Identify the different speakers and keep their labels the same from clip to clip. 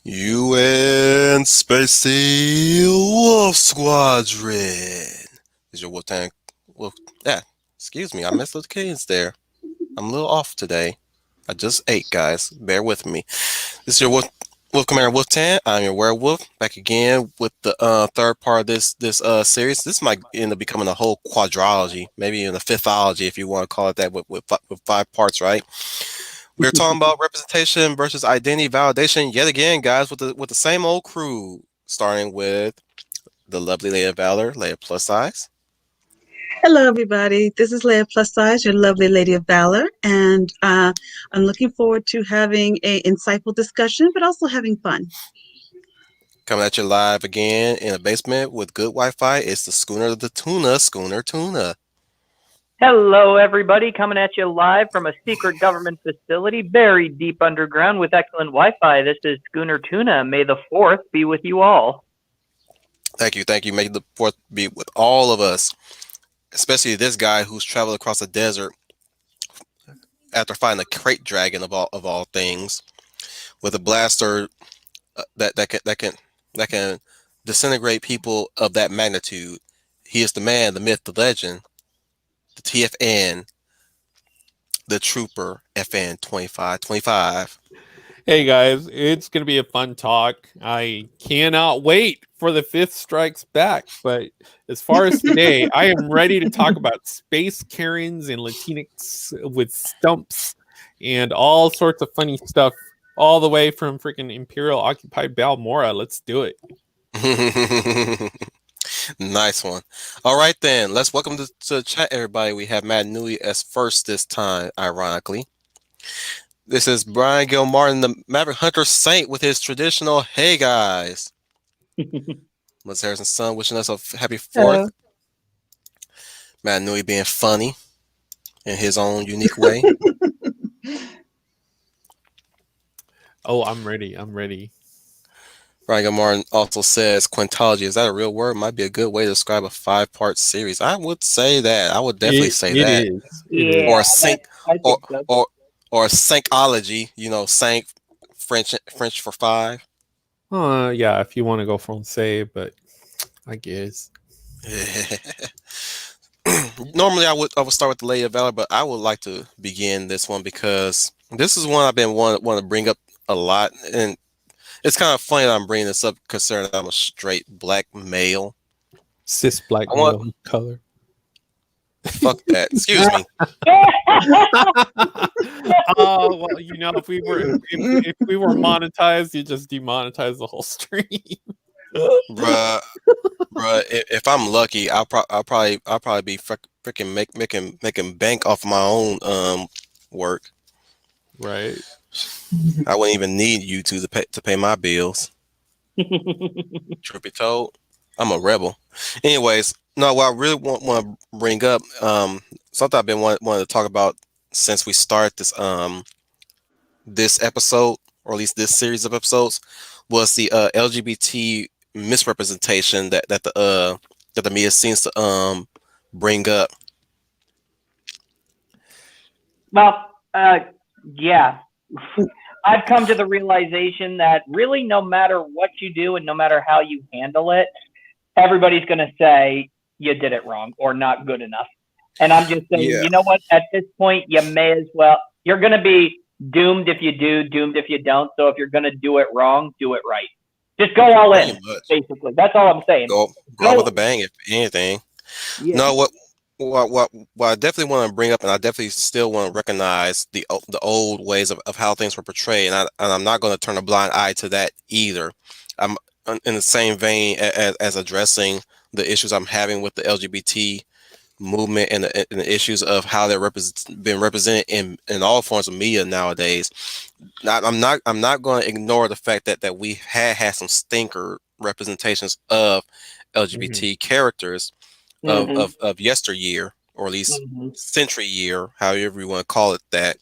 Speaker 1: UN Spacey Wolf Squadron. Is your Wolf Tank? Wolf? Yeah. Excuse me, I messed up the cadence there. I'm a little off today. I just ate, guys. Bear with me. This is your Wolf Commander Wolf Tan. I'm your werewolf. Back again with the third part of this series. This might end up becoming a whole quadrology, maybe even a fifthology if you want to call it that, with 5 parts, right? We're talking about representation versus identity validation yet again, guys, with the same old crew, starting with the lovely Leia Valor, Leia Plus Size.
Speaker 2: Hello, everybody. This is Leia Plus Size, your lovely lady of valor, and I'm looking forward to having an insightful discussion, but also having fun.
Speaker 1: Coming at you live again in a basement with good Wi-Fi. It's the Schooner the Tuna, Schooner Tuna.
Speaker 3: Hello, everybody. Coming at you live from a secret government facility buried deep underground with excellent Wi-Fi. This is Schooner Tuna. May the 4th be with you all.
Speaker 1: Thank you. May the 4th be with all of us, especially this guy who's traveled across the desert after finding a crate dragon of all things, with a blaster that can disintegrate people of that magnitude. He is the man, the myth, the legend, the TFN, the Trooper FN 2525.
Speaker 4: Hey guys, it's going to be a fun talk. I cannot wait for the 5th Strikes Back. But as far as today, I am ready to talk about space Karens and Latinx with stumps and all sorts of funny stuff, all the way from freaking Imperial occupied Balmora. Let's do it.
Speaker 1: Nice one. All right, then. Let's welcome to the chat, everybody. We have Matt Newey as first this time, ironically. This is Brian Gilmartin, the Maverick Hunter Saint, with his traditional "Hey guys." Liz Harrison's son wishing us a happy 4th.
Speaker 2: Hello.
Speaker 1: Matt Newey being funny in his own unique way.
Speaker 4: Oh, I'm ready.
Speaker 1: Brian Gilmartin also says quintology. Is that a real word? Might be a good way to describe a 5-part series. I would say that. I would definitely say that.
Speaker 3: Yeah,
Speaker 1: Or a sync,
Speaker 3: I think so.
Speaker 1: or a syncology. Sync French for 5.
Speaker 4: Yeah, if you want to go français, but I guess.
Speaker 1: Normally, I would start with the Lady of Valor, but I would like to begin this one because this is one I've been want to bring up a lot, and it's kind of funny that I'm bringing this up considering I'm a straight black male.
Speaker 4: Cis black male color.
Speaker 1: Fuck that. Excuse me.
Speaker 4: Oh well, if we were monetized, you just demonetize the whole stream.
Speaker 1: Bruh, if I'm lucky, I'll probably be freaking making bank off my own work.
Speaker 4: Right.
Speaker 1: I wouldn't even need YouTube to pay my bills. Truth be told, I'm a rebel. Anyways, no, what I really want to bring up, something I've been wanting to talk about since we started this episode, or at least this series of episodes, was the LGBT misrepresentation that the media seems to bring up.
Speaker 3: Well, yeah. I've come to the realization that really no matter what you do and no matter how you handle it, everybody's going to say you did it wrong or not good enough. And I'm just saying, You know what? At this point, you may as well. You're going to be doomed if you do, doomed if you don't. So if you're going to do it wrong, do it right. Just go all in, basically. That's all I'm saying.
Speaker 1: Go with a bang, if anything. Yeah. No, what I definitely want to bring up, and I definitely still want to recognize the old ways of how things were portrayed, and I'm not going to turn a blind eye to that either. I'm in the same vein as addressing the issues I'm having with the LGBT movement and the issues of how they're been represented in all forms of media nowadays. I'm not going to ignore the fact that we had some stinker representations of LGBT characters of yesteryear, or at least century year, however you want to call it that.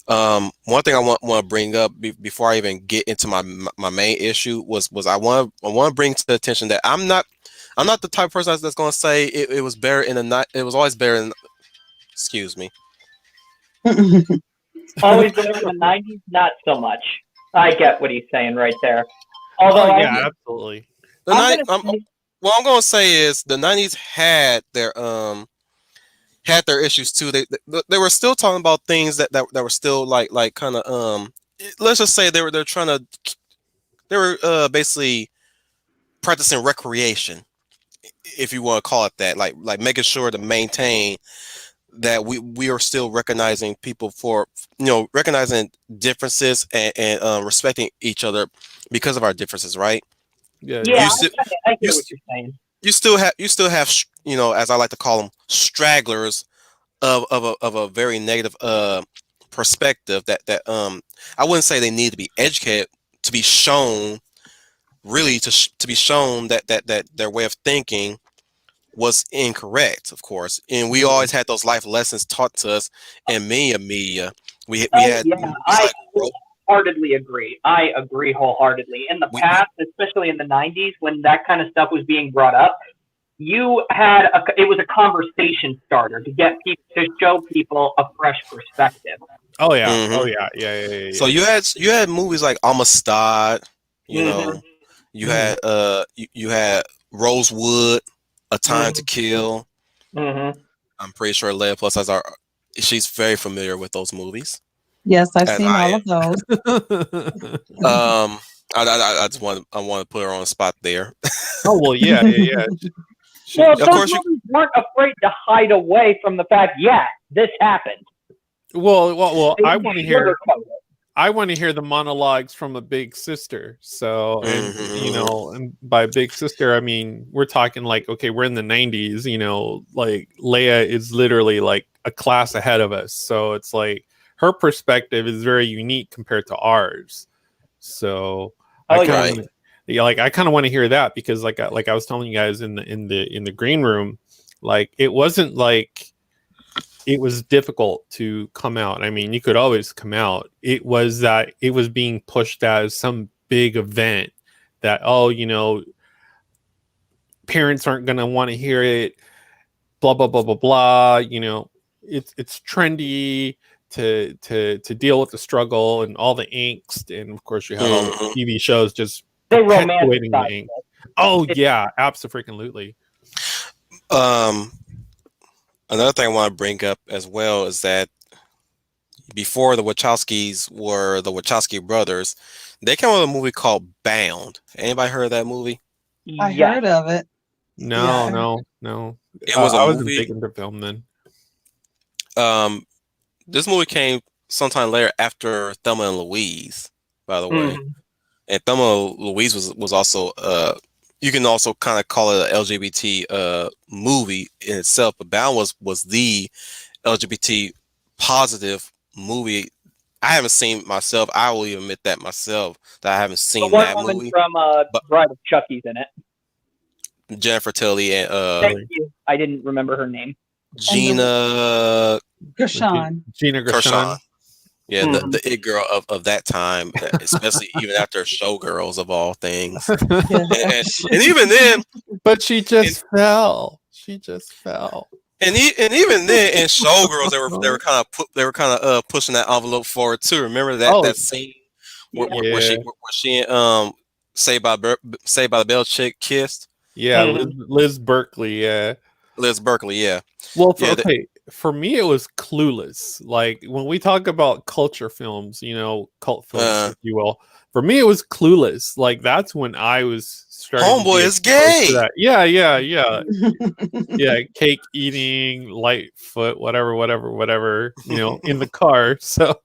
Speaker 1: One thing I want to bring up before I even get into my main issue was I want to bring to the attention that I'm not the type of person that's going to say it was better in the night. It was always better in. Excuse me.
Speaker 3: Always better in the 90s, not so much. I get what he's saying right there. Although,
Speaker 4: Oh yeah, absolutely.
Speaker 1: What I'm gonna say is the '90s had their issues too. They were still talking about things that were still like kind of let's just say they're trying to they were basically practicing recreation, if you want to call it that, like making sure to maintain that we are still recognizing people for recognizing differences and respecting each other because of our differences, right?
Speaker 4: Yeah,
Speaker 3: yeah, I
Speaker 1: you,
Speaker 3: hear what you're saying.
Speaker 1: you still have as I like to call them, stragglers of a very negative perspective that I wouldn't say they need to be educated to be shown, really to be shown that their way of thinking was incorrect, of course. And we always had those life lessons taught to us in media. We had
Speaker 3: I wholeheartedly agree. I agree wholeheartedly. In the past, especially in the 90s, when that kind of stuff was being brought up, it was a conversation starter to get people, to show people a fresh perspective.
Speaker 4: Oh yeah, yeah.
Speaker 1: So you had movies like Amistad, you had you had Rosewood, A Time to Kill. I'm pretty sure Leia Plus has she's very familiar with those movies.
Speaker 2: Yes, I've seen all of those.
Speaker 1: I just want to put her on the spot there.
Speaker 4: Oh well, yeah.
Speaker 3: Well, those movies weren't afraid to hide away from the fact, this happened.
Speaker 4: Well, I want to hear. I want to hear the monologues from a big sister. So, and and by big sister, I mean we're talking like, okay, we're in the 90s. Like Leia is literally like a class ahead of us. So it's like her perspective is very unique compared to ours. So I kind of want to hear that, because like I was telling you guys in the green room, like it wasn't like it was difficult to come out. I mean, you could always come out. It was that it was being pushed as some big event that, parents aren't going to want to hear it, blah, blah, blah, blah, blah. It's trendy to deal with the struggle and all the angst. And of course you have all the TV shows just perpetuating the angst. Oh yeah, absolutely.
Speaker 1: Another thing I want to bring up as well is that before the Wachowskis were the Wachowski brothers, they came out with a movie called Bound. Anybody heard of that movie?
Speaker 2: I heard of it.
Speaker 4: No.
Speaker 1: It was a
Speaker 4: I wasn't
Speaker 1: movie.
Speaker 4: big into film then.
Speaker 1: This movie came sometime later after Thelma and Louise, by the way. And Thelma and Louise was also you can also kind of call it an LGBT movie in itself, but Bound was the LGBT positive movie. I haven't seen myself. I will even admit that myself, that I haven't seen that movie.
Speaker 3: From Bride of Chucky's in it.
Speaker 1: Jennifer Tilly and
Speaker 3: thank you. I didn't remember her name.
Speaker 1: Gina
Speaker 2: Gershon.
Speaker 1: Yeah, the it girl of that time, especially even after Showgirls of all things. and even then,
Speaker 4: but she just fell.
Speaker 1: And even then, in Showgirls, they were kind of pushing that envelope forward too. Remember that scene where she Saved by the Bell chick kissed?
Speaker 4: Yeah, Liz Berkeley. Yeah,
Speaker 1: Liz Berkeley. Yeah.
Speaker 4: Well, for me, it was Clueless. Like when we talk about culture films, cult films, if you will. For me, it was Clueless. Like that's when I was starting.
Speaker 1: Homeboy is gay.
Speaker 4: Yeah. Yeah, cake eating, Lightfoot, whatever. In the car. So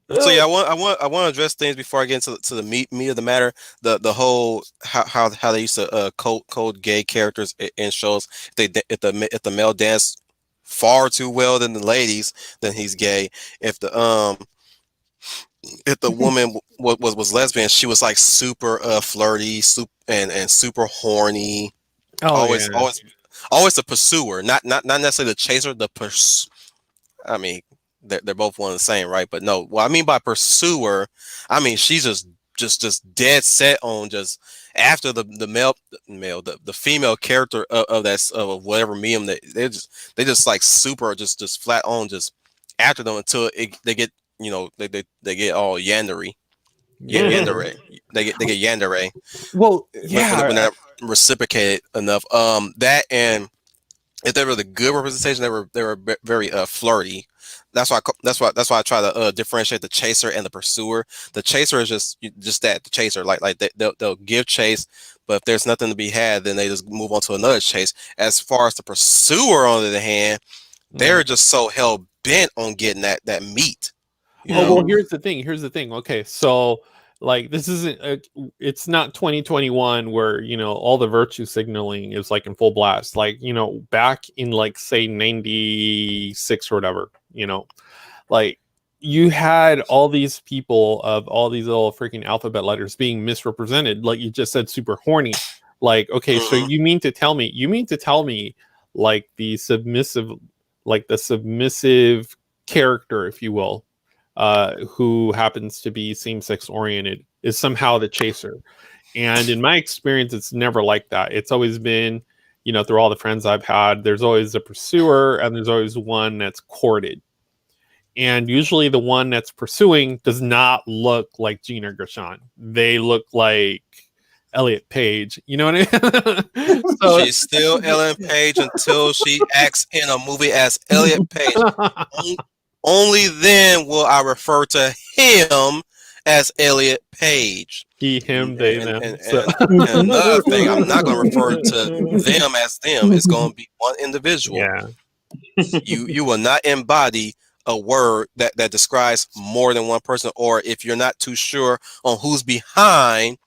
Speaker 1: yeah, I want to address things before I get into the meat of the matter. The whole how they used to code gay characters in shows. If the male dance far too well than the ladies, then he's gay. If the woman was lesbian, she was like super flirty, and super horny. Always the pursuer, not necessarily the chaser. I mean, they're both one and the same, right? But no, what I mean by pursuer, I mean she's just dead set on just after the female character of whatever medium they just like super just flat on just after them until they get they get all yandery. Yandere. They get yandere.
Speaker 4: Well,
Speaker 1: When they're reciprocated enough. That, and if they were the good representation, they were very flirty. That's why I try to differentiate the chaser and the pursuer. The chaser is just that, the chaser. Like they'll give chase, but if there's nothing to be had, then they just move on to another chase. As far as the pursuer, on the other hand, they're just so hell bent on getting that meat. You know?
Speaker 4: Well, here's the thing. Okay, so like this isn't it's not 2021 where, you know, all the virtue signaling is like in full blast. Like, you know, back in like say 96 or whatever, you know, like you had all these people of all these little freaking alphabet letters being misrepresented, like you just said, super horny. Like, okay, so you mean to tell me like the submissive character, if you will, who happens to be same-sex oriented, is somehow the chaser. And in my experience, it's never like that. It's always been, you know, through all the friends I've had, there's always a pursuer and there's always one that's courted. And usually the one that's pursuing does not look like Gina Gershon. They look like Elliot Page. You know what I mean? So
Speaker 1: she's still Ellen Page until she acts in a movie as Elliot Page. Only then will I refer to him as Elliot Page.
Speaker 4: He, him, they, them.
Speaker 1: And another thing, I'm not going to refer to them as them. It's going to be one individual.
Speaker 4: Yeah.
Speaker 1: You will not embody a word that describes more than one person, or if you're not too sure on who's behind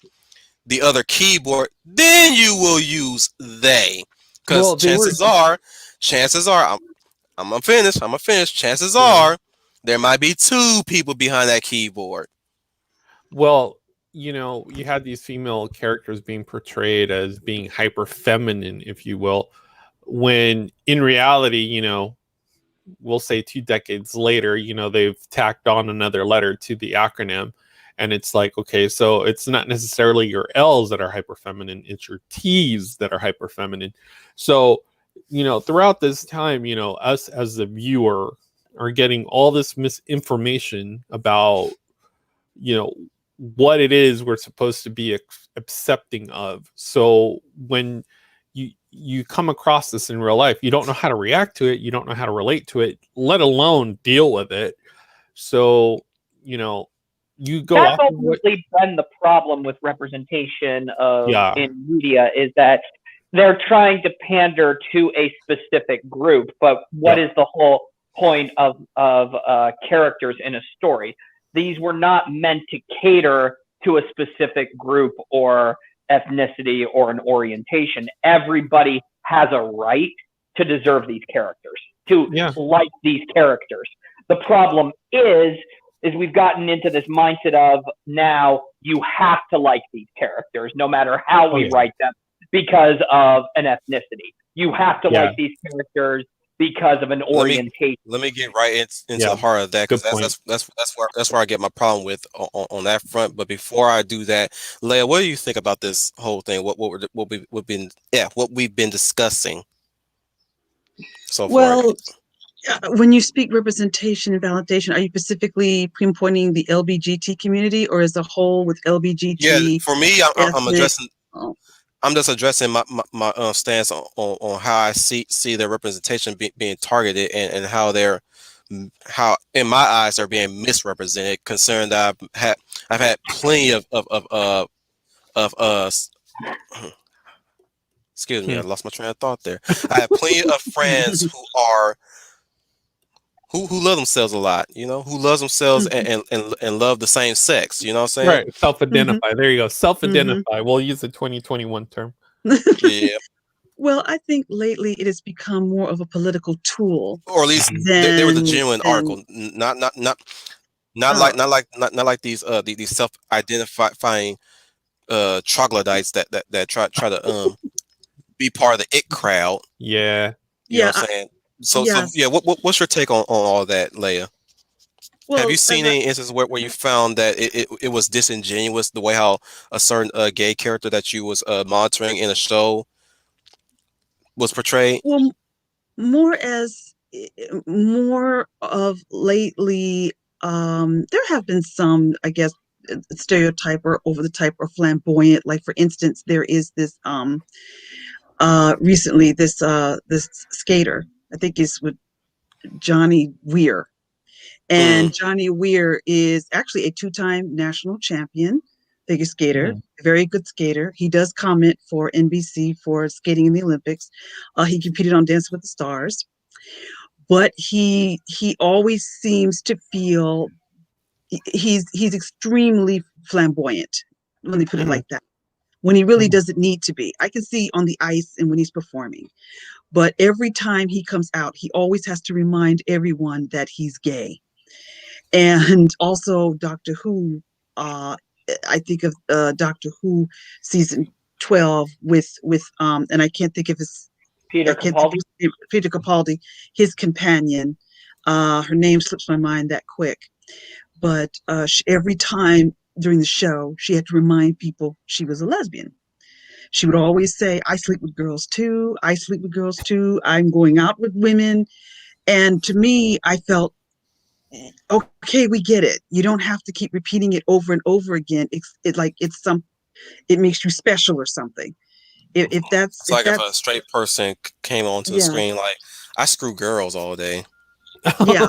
Speaker 1: the other keyboard, then you will use they. Because chances are, I'm gonna finish. Chances are there might be two people behind that keyboard.
Speaker 4: Well, you know, you had these female characters being portrayed as being hyper feminine, if you will, when in reality, you know, we'll say 2 decades later, you know, they've tacked on another letter to the acronym. And it's like, okay, so it's not necessarily your L's that are hyper feminine, it's your T's that are hyper feminine. So, you know, throughout this time, you know, us as the viewer are getting all this misinformation about, you know, what it is we're supposed to be accepting of. So when you come across this in real life, you don't know how to react to it, you don't know how to relate to it, let alone deal with it. So, you know, you go
Speaker 3: that's ultimately been the problem with representation of in media, is that they're trying to pander to a specific group, but what is the whole point of characters in a story? These were not meant to cater to a specific group or ethnicity or an orientation. Everybody has a right to deserve these characters, to like these characters. The problem is we've gotten into this mindset of now you have to like these characters no matter how we write them because of an ethnicity. You have to like these characters because of an orientation.
Speaker 1: Let me get right into the heart of that, because that's where I get my problem with on that front. But before I do that, Leah, what do you think about this whole thing? What we've been discussing so far?
Speaker 2: When you speak representation and validation, are you specifically pinpointing the LBGT community, or as a whole with LBGT?
Speaker 1: Yeah, for me, I'm addressing. I'm just addressing my stance on how I see their representation being targeted, and how in my eyes they're being misrepresented. Concerned that I've had plenty of excuse me, I lost my train of thought there. I have plenty of friends who love themselves a lot, you know, who loves themselves and love the same sex, you know what I'm saying?
Speaker 4: Right, self-identify. There you go, self-identify. We'll use the 2021 term.
Speaker 1: Yeah.
Speaker 2: Well, I think lately it has become more of a political tool,
Speaker 1: or at least they were the genuine article, not like these self-identifying troglodytes that try to be part of the it crowd.
Speaker 4: Yeah,
Speaker 1: you know what I'm saying. So what's your take on all that, Leia? Well, have you seen any instances where you found that it was disingenuous, the way how a certain gay character that you was monitoring in a show was portrayed?
Speaker 2: Well, more of lately, there have been some, I guess, stereotype or over the type or flamboyant. Like for instance, there is this recently this skater, I think it's with Johnny Weir. And Johnny Weir is actually a two-time national champion figure skater, a very good skater. He does comment for NBC for skating in the Olympics. He competed on Dancing with the Stars, but he always seems to feel he's extremely flamboyant. Let me put it like that. When he really doesn't need to be. I can see on the ice and when he's performing. But every time he comes out, he always has to remind everyone that he's gay. And also Doctor Who, I think of Doctor Who season 12 with and I can't think of his
Speaker 3: Peter Capaldi.
Speaker 2: Peter Capaldi, his companion. Her name slips my mind that quick. But every time during the show, she had to remind people she was a lesbian. She would always say, I sleep with girls too. I sleep with girls too. I'm going out with women. And to me, I felt, okay, we get it. You don't have to keep repeating it over and over again. It makes you special or something. If that's
Speaker 1: it's like if a straight person came onto the screen, like, I screw girls all day.
Speaker 2: Yeah.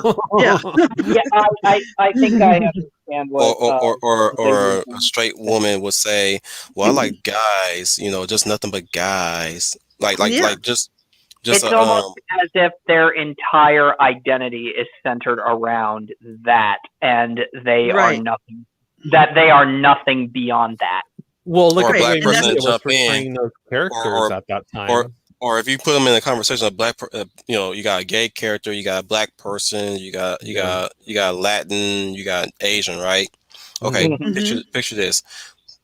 Speaker 3: I think I understand what.
Speaker 1: Or a straight woman would say, "Well, I like guys, just nothing but guys." Like just.
Speaker 3: It's almost as if their entire identity is centered around that, and they are nothing. That they are nothing beyond that.
Speaker 4: Well, look
Speaker 1: at
Speaker 4: a black
Speaker 1: person jump in,
Speaker 4: those characters at that time.
Speaker 1: Or if you put them in a conversation, a black, you got a gay character, you got a black person, you got Latin, you got Asian, right? Okay, picture this: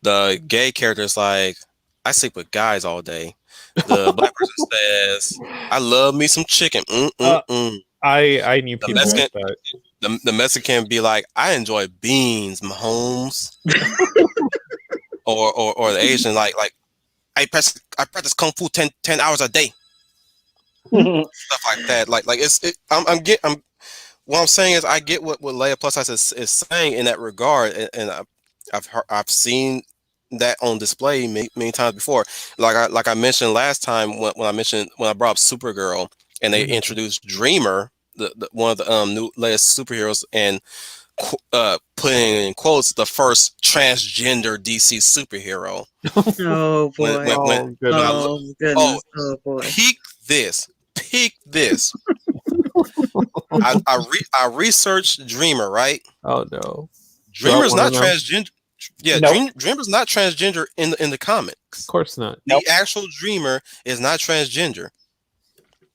Speaker 1: the gay character is like, I sleep with guys all day. The black person says, I love me some chicken.
Speaker 4: I knew people like that.
Speaker 1: The Mexican be like, I enjoy beans, Mahomes. or the Asian like I practice kung fu 10 hours a day. Stuff like that. Like what I'm saying is I get what Leia Plus Size is saying in that regard, and I've seen that on display many times before. Like I mentioned last time when I brought up Supergirl and they introduced Dreamer, the one of the new latest superheroes, and putting in quotes the first transgender DC superhero.
Speaker 2: Oh boy! Goodness! Oh boy!
Speaker 1: Peak this. I researched Dreamer, right?
Speaker 4: Oh no!
Speaker 1: Dreamer's not transgender. Yeah, nope. Dreamer's not transgender in the comics.
Speaker 4: Of course not.
Speaker 1: The actual Dreamer is not transgender.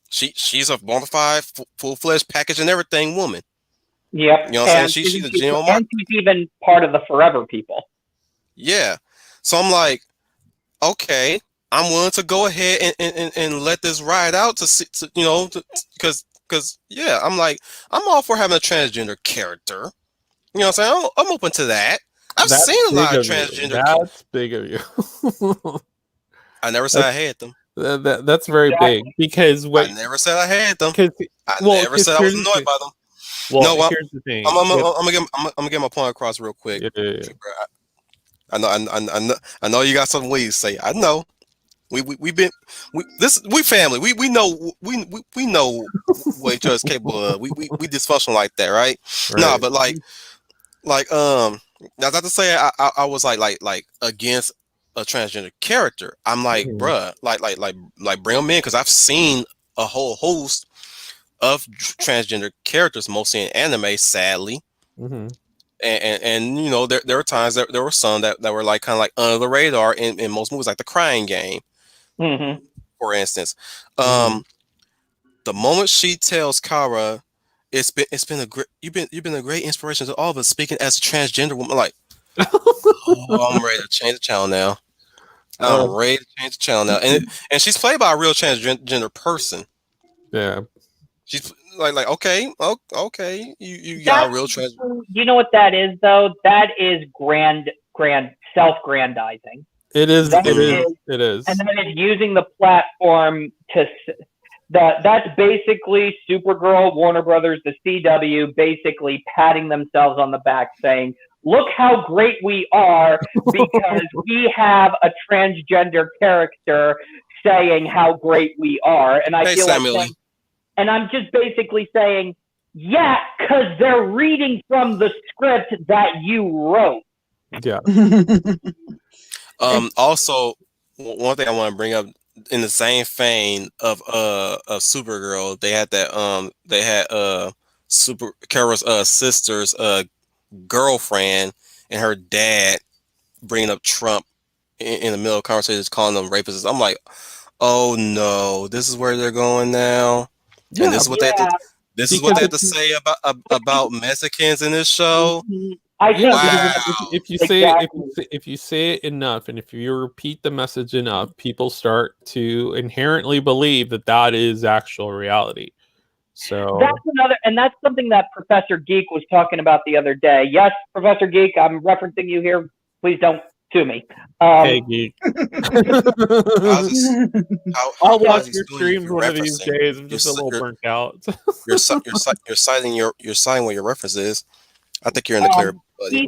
Speaker 1: She's a bona fide, full-fledged package and everything woman.
Speaker 3: Yep.
Speaker 1: You know what I'm saying? She's a genuine.
Speaker 3: And she's even part of the Forever People.
Speaker 1: Yeah. So I'm like, okay, I'm willing to go ahead and let this ride out because I'm like, I'm all for having a transgender character. You know what I'm saying? I'm open to that. I've seen a lot of transgender.
Speaker 4: That's big of you.
Speaker 1: I never said I had them.
Speaker 4: That's very big because
Speaker 1: I never said I had them. I never said I was annoyed by them.
Speaker 4: Well, here's the thing.
Speaker 1: I'm gonna get my point across real quick.
Speaker 4: Yeah.
Speaker 1: I know you got something we say. I know. We family. We know what each other's capable of. We dysfunctional like that, right? No, but like not to say I was like against a transgender character. I'm like, bruh, like bring them in, because I've seen a whole host of transgender characters, mostly in anime, sadly. And there were times that there were some that were like kind of like under the radar in most movies, like The Crying Game, for instance. The moment she tells Kara, it's been a great, you've been a great inspiration to all of us, speaking as a transgender woman, like, I'm ready to change the channel now. I'm ready to change the channel now. And she's played by a real transgender person.
Speaker 4: Yeah.
Speaker 1: She's like okay, you got a real trans.
Speaker 3: You know what that is, though? That is grand self-grandizing.
Speaker 4: It is. It is.
Speaker 3: And then it's using the platform to. That's basically Supergirl, Warner Brothers, the CW, basically patting themselves on the back, saying, look how great we are because we have a transgender character saying how great we are. And I
Speaker 1: Hey,
Speaker 3: feel
Speaker 1: Samuel.
Speaker 3: like, and I'm just basically saying, yeah, because they're reading from the script that you wrote.
Speaker 4: Yeah.
Speaker 1: Also, one thing I want to bring up in the same vein of Supergirl, they had Super Kara's sister's girlfriend and her dad bringing up Trump in the middle of conversations, calling them rapists. I'm like, oh no, this is where they're going now,
Speaker 4: Yeah.
Speaker 1: and this is what they have to. This is what they have to say about Mexicans in this show.
Speaker 3: I think
Speaker 4: if you say it enough, and if you repeat the message enough, people start to inherently believe that is actual reality. So
Speaker 3: that's something that Professor Geek was talking about the other day. Yes, Professor Geek, I'm referencing you here. Please don't sue me.
Speaker 4: Hey, Geek.
Speaker 1: I'll
Speaker 4: watch your streams one of these days. I'm just a little burnt out.
Speaker 1: You're citing what your reference is. I think you're in the clear, buddy.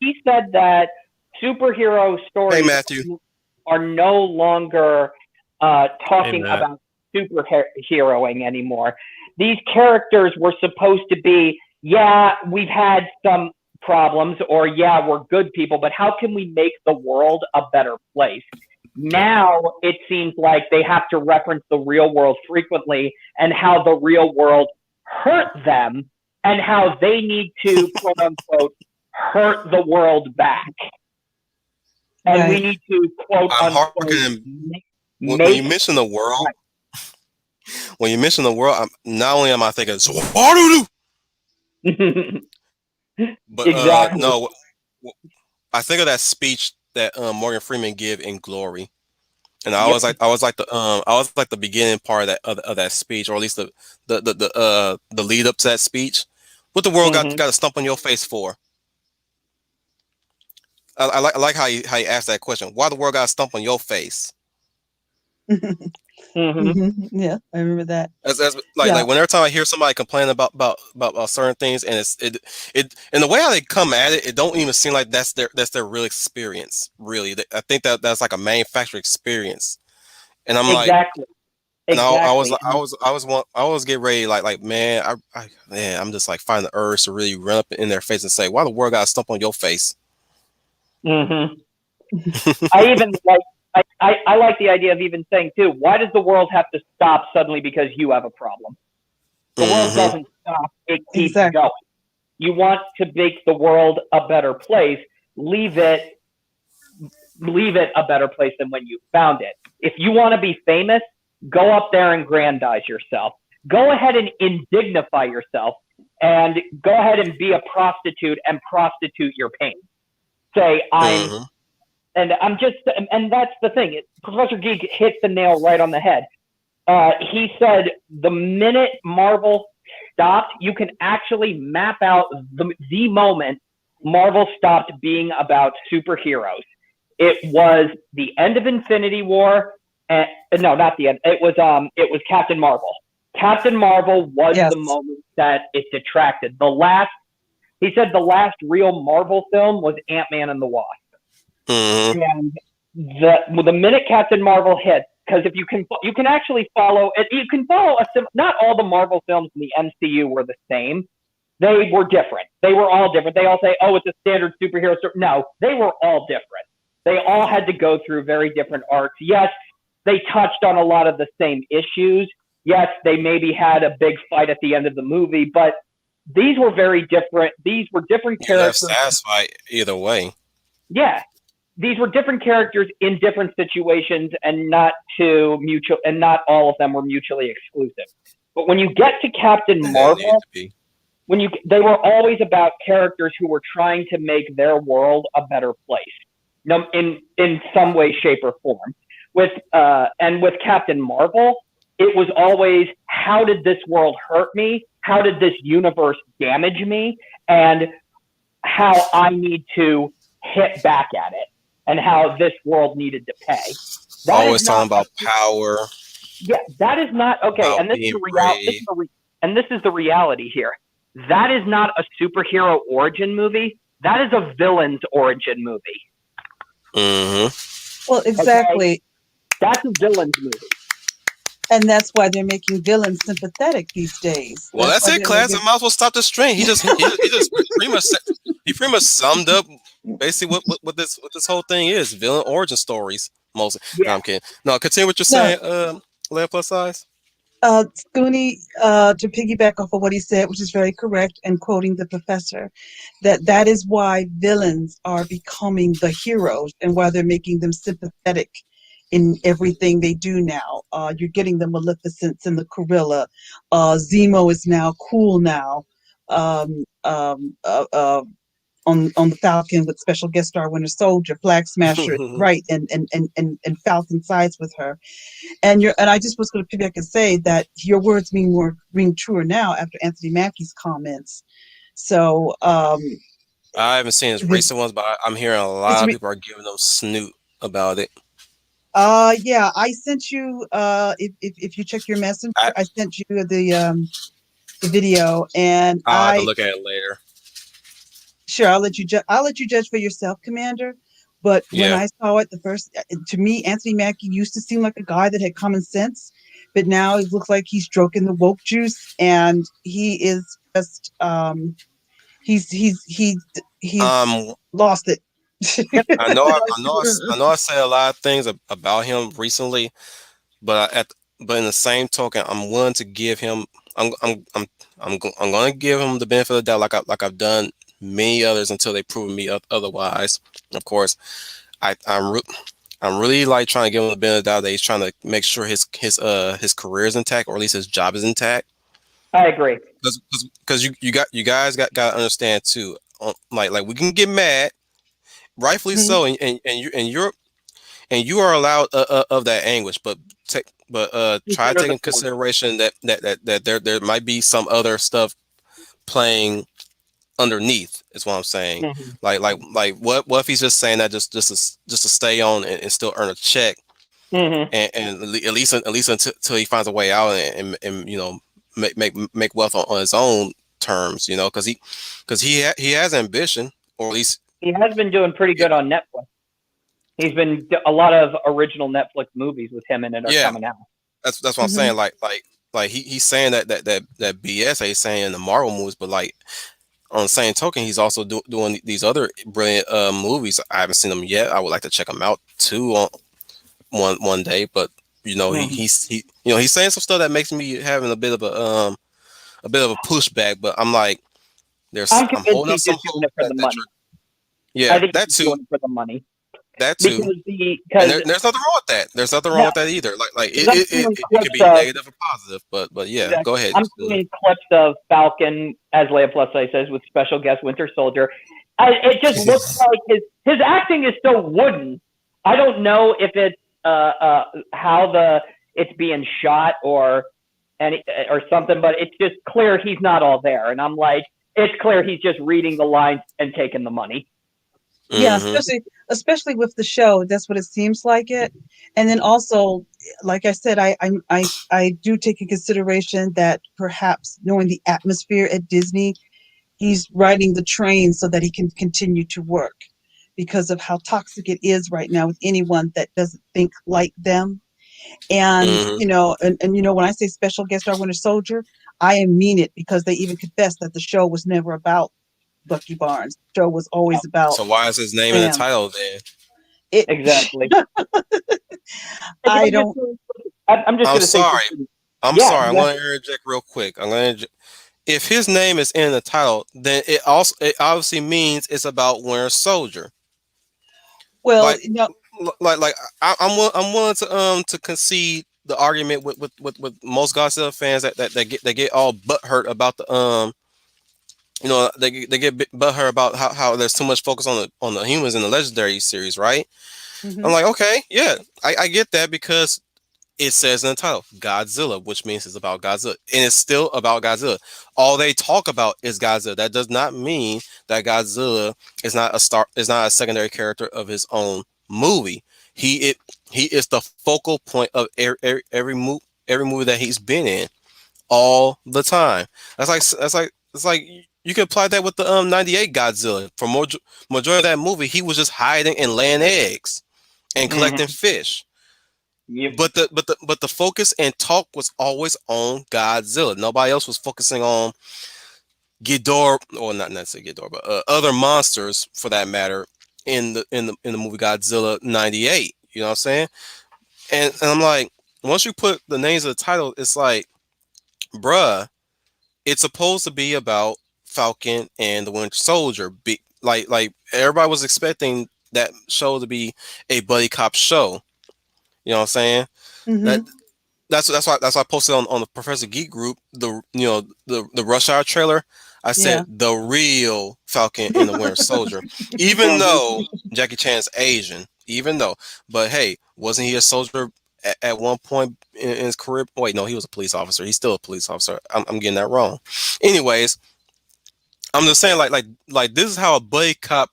Speaker 3: He said that superhero stories are no longer talking about superheroing anymore. These characters were supposed to be, yeah, we've had some problems, or yeah, we're good people, but how can we make the world a better place? Now it seems like they have to reference the real world frequently and how the real world hurt them and how they need to, quote unquote, hurt the world back. And we need to, quote unquote,
Speaker 1: when you mention the world, not only am I thinking, so what do you? But
Speaker 3: exactly.
Speaker 1: No, I think of that speech that Morgan Freeman give in Glory, and I was like the beginning part of that speech, or at least the lead up to that speech. What the world got a stump on your face for? I like how you asked that question. Why the world got a stump on your face?
Speaker 2: Yeah, I remember that.
Speaker 1: Like whenever time I hear somebody complain about certain things, and it and the way how they come at it, it don't even seem like that's their real experience. Really, I think that's like a manufactured experience, and I'm
Speaker 3: exactly.
Speaker 1: And I was getting ready like man, I'm just like finding the urge to really run up in their face and say, why the world got a stump on your face?
Speaker 3: I even I like the idea of even saying too, why does the world have to stop suddenly because you have a problem? The world doesn't stop, it keeps going. You want to make the world a better place, leave it a better place than when you found it. If you want to be famous, go up there and aggrandize yourself. Go ahead and indignify yourself and go ahead and be a prostitute and prostitute your pain. Say, and that's the thing. Professor Geek hit the nail right on the head. He said the minute Marvel stopped, you can actually map out the moment Marvel stopped being about superheroes. It was the end of Infinity War. No, not the end. It was Captain Marvel. Captain Marvel was the moment that it detracted. He said the last real Marvel film was Ant-Man and the Wasp. And the minute Captain Marvel hit, because if you can actually follow it, you can follow not all the Marvel films in the MCU were the same. They were different. They were all different. They all say, oh, it's a standard superhero story. No, they were all different. They all had to go through very different arcs. Yes, they touched on a lot of the same issues. Yes, they maybe had a big fight at the end of the movie, but these were very different. These were different characters.
Speaker 1: You're satisfied either way.
Speaker 3: Yeah. These were different characters in different situations, and not all of them were mutually exclusive. But when you get to Captain Marvel, they were always about characters who were trying to make their world a better place, in some way, shape, or form. With Captain Marvel, it was always, how did this world hurt me? How did this universe damage me? And how I need to hit back at it. And how this world needed to pay.
Speaker 1: Always talking about power.
Speaker 3: Yeah, that is not okay. And this is the reality. And this is the reality here. That is not a superhero origin movie. That is a villain's origin movie.
Speaker 2: Well, exactly.
Speaker 3: Okay? That's a villain's movie.
Speaker 2: And that's why they're making villains sympathetic these days.
Speaker 1: Well, that's it, class. I might as well stop the string. He just pretty much summed up basically what this whole thing is: villain origin stories. Mostly.
Speaker 3: Yeah.
Speaker 1: No, I'm kidding. No, continue what you're saying. Left plus size.
Speaker 2: Scooney, to piggyback off of what he said, which is very correct, and quoting the professor, that is why villains are becoming the heroes and why they're making them sympathetic in everything they do now. You're getting the Maleficents and the Gorilla. Zemo is now cool now. On the Falcon with special guest star Winter Soldier, Flag Smasher, right, and Falcon sides with her. And I just was going to piggyback and say that your words ring truer now after Anthony Mackie's comments. So
Speaker 1: I haven't seen his recent ones, but I'm hearing a lot of people are giving them snoot about it.
Speaker 2: Yeah, I sent you. If you check your messenger, I sent you the video, and
Speaker 1: I'll have to look at it later.
Speaker 2: Sure, I'll let you judge for yourself, Commander. But when I saw it, to me, Anthony Mackie used to seem like a guy that had common sense, but now it looks like he's stroking the woke juice, and he is just he's lost it.
Speaker 1: I know I say a lot of things about him recently, but in the same token, I'm willing to give him. I'm going to give him the benefit of the doubt, like I've done many others until they prove me otherwise. Of course, I'm really like trying to give him the benefit of the doubt that he's trying to make sure his career is intact, or at least his job is intact.
Speaker 3: I agree.
Speaker 1: Because you guys got to understand too. Like we can get mad, rightfully so, and you are allowed of that anguish, but try to take in consideration that there might be some other stuff playing underneath, is what I'm saying. Like what if he's just saying that just to stay on and still earn a check, and at least until he finds a way out and make wealth on his own terms, because he has ambition, or at least
Speaker 3: he has been doing pretty good on Netflix. He's been a lot of original Netflix movies with him in it are coming out.
Speaker 1: That's what I'm saying. Like he's saying that BS he's saying in the Marvel movies, but like on the same token, he's also doing these other brilliant movies. I haven't seen them yet. I would like to check them out too on one day. But he's saying some stuff that makes me having a bit of a pushback. But I'm like, I'm holding up some hope
Speaker 3: for the money.
Speaker 1: Yeah,
Speaker 3: I think
Speaker 1: that too.
Speaker 3: For the money.
Speaker 1: That too. Because there's nothing wrong with that. There's nothing wrong with that either. Like it could be negative or positive, but yeah, exactly. Go ahead.
Speaker 3: I'm seeing clips of Falcon, as Leia Plus Size says, with special guest Winter Soldier. It just looks like his acting is still wooden. I don't know if it's how it's being shot or something, but it's just clear he's not all there. And I'm like, it's clear he's just reading the lines and taking the money.
Speaker 2: Yeah, especially with the show, that's what it seems like it. And then also, like I said, I do take in consideration that perhaps knowing the atmosphere at Disney, he's riding the train so that he can continue to work because of how toxic it is right now with anyone that doesn't think like them. And when I say special guest star Winter Soldier, I mean it, because they even confessed that the show was never about Bucky Barnes. The show was always about.
Speaker 1: So why is his name in the title then?
Speaker 3: Exactly.
Speaker 2: I don't.
Speaker 1: I'm sorry. I'm sorry. I'm going to interject real quick. If his name is in the title, then it obviously means it's about Winter Soldier.
Speaker 2: Well,
Speaker 1: I'm willing to concede the argument with most Godzilla fans that get all butthurt about the they get butthurt about how there's too much focus on the humans in the Legendary series, right? I'm like, okay, yeah, I get that, because it says in the title Godzilla, which means it's about Godzilla, and it's still about Godzilla. All they talk about is Godzilla. That does not mean that Godzilla is not a secondary character of his own movie. He is the focal point of every movie that he's been in all the time. It's like You can apply that with the 98 Godzilla. For majority of that movie, he was just hiding and laying eggs and collecting fish.
Speaker 3: Yep.
Speaker 1: But the focus and talk was always on Godzilla. Nobody else was focusing on Ghidorah, or not necessarily Ghidorah, but other monsters for that matter in the movie Godzilla '98. You know what I'm saying? And I'm like, once you put the names of the title, it's like, bruh, it's supposed to be about Falcon and the Winter Soldier. Like everybody was expecting that show to be a buddy cop show. You know what I'm saying? That
Speaker 2: Mm-hmm.
Speaker 1: that's why I posted on the Professor Geek group the Rush Hour trailer. I
Speaker 2: Yeah.
Speaker 1: said the real Falcon and the Winter Soldier, even though Jackie Chan's Asian, but hey, wasn't he a soldier at one point in his career? Wait, no, he was a police officer. He's still a police officer. I'm getting that wrong. Anyways, I'm just saying like this is how a buddy cop.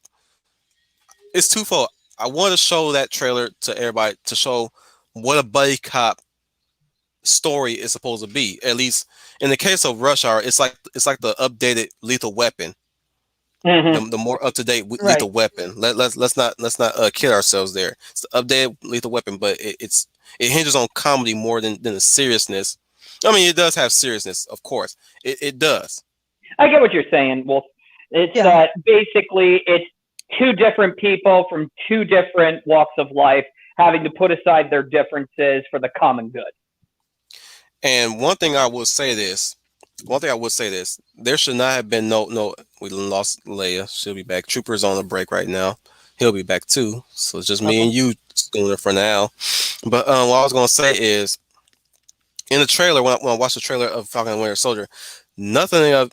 Speaker 1: It's twofold. I want to show that trailer to everybody to show what a buddy cop story is supposed to be. At least in the case of Rush Hour, it's like the updated Lethal Weapon, the more up to date Lethal Weapon. Let's not kid ourselves there. It's the updated Lethal Weapon, but it hinges on comedy more than the seriousness. I mean, it does have seriousness, of course. It does.
Speaker 3: I get what you're saying. Well, it's basically it's two different people from two different walks of life having to put aside their differences for the common good.
Speaker 1: And one thing I will say this, there should not have been no. We lost Leia. She'll be back. Trooper's on a break right now. He'll be back too. So it's just me and you, Schooner, for now. But what I was gonna say is, in the trailer, when I watched the trailer of Falcon and Winter Soldier, nothing of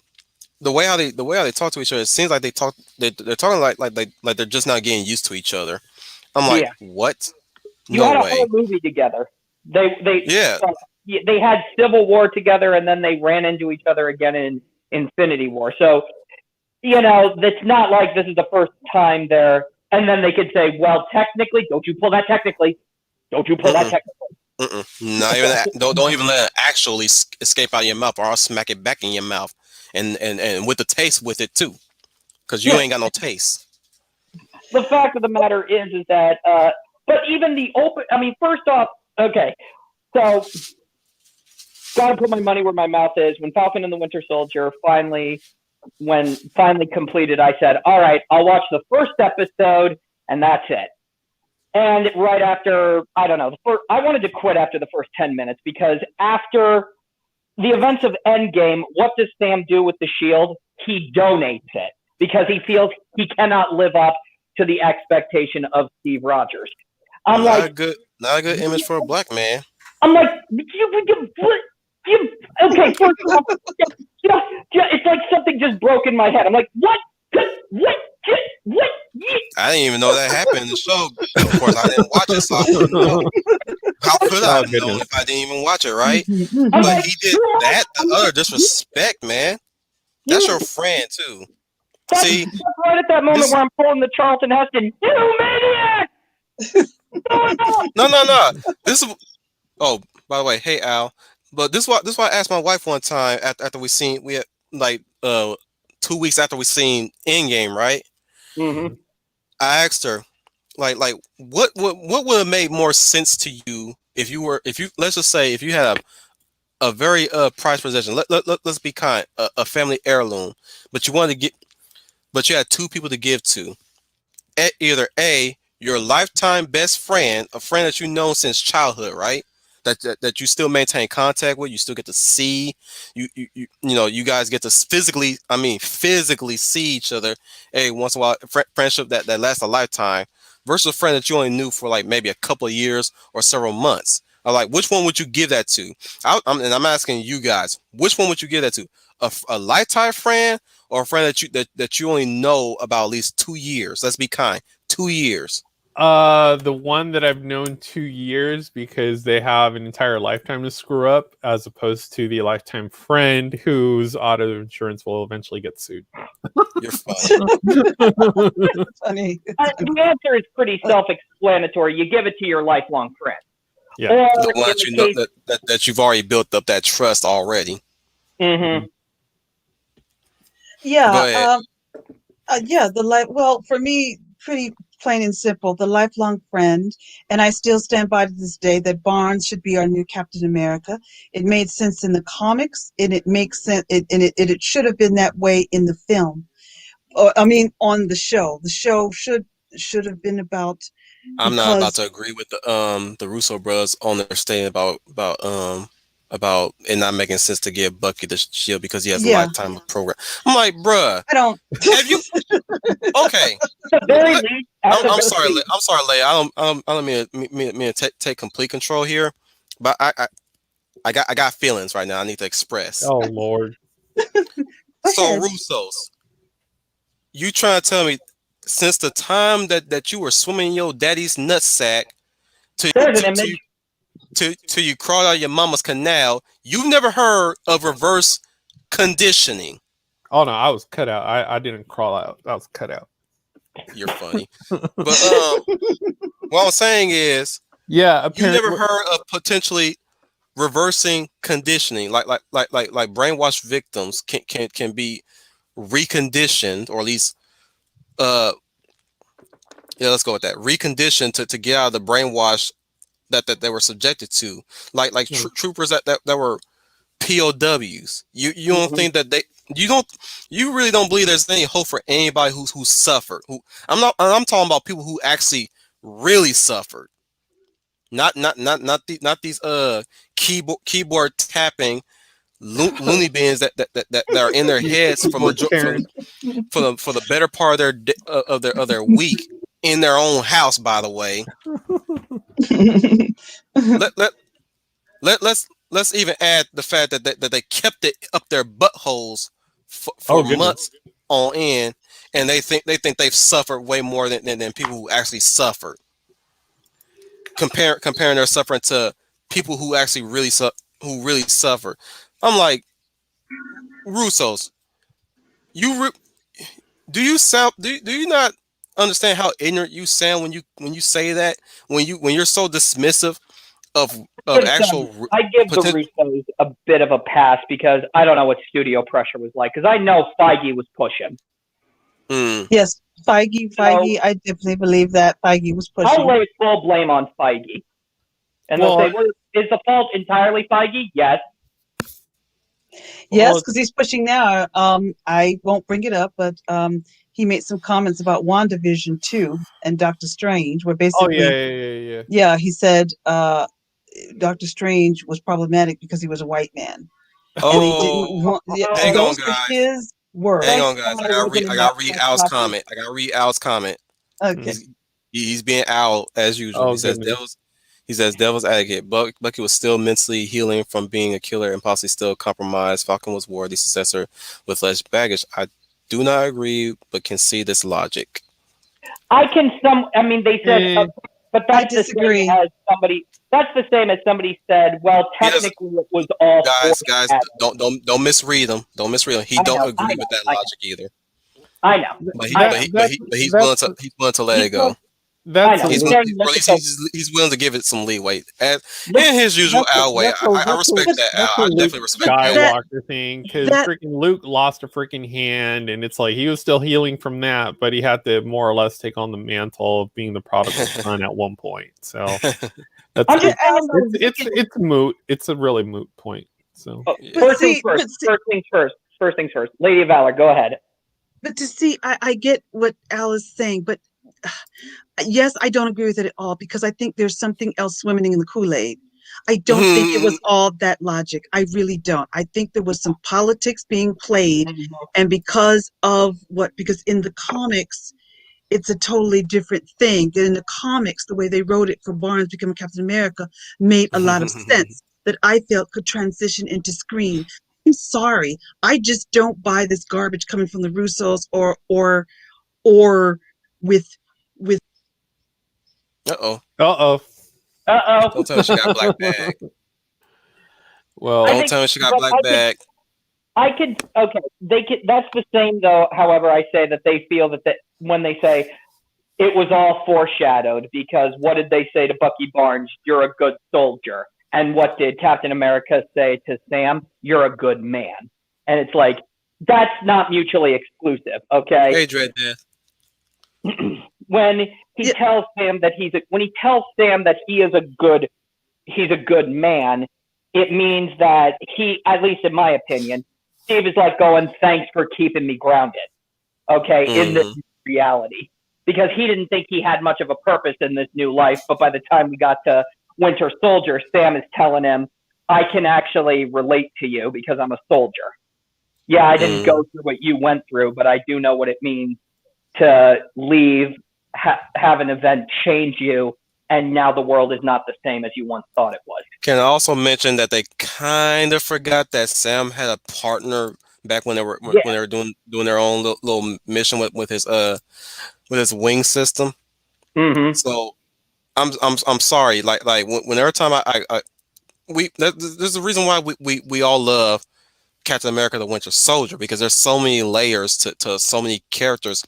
Speaker 1: the way how they talk to each other. It seems like they're talking like they're just not getting used to each other. I'm like, what?
Speaker 3: You had a whole movie together. They had Civil War together, and then they ran into each other again in Infinity War. So, it's not like this is the first time they're. And then they could say, well, technically, don't you pull that technically. Don't you pull that technically.
Speaker 1: Not even that. Don't even let it actually escape out of your mouth, or I'll smack it back in your mouth, and with the taste with it too, because you ain't got no taste.
Speaker 3: The fact of the matter is that, but even the open. I mean, first off, okay, so gotta put my money where my mouth is. When Falcon and the Winter Soldier finally completed, I said, all right, I'll watch the first episode, and that's it. And right after, I don't know, I wanted to quit after the first 10 minutes, because after the events of Endgame, what does Sam do with the shield? He donates it because he feels he cannot live up to the expectation of Steve Rogers.
Speaker 1: Not a good image for a black man.
Speaker 3: I'm like, okay, first of all, it's like something just broke in my head. I'm like, what?
Speaker 1: I didn't even know that happened in the show. Of course, I didn't watch it, so I wouldn't know. How could I have known if I didn't even watch it, right? But he did that. The utter disrespect, man. That's your friend, too. See?
Speaker 3: That's right at that moment where I'm pulling the Charlton Heston, you maniac!
Speaker 1: No. This is. Oh, by the way, hey Al. But this is why I asked my wife one time after we had like 2 weeks after we seen Endgame, right?
Speaker 3: Mm-hmm.
Speaker 1: I asked her, like what would have made more sense to you if you let's just say if you had a very prized possession. Let's be kind, a family heirloom, but you had two people to give to. Either A, your lifetime best friend, a friend that you know since childhood, right? That you still maintain contact with, you still get to see, you guys get to physically see each other every once in a while. Friendship that lasts a lifetime, versus a friend that you only knew for like maybe a couple of years or several months. Like, which one would you give that to? I'm asking you guys, which one would you give that to? A lifetime friend, or a friend that you only know about at least 2 years? Let's be kind, 2 years.
Speaker 4: The one that I've known 2 years, because they have an entire lifetime to screw up, as opposed to the lifetime friend whose auto insurance will eventually get sued.
Speaker 1: You're funny.
Speaker 2: Funny.
Speaker 3: The answer is pretty self-explanatory. You give it to your lifelong friend.
Speaker 4: Yeah.
Speaker 3: Or
Speaker 1: the one that you know that you've already built up that trust already.
Speaker 3: Mm-hmm.
Speaker 1: Go
Speaker 2: Yeah,
Speaker 1: ahead.
Speaker 2: yeah, well, for me, pretty plain and simple, the lifelong friend, and I still stand by to this day that Barnes should be our new Captain America. It made sense in the comics, and it makes sense, it should have been that way in the film. Or, I mean, on the show. The show should have been about
Speaker 1: I'm not about
Speaker 2: because
Speaker 1: to agree with the Russo brothers on their statement about it not making sense to give Bucky the shield because he has a
Speaker 2: yeah,
Speaker 1: lifetime of program. I'm like, bruh,
Speaker 2: I don't.
Speaker 1: have you? Okay,
Speaker 3: At the very
Speaker 1: let,
Speaker 3: least, at the
Speaker 1: I'm
Speaker 3: very
Speaker 1: sorry,
Speaker 3: least,
Speaker 1: I'm sorry, Leia. I don't mean to take complete control here, but I got feelings right now. I need to express.
Speaker 4: Oh Lord.
Speaker 2: Go
Speaker 1: So
Speaker 2: ahead.
Speaker 1: Russos, you trying to tell me since the time that you were swimming in your daddy's nutsack to
Speaker 3: there's an
Speaker 1: to
Speaker 3: image.
Speaker 1: to to you crawled out of your mama's canal, you've never heard of reverse conditioning.
Speaker 4: Oh no, I was cut out. I didn't crawl out. I was cut out.
Speaker 1: You're funny, but what I'm saying is
Speaker 4: Yeah,
Speaker 1: you never
Speaker 4: apparently.
Speaker 1: heard of potentially reversing conditioning, like brainwashed victims can be reconditioned, or at least uh yeah, let's go with that, reconditioned to get out of the brainwash that they were subjected to, like troopers that were POWs. You don't
Speaker 3: Mhm.
Speaker 1: think that you really don't believe there's any hope for anybody who suffered. I'm talking about people who actually really suffered. Not these keyboard tapping loony bins that are in their heads for
Speaker 4: Keyboard
Speaker 1: major
Speaker 4: Karen.
Speaker 1: for the better part of of their week in their own house. By the way, let let let's even add the fact that they kept it up their buttholes
Speaker 4: Oh
Speaker 1: for
Speaker 4: goodness.
Speaker 1: months on end, and they think they've suffered way more than people who actually suffered. Comparing their suffering to people who actually who really suffer. I'm like, Russos, you do you sound do you not understand how ignorant you sound when you say that, when you're so dismissive of actual
Speaker 3: I give the
Speaker 1: potential.
Speaker 3: Russos a bit of a pass because I don't know what studio pressure was like because I know Feige was pushing.
Speaker 1: Mm,
Speaker 2: Yes, Feige.
Speaker 3: So
Speaker 2: I definitely believe that Feige was
Speaker 3: I'll
Speaker 2: pushing.
Speaker 3: lay full blame on Feige. And they'll say,
Speaker 4: Well,
Speaker 3: well, is the fault entirely Feige? Yes.
Speaker 2: Yes,
Speaker 4: well.
Speaker 2: because he's pushing now. I won't bring it up, but he made some comments about WandaVision too and Doctor Strange, where
Speaker 4: Oh yeah,
Speaker 2: basically,
Speaker 4: yeah, yeah, yeah.
Speaker 2: yeah, he said Doctor Strange was problematic because he was a white man, and they didn't
Speaker 1: oh,
Speaker 2: want. Yeah,
Speaker 1: hang on,
Speaker 2: those were
Speaker 1: guys.
Speaker 2: his words.
Speaker 1: Hang
Speaker 3: Thank
Speaker 1: on, guys.
Speaker 3: God it wasn't
Speaker 1: I
Speaker 3: enough
Speaker 1: gotta read
Speaker 3: for
Speaker 1: Al's
Speaker 3: Doctor.
Speaker 1: comment. I gotta read Al's comment.
Speaker 2: Okay.
Speaker 4: Mhm.
Speaker 1: He's being Al as usual.
Speaker 4: Oh goodness.
Speaker 1: He says devil's advocate. Bucky was still mentally healing from being a killer and possibly still compromised. Falcon was worthy successor with less baggage. I do not agree, but can see this logic.
Speaker 3: I mean, they said,
Speaker 4: Eh,
Speaker 3: but
Speaker 2: I
Speaker 3: that's the same
Speaker 2: disagree.
Speaker 3: as somebody. That's the same as somebody said. Well,
Speaker 1: He doesn't,
Speaker 3: technically, it was all
Speaker 1: guys.
Speaker 3: foreshadowing.
Speaker 1: Don't misread him. Don't misread him. He
Speaker 3: I
Speaker 1: don't
Speaker 3: know,
Speaker 1: agree with that logic either.
Speaker 3: I know, I know.
Speaker 1: But
Speaker 4: that's
Speaker 1: he's willing to let
Speaker 3: He's
Speaker 1: it go.
Speaker 3: I
Speaker 4: that's a
Speaker 3: know.
Speaker 1: He's
Speaker 3: He's
Speaker 1: willing,
Speaker 4: Luke.
Speaker 3: very
Speaker 1: or at least
Speaker 3: mythical.
Speaker 1: he's willing to give it some leeway. As
Speaker 3: Look,
Speaker 1: in his usual Al way, I
Speaker 4: That's a
Speaker 1: respect
Speaker 2: But
Speaker 1: that, Al.
Speaker 4: that's a
Speaker 1: I
Speaker 4: Luke
Speaker 1: definitely respect
Speaker 2: but
Speaker 1: that.
Speaker 4: Skywalker thing because
Speaker 2: that
Speaker 4: freaking Luke lost a freaking hand, and it's like he was still healing from that, but he had to more or less take on the mantle of being the prodigal son at one point. So that's
Speaker 3: I'm just
Speaker 2: Al,
Speaker 3: saying.
Speaker 4: it's moot. It's a really moot point. So
Speaker 2: but
Speaker 3: First things
Speaker 2: see,
Speaker 3: first.
Speaker 2: but see,
Speaker 3: First things first. First things first. Lady of Valor, go ahead.
Speaker 2: but to see, I get what Al is saying, but yes, I don't agree with it at all because I think there's something else swimming in the Kool-Aid. I don't think it was all that logic. I really don't. I think there was some politics being played, and because of what, because in the comics, it's a totally different thing. In the comics, the way they wrote it for Barnes becoming Captain America made a lot of sense that I felt could transition into screen. I'm sorry, I just don't buy this garbage coming from the Russos or with with
Speaker 1: Uh-oh.
Speaker 4: uh
Speaker 1: Don't
Speaker 3: Uh-oh.
Speaker 1: tell me she got a black bag.
Speaker 4: well,
Speaker 3: I
Speaker 1: Don't
Speaker 3: think,
Speaker 1: tell me she got a
Speaker 3: but
Speaker 1: black bag.
Speaker 3: okay, they could, that's the same though. However, I say that they feel that when they say it was all foreshadowed because what did they say to Bucky Barnes? You're a good soldier. And what did Captain America say to Sam? You're a good man. And it's like, that's not mutually exclusive. Okay.
Speaker 1: Hey, Dread Death.
Speaker 3: When he tells Sam that he's a good man, it means that he, at least in my opinion, Steve is like going, thanks for keeping me grounded. Okay, in this reality, because he didn't think he had much of a purpose in this new life. But by the time we got to Winter Soldier, Sam is telling him, I can actually relate to you because I'm a soldier. Yeah, I didn't go through what you went through, but I do know what it means to leave, have an event change you, and now the world is not the same as you once thought it was.
Speaker 1: Can I also mention that they kind of forgot that Sam had a partner back when they were doing their own little mission with his wing system. So I'm sorry. Like when every time there's a reason why we all love Captain America: The Winter Soldier, because there's so many layers to so many characters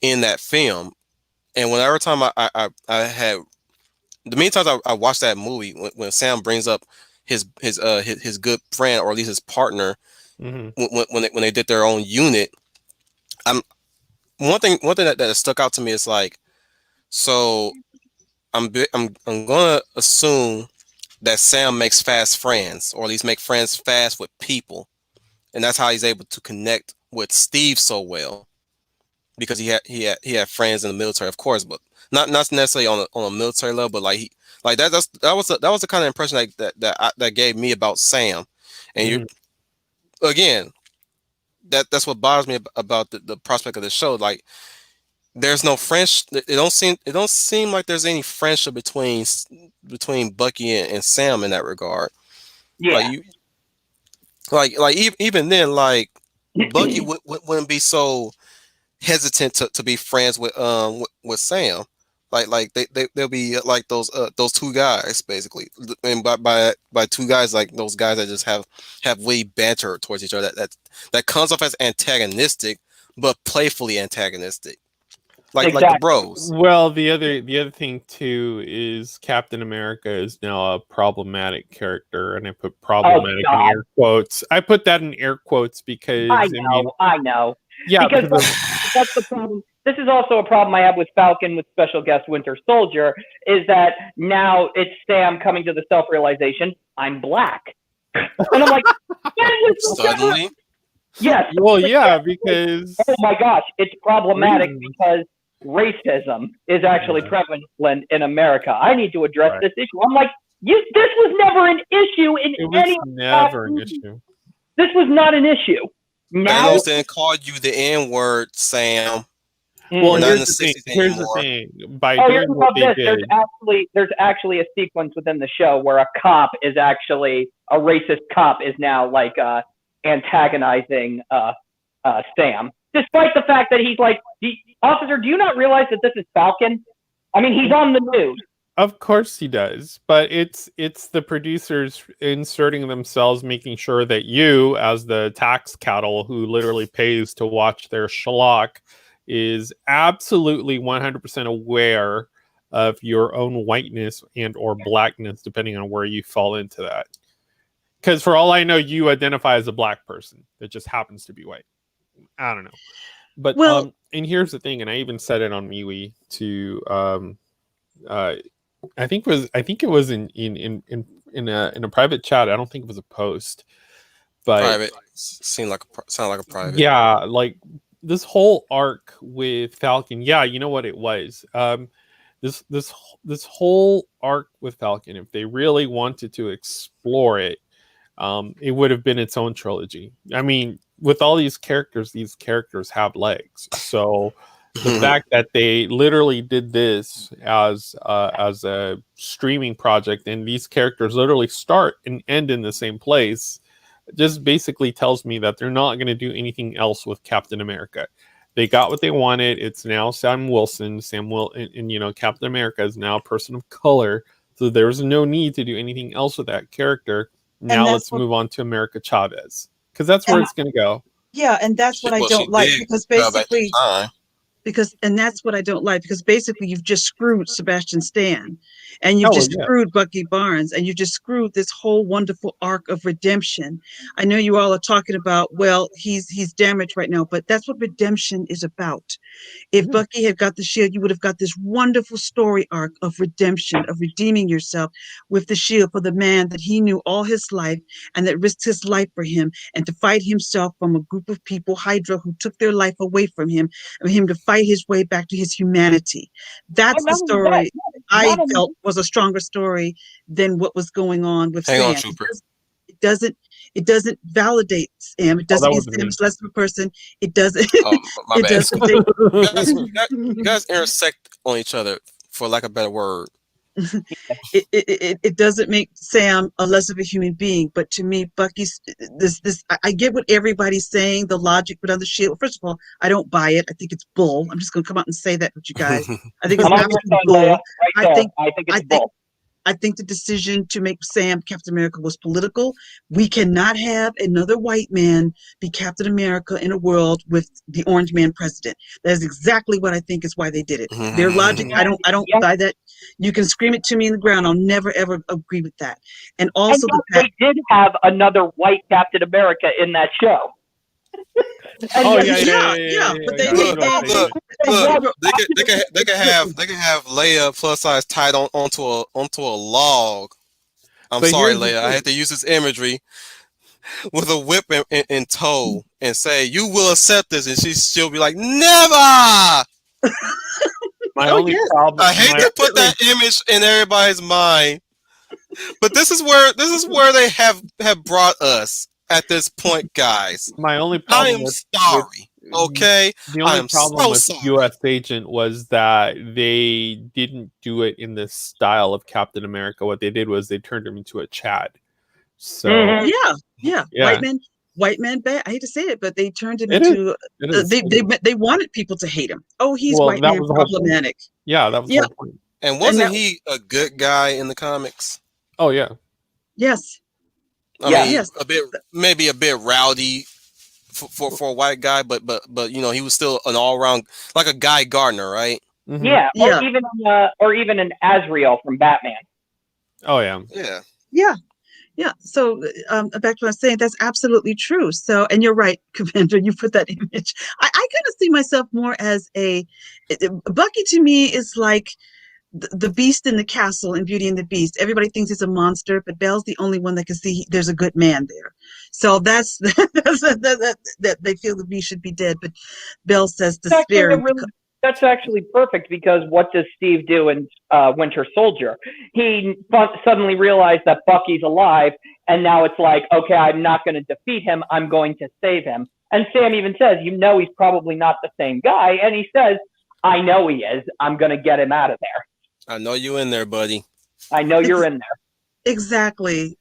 Speaker 1: in that film. And whenever time I had the many times I watched that movie, when Sam brings up his good friend, or at least his partner, when they did their own unit, one thing that stuck out to me is like, so I'm gonna assume that Sam makes fast friends, or at least make friends fast with people, and that's how he's able to connect with Steve so well, because he had friends in the military, of course, but not necessarily on a military level, but like that was the kind of impression that gave me about Sam. And you again, that's what bothers me about the prospect of the show. Like, there's no friendship. It don't seem like there's any friendship between Bucky and Sam in that regard.
Speaker 3: Yeah.
Speaker 1: Like even then, like, Bucky wouldn't be so hesitant to be friends with Sam. Like they'll be like those two guys, basically. And by two guys, like those guys that just have witty banter towards each other, that comes off as antagonistic, but playfully antagonistic. Like the bros.
Speaker 4: Well, the other thing too is Captain America is now a problematic character, and I put problematic in air quotes. I put that in air quotes because
Speaker 3: I know.
Speaker 4: Yeah,
Speaker 3: because that's the problem. This is also a problem I have with Falcon, with special guest Winter Soldier, is that now it's Sam coming to the self-realization, I'm black. And I'm like,
Speaker 1: suddenly?
Speaker 3: Yes.
Speaker 4: Well, yeah, because...
Speaker 3: Oh my gosh, it's problematic because racism is actually prevalent in America. I need to address this issue. I'm like, this was never an issue in any...
Speaker 4: never an issue.
Speaker 3: This was not an issue. Now
Speaker 1: Thanos didn't call you the N-word, Sam.
Speaker 4: Well, here's the thing. By doing what they did,
Speaker 3: there's actually a sequence within the show where a cop is actually a racist cop is now like antagonizing Sam, despite the fact that he's like, officer, do you not realize that this is Falcon? I mean, he's on the news.
Speaker 4: Of course he does, but it's the producers inserting themselves, making sure that you, as the tax cattle who literally pays to watch their schlock, is absolutely 100% aware of your own whiteness and or blackness, depending on where you fall into that. Because for all I know, you identify as a black person that just happens to be white. I don't know. But and here's the thing, and I even said it on MeWe to I think it was in a private chat. I don't think it was a post. But
Speaker 1: private sound like a private.
Speaker 4: Yeah, like this whole arc with Falcon. Yeah, you know what it was. This whole arc with Falcon, if they really wanted to explore it, it would have been its own trilogy. I mean, with all these characters have legs. So the fact that they literally did this as a streaming project, and these characters literally start and end in the same place, just basically tells me that they're not going to do anything else with Captain America. They got what they wanted. It's now Sam Wilson. And you know, Captain America is now a person of color. So there's no need to do anything else with that character. Now let's move on to America Chavez, because that's where it's going to go.
Speaker 2: Yeah, and that's what I don't like, because and that's what I don't like, because basically you've just screwed Sebastian Stan, and you've just screwed Bucky Barnes, and you've just screwed this whole wonderful arc of redemption. I know you all are talking about, well, he's damaged right now, but that's what redemption is about. If Bucky had got the shield, you would have got this wonderful story arc of redemption, of redeeming yourself with the shield for the man that he knew all his life and that risked his life for him, and to fight himself from a group of people, Hydra, who took their life away from him, and him to fight his way back to his humanity. That's the story I felt was a stronger story than what was going on with
Speaker 1: Hang
Speaker 2: Sam.
Speaker 1: on, Trooper.
Speaker 2: It doesn't validate Sam. It doesn't mean Sam is less of a person. It doesn't.
Speaker 1: Oh, my bad.
Speaker 2: Doesn't take,
Speaker 1: you guys intersect on each other, for lack of a better word.
Speaker 2: it doesn't make Sam a less of a human being. But to me, Bucky's I get what everybody's saying, the logic, but on the shield. First of all, I don't buy it. I think it's bull. I'm just going to come out and say that with you guys. I think it's absolute bull. I think it's bull. I think the decision to make Sam Captain America was political. We cannot have another white man be Captain America in a world with the orange man president. That is exactly what I think is why they did it. Their logic, I don't buy that. You can scream it to me in the ground. I'll never ever agree with that. And also
Speaker 3: they did have another white Captain America in that show.
Speaker 2: But they
Speaker 1: can have Leia plus size tied onto a log. I'm sorry, Leia. I had to use this imagery with a whip in tow and say, "You will accept this," and she'll be like, "Never."
Speaker 4: My only problem.
Speaker 1: I hate to put that image in everybody's mind, but this is where they have brought us. At this point, guys,
Speaker 4: my only problem.
Speaker 1: I am sorry. Okay,
Speaker 4: the only problem with U.S. Agent was that they didn't do it in this style of Captain America. What they did was they turned him into a Chad. So
Speaker 2: yeah. White man bad. I hate to say it, but they turned him into. They wanted people to hate him. Oh, he's white man problematic.
Speaker 4: Yeah, that was the whole point.
Speaker 1: And wasn't he a good guy in the comics?
Speaker 4: Oh yeah.
Speaker 2: Yes.
Speaker 1: I mean, maybe a bit rowdy for a white guy, but he was still an all around, like a Guy Gardner, right?
Speaker 3: Mm-hmm. Yeah, or even an Azrael from Batman.
Speaker 4: Oh yeah.
Speaker 2: So back to what I was saying, that's absolutely true. So, and you're right, Commander, you put that image. I kind of see myself more as Bucky to me is like the beast in the castle in Beauty and the Beast. Everybody thinks it's a monster, but Belle's the only one that can see there's a good man there. So that's that they feel the beast should be dead, but Belle says the spirit.
Speaker 3: That's actually perfect, because what does Steve do in Winter Soldier? He suddenly realized that Bucky's alive, and now it's like, okay, I'm not going to defeat him. I'm going to save him. And Sam even says, he's probably not the same guy. And he says, I know he is. I'm going to get him out of there.
Speaker 1: I know you in there, buddy.
Speaker 3: I know you're in there.
Speaker 2: Exactly.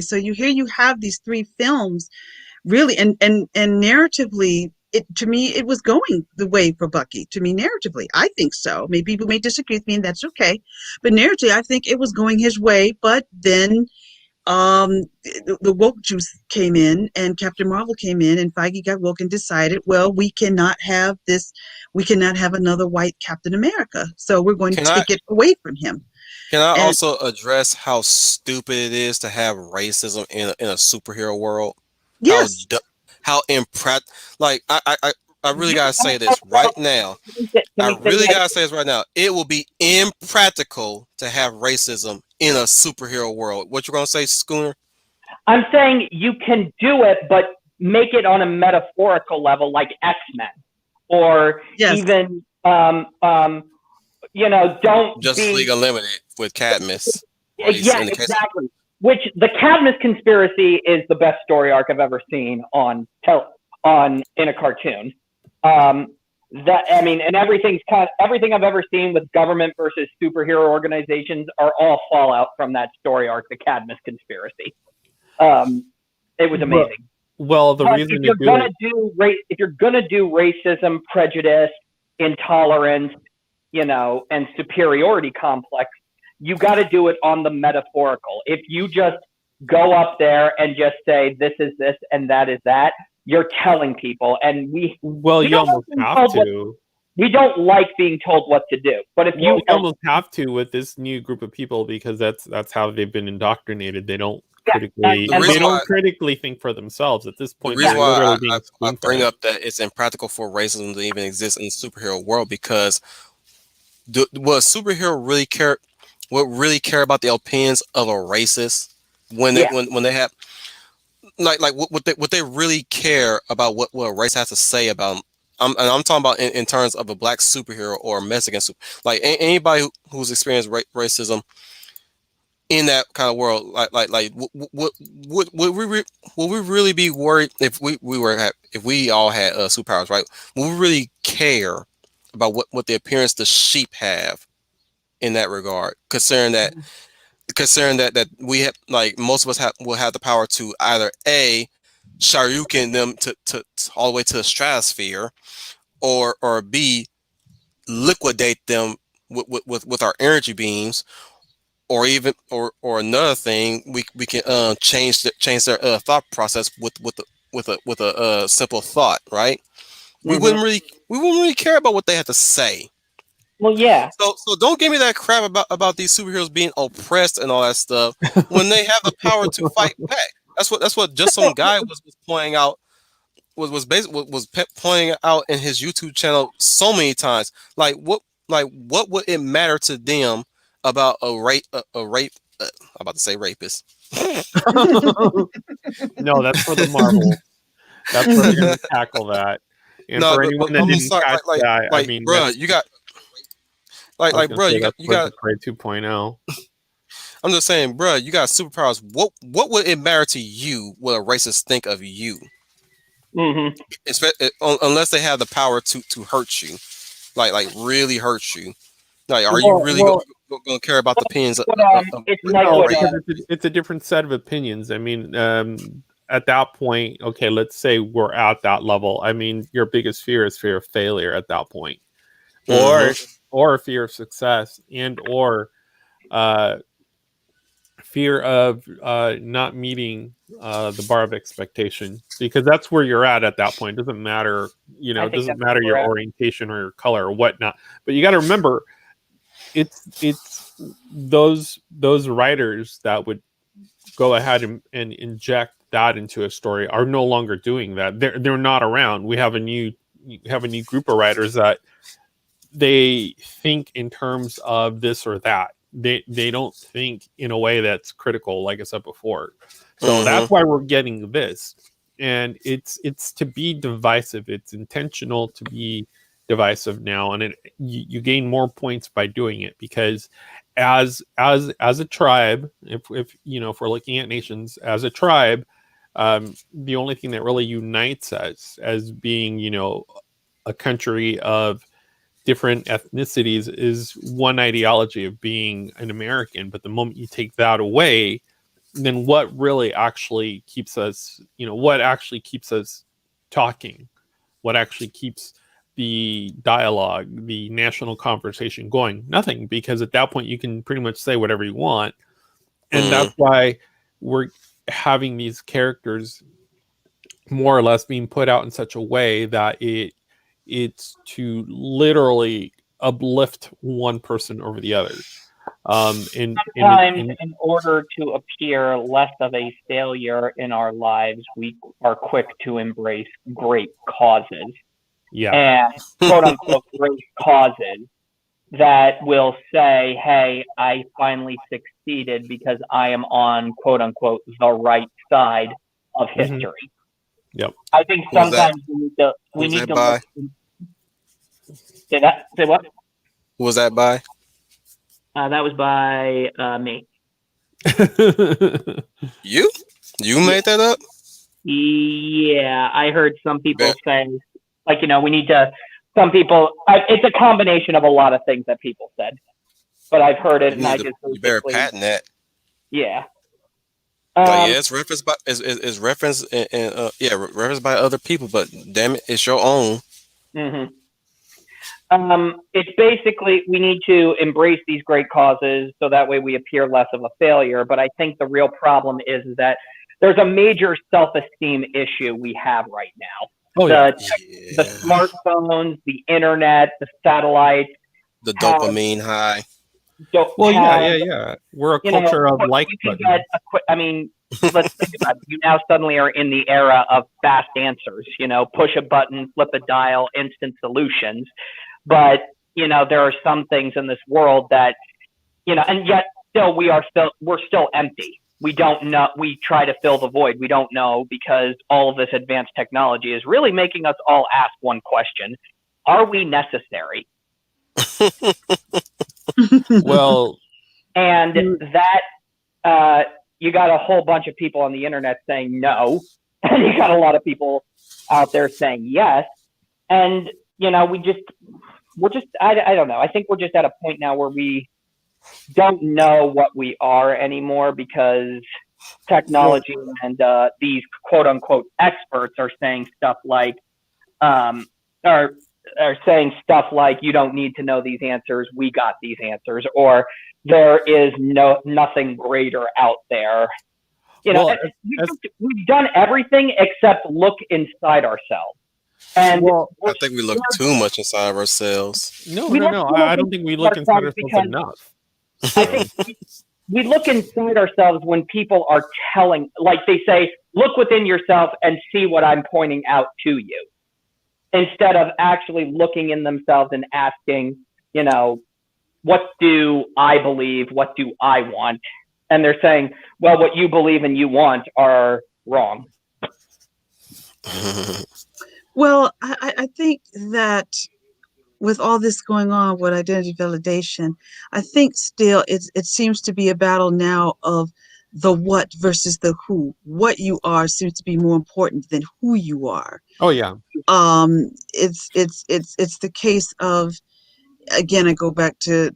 Speaker 2: So you have these three films, really, and narratively, to me, it was going the way for Bucky. To me, narratively, I think so. Maybe people may disagree with me, and that's okay. But narratively, I think it was going his way. But then the woke juice came in, and Captain Marvel came in, and Feige got woke and decided, well, we cannot have this. We cannot have another white Captain America. So we're going to take it away from him.
Speaker 1: Can I also address how stupid it is to have racism in a superhero world?
Speaker 2: Yes.
Speaker 1: How impractical. Like, I really gotta say this right now. It will be impractical to have racism in a superhero world. What you gonna say, Schooner?
Speaker 3: I'm saying you can do it, but make it on a metaphorical level, like X-Men, or even don't
Speaker 1: Justice League Unlimited with Cadmus.
Speaker 3: Exactly. Which the Cadmus conspiracy is the best story arc I've ever seen in a cartoon. And everything I've ever seen with government versus superhero organizations are all fallout from that story arc, the Cadmus conspiracy. It was amazing.
Speaker 4: Well, the reason
Speaker 3: if you're gonna do racism, prejudice, intolerance, and superiority complex, you got to do it on the metaphorical. If you just go up there and just say this is this and that is that, you're telling people. And
Speaker 4: you almost have to.
Speaker 3: We don't like being told what to do. But if you
Speaker 4: almost have to with this new group of people, because that's how they've been indoctrinated. They don't critically think for themselves at this point.
Speaker 1: The reason why I bring up that it's impractical for racism to even exist in the superhero world, because what superhero really care? What really care about the opinions of a racist when they have what they really care about what a race has to say about them. I'm talking about in terms of a black superhero or a Mexican like anybody who's experienced racism in that kind of world. Would we really be worried if we all had superpowers, right? Would we really care about what the appearance the sheep have in that regard, considering that we have, like, most of us will have the power to either A, Sharyuken them to all the way to the stratosphere, or B, liquidate them with our energy beams, or even or another thing, we can change their thought process with a simple thought, right? We wouldn't really care about what they have to say.
Speaker 3: Well, yeah.
Speaker 1: So don't give me that crap about these superheroes being oppressed and all that stuff when they have the power to fight back. That's what just some guy was pointing out, was pointing out in his YouTube channel so many times. What would it matter to them about a rape? I'm about to say rapist.
Speaker 4: No, that's for the Marvel. That's where they're going to tackle that. And for anyone that didn't catch that, I mean,
Speaker 1: bro, you got. Bro, you got
Speaker 4: 2.0.
Speaker 1: I'm just saying, bro, you got superpowers. What would it matter to you what a racist think of you? Unless they have the power to hurt you, like really hurt you. Like, are you really going to care about the opinions?
Speaker 4: It's a different set of opinions. I mean, at that point, okay, let's say we're at that level. I mean, your biggest fear is fear of failure at that point, or fear of success, and or fear of not meeting the bar of expectation, because that's where you're at that point. It doesn't matter, it doesn't matter your orientation or your color or whatnot. But you got to remember, it's those writers that would go ahead and inject that into a story are no longer doing that. They're not around. We have a new group of writers that they think in terms of this or that. They don't think in a way that's critical, like I said before. So that's why we're getting this. And it's to be divisive. It's intentional to be divisive now, and you gain more points by doing it, because as a tribe, if we're looking at nations as a tribe, the only thing that really unites us as being, a country of different ethnicities is one ideology of being an American. But the moment you take that away, then what really actually keeps us, what actually keeps us talking, what actually keeps the dialogue, the national conversation going? Nothing, because at that point you can pretty much say whatever you want. And that's why we're having these characters more or less being put out in such a way that it's to literally uplift one person over the other. Sometimes
Speaker 3: in order to appear less of a failure in our lives, we are quick to embrace great causes.
Speaker 4: Yeah.
Speaker 3: And quote unquote great causes that will say, hey, I finally succeeded because I am on quote unquote the right side of history.
Speaker 4: Yep.
Speaker 3: I think sometimes we need to say what?
Speaker 1: Who was that by?
Speaker 3: That was by me.
Speaker 1: You made that up?
Speaker 3: Yeah, I heard some people say, like, we need to. Some people, it's a combination of a lot of things that people said, but I've heard it, and I just
Speaker 1: you better patent that.
Speaker 3: Yeah.
Speaker 1: It's referenced by referenced referenced by other people, but damn it, it's your own.
Speaker 3: It's basically, we need to embrace these great causes so that way we appear less of a failure. But I think the real problem is that there's a major self-esteem issue we have right now.
Speaker 4: Oh yeah.
Speaker 3: The smartphones, the internet, the satellites,
Speaker 1: The dopamine high.
Speaker 4: Well, yeah. We're a culture of like
Speaker 3: you can
Speaker 4: buttons.
Speaker 3: get I mean, let's think about it. You now suddenly are in the era of fast answers, push a button, flip a dial, instant solutions. But, there are some things in this world that, and yet still we're still empty. We don't know. We try to fill the void. We don't know, because all of this advanced technology is really making us all ask one question: are we necessary?
Speaker 4: Well,
Speaker 3: and that you got a whole bunch of people on the internet saying no, and you got a lot of people out there saying yes. And we're just I don't know. I think we're just at a point now where we don't know what we are anymore, because technology and these quote unquote experts are saying stuff like are saying stuff like, you don't need to know these answers, we got these answers, or there is nothing greater out there. We've done everything except look inside ourselves. And
Speaker 1: I think we look too much inside of ourselves.
Speaker 4: No. I don't think we look inside ourselves enough.
Speaker 3: I think we look inside ourselves when people are telling, like they say, look within yourself and see what I'm pointing out to you, instead of actually looking in themselves and asking, what do I believe? What do I want? And they're saying, well, what you believe and you want are wrong.
Speaker 2: Well, I think that with all this going on with identity validation, I think still it seems to be a battle now of the what versus the who. What you are seems to be more important than who you are.
Speaker 4: Oh yeah.
Speaker 2: It's the case of, again, I go back to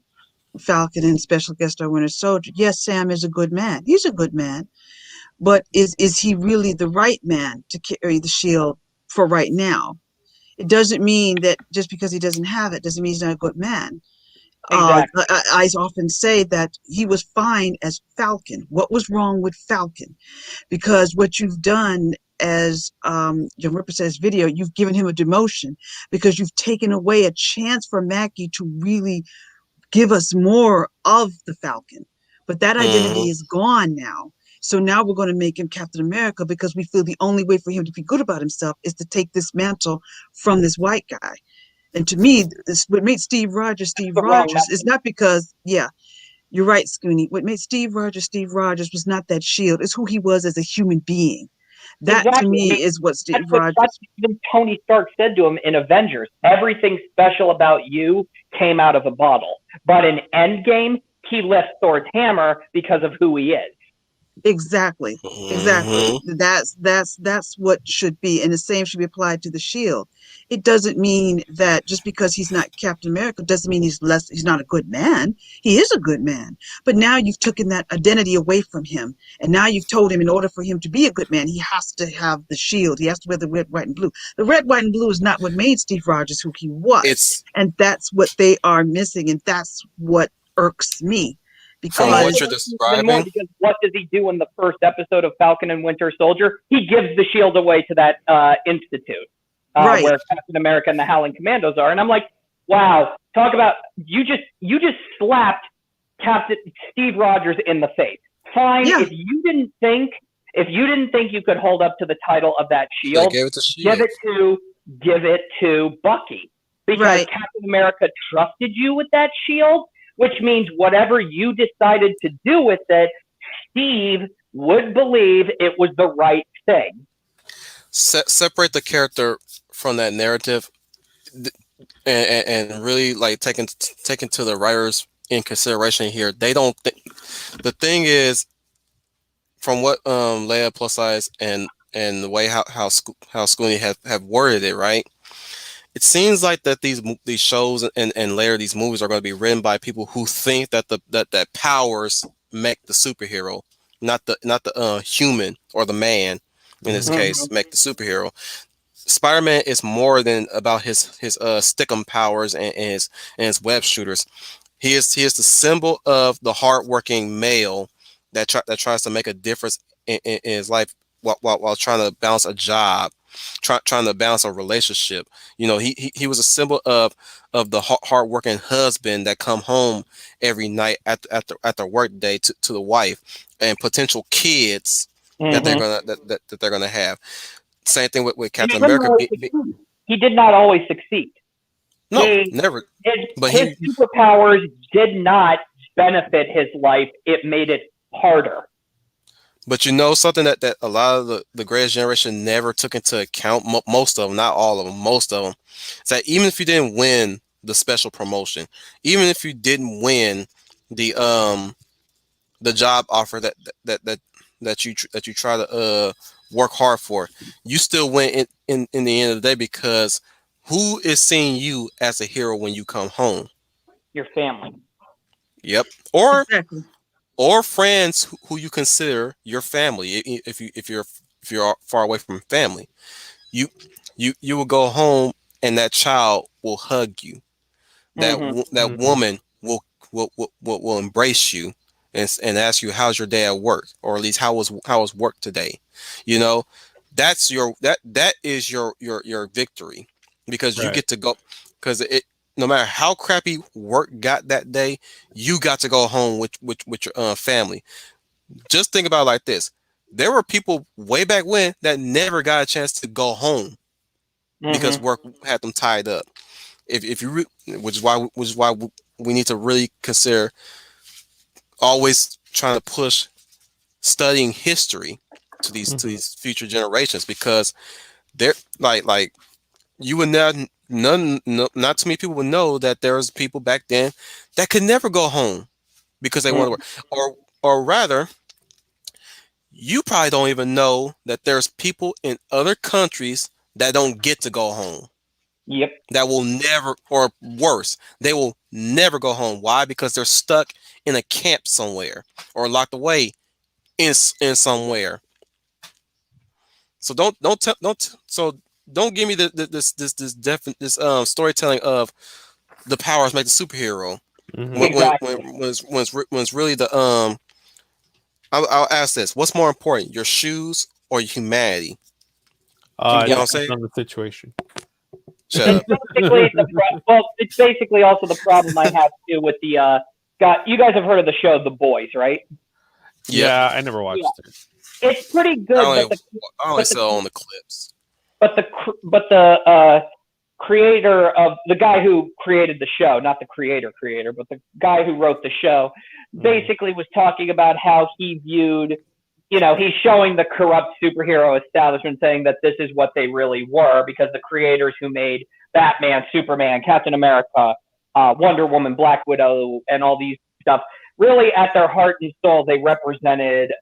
Speaker 2: Falcon and Special Guest Star Winter Soldier. Yes, Sam is a good man. He's a good man, but is he really the right man to carry the shield for right now? It doesn't mean that just because he doesn't have it doesn't mean he's not a good man.
Speaker 3: Exactly.
Speaker 2: I often say that he was fine as Falcon. What was wrong with Falcon? Because what you've done, as John Ripper says, video, you've given him a demotion, because you've taken away a chance for Mackie to really give us more of the Falcon. But that identity is gone now. So now we're going to make him Captain America, because we feel the only way for him to be good about himself is to take this mantle from this white guy. And to me, what made Steve Rogers is not because, you're right, Scooney. What made Steve Rogers was not that shield. It's who he was as a human being. That to me is what Steve Rogers.
Speaker 3: Even Tony Stark said to him in Avengers, everything special about you came out of a bottle. But in Endgame, he lifts Thor's hammer because of who he is.
Speaker 2: Exactly. That's what should be, and the same should be applied to the shield. It doesn't mean that just because he's not Captain America doesn't mean he's not a good man. He is a good man, but now you've taken that identity away from him, and now you've told him in order for him to be a good man, he has to have the shield. He has to wear the red, white, and blue. The red, white, and blue is not what made Steve Rogers who he was, and that's what they are missing, and that's what irks me.
Speaker 1: From what you're describing,
Speaker 3: because what does he do in the first episode of Falcon and Winter Soldier? He gives the shield away to that institute, where Captain America and the Howling Commandos are. And I'm like, wow, talk about you just slapped Captain Steve Rogers in the face. Fine, if you didn't think you could hold up to the title of that shield, give it to Bucky, because Captain America trusted you with that shield. Which means whatever you decided to do with it, Steve would believe it was the right thing.
Speaker 1: Separate the character from that narrative, and really like taking to the writers in consideration here. They don't. The thing is, from what Leia Plus Size and the way how Scooney have worded it, right? It seems like that these shows and later these movies are going to be written by people who think that that powers make the superhero, not the human or the man in this case make the superhero. Spider-Man is more than about his stickum powers and his web shooters. He is the symbol of the hardworking male that tries to make a difference in his life while trying to balance a job trying to balance a relationship. You know, he was a symbol of the hardworking husband that come home every night after work day to the wife and potential kids that they're gonna have. Same thing with
Speaker 3: He
Speaker 1: Captain
Speaker 3: didn't
Speaker 1: America.
Speaker 3: always succeed. He did not always succeed.
Speaker 1: No, never. But
Speaker 3: His superpowers did not benefit his life. It made it harder.
Speaker 1: But you know something that a lot of the greatest generation never took into account, most of them, not all of them, most of them, is that even if you didn't win the special promotion, even if you didn't win the job offer that you try to work hard for, you still win in the end of the day, because who is seeing you as a hero when you come home?
Speaker 3: Your family.
Speaker 1: Yep.
Speaker 2: Exactly.
Speaker 1: Or friends who you consider your family. If you're far away from family, you you will go home and that child will hug you. That woman will embrace you and ask you, how's your day at work, or at least how was work today. You know, that's that is your victory, because you get to go, because it, no matter how crappy work got that day, you got to go home with your family. Just think about it like this: there were people way back when that never got a chance to go home because work had them tied up. If you which is why we need to really consider always trying to push studying history to these future generations, because they're like you would not not too many people would know that there was people back then that could never go home because they want to work, or rather, you probably don't even know that there's people in other countries that don't get to go home.
Speaker 3: Yep.
Speaker 1: That will never, or worse, they will never go home. Why? Because they're stuck in a camp somewhere or locked away in somewhere. So don't give me this storytelling of the powers make the superhero when it's really the I'll ask this: what's more important, your shoes or your humanity? You know what I'm saying?
Speaker 4: On the situation.
Speaker 1: Shut up.
Speaker 3: It's basically also the problem I have too with the you guys have heard of the show The Boys, right?
Speaker 4: Yeah, I never watched it.
Speaker 3: It's pretty good.
Speaker 1: I only saw on the clips.
Speaker 3: But the creator of the guy who created the show, not the creator, but the guy who wrote the show, basically was talking about how he viewed, he's showing the corrupt superhero establishment, saying that this is what they really were, because the creators who made Batman, Superman, Captain America, Wonder Woman, Black Widow, and all these stuff, really at their heart and soul, they represented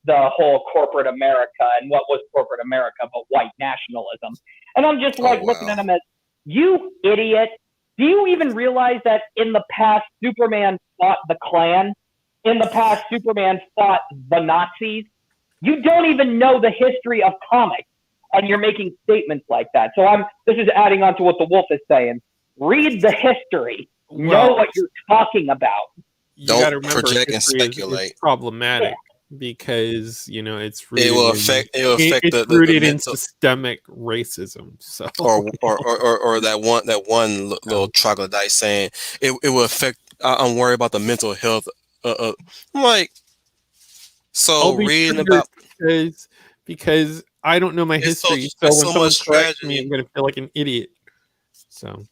Speaker 3: the whole corporate America. And what was corporate America but white nationalism? And I'm just looking at them as, you idiot. Do you even realize that in the past, Superman fought the Klan? In the past, Superman fought the Nazis? You don't even know the history of comics, and you're making statements like that. So this is adding on to what the Wolf is saying. Read the history. Know what you're talking about.
Speaker 4: You got to
Speaker 1: Don't
Speaker 4: remember,
Speaker 1: project and speculate.
Speaker 4: It's problematic because it's rooted
Speaker 1: It will affect
Speaker 4: it's rooted in systemic racism. So
Speaker 1: or that one little troglodyte saying it will affect. I'm worried about the mental health. I'm like, so reading about
Speaker 4: because I don't know my history. So when someone corrects me, I'm going to feel like an idiot. So.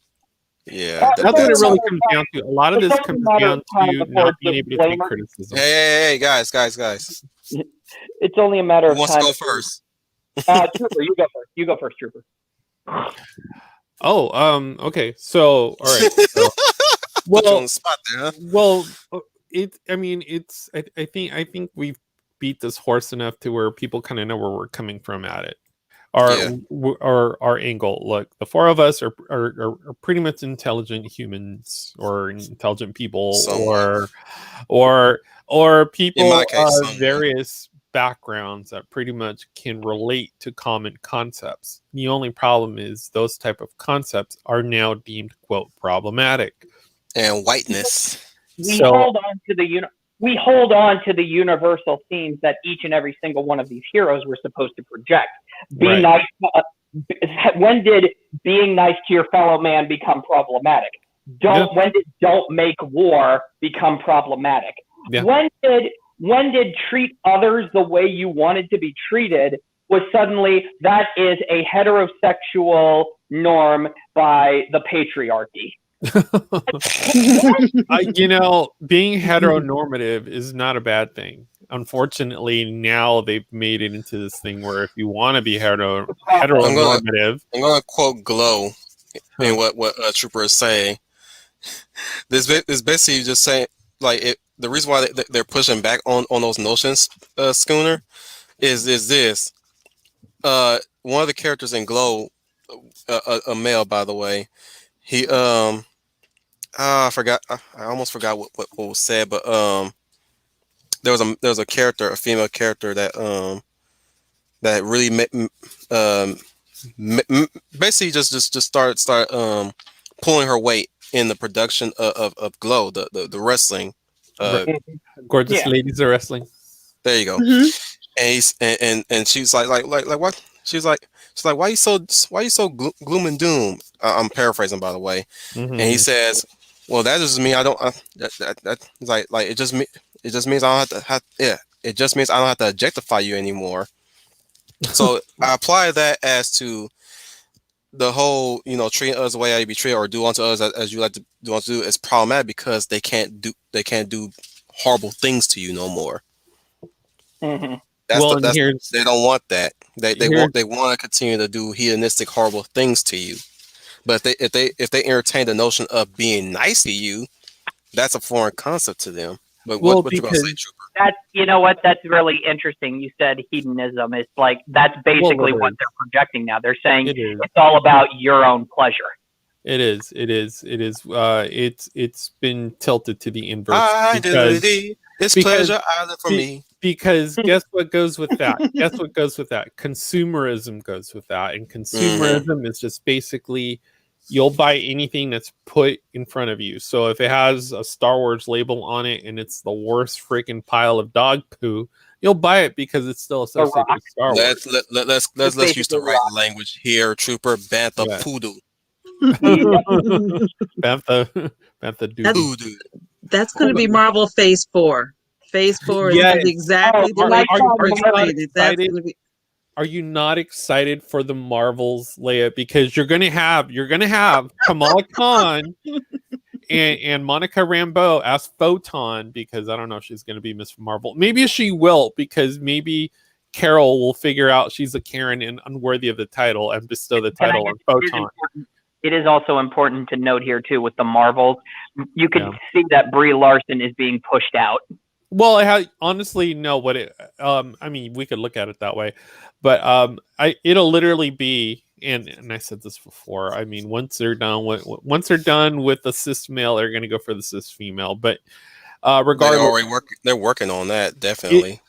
Speaker 1: Yeah,
Speaker 4: that's what it really comes down to. A lot of this comes down to not being able to take criticism.
Speaker 1: Hey, guys.
Speaker 3: It's only a matter of time.
Speaker 1: Who wants to go first?
Speaker 3: Trooper, you go first. You go first, Trooper.
Speaker 4: Oh, okay. So, all right. So,
Speaker 1: Put you on the spot there, huh?
Speaker 4: Well, I think we've beat this horse enough to where people kind of know where we're coming from at it. Our angle. Look, the four of us are pretty much intelligent humans or intelligent people, or people of various backgrounds that pretty much can relate to common concepts. The only problem is those type of concepts are now deemed, quote, problematic.
Speaker 1: And whiteness.
Speaker 3: We hold on to the we hold on to the universal themes that each and every single one of these heroes were supposed to project. Be nice. When did being nice to your fellow man become problematic? When did don't make war become problematic? Yeah. When did treat others the way you wanted to be treated was suddenly that is a heterosexual norm by the patriarchy?
Speaker 4: Being heteronormative is not a bad thing. Unfortunately, now they've made it into this thing where if you want to be heteronormative,
Speaker 1: I'm gonna quote Glow in what Trooper is saying. This is basically just saying, like, the reason why they're pushing back on those notions, Schooner, is this. One of the characters in Glow, a male, by the way, he I forgot. I almost forgot what was said, but there was a character, a female character that really basically just started pulling her weight in the production of Glow, the wrestling.
Speaker 4: Gorgeous ladies are wrestling.
Speaker 1: There you go. And she's like what? She's like why you so gloom and doom? I'm paraphrasing, by the way. And he says, well, that just means I don't. That like it just means I don't have to. It just means I don't have to objectify you anymore. So I apply that as to the whole, treating others the way I be treated, or do unto others as you like to do unto is problematic because they can't do horrible things to you no more.
Speaker 3: Mm-hmm.
Speaker 1: They don't want that. They want to continue to do hedonistic, horrible things to you. But if they entertain the notion of being nice to you, that's a foreign concept to them. But what you gonna say, Trooper?
Speaker 3: That's really interesting. You said hedonism. It's like that's basically what they're projecting now. They're saying it's all about your own pleasure.
Speaker 4: It is. It's been tilted to the inverse.
Speaker 1: It's pleasure either for me.
Speaker 4: Because guess what goes with that? Consumerism goes with that. And consumerism is just basically you'll buy anything that's put in front of you. So if it has a Star Wars label on it and it's the worst freaking pile of dog poo, you'll buy it because it's still associated with Star Wars.
Speaker 1: Let's use the right language here, Trooper. Bantha poodoo.
Speaker 4: Bantha doo.
Speaker 2: That's going to be Marvel Phase 4. Phase 4 is exactly the way Trooper.
Speaker 4: Are you not excited for the Marvels, Leia? Because you're gonna have Kamala Khan and Monica Rambeau as Photon, because I don't know if she's gonna be Miss Marvel. Maybe she will, because maybe Carol will figure out she's a Karen and unworthy of the title and bestow the title on Photon.
Speaker 3: It is also important to note here too with the Marvels, you can see that Brie Larson is being pushed out.
Speaker 4: Well, I honestly know what it. I mean, we could look at it that way, but it'll literally be, and I said this before. I mean, once they're done with the cis male, they're going to go for the cis female. But regardless,
Speaker 1: they're working on that definitely.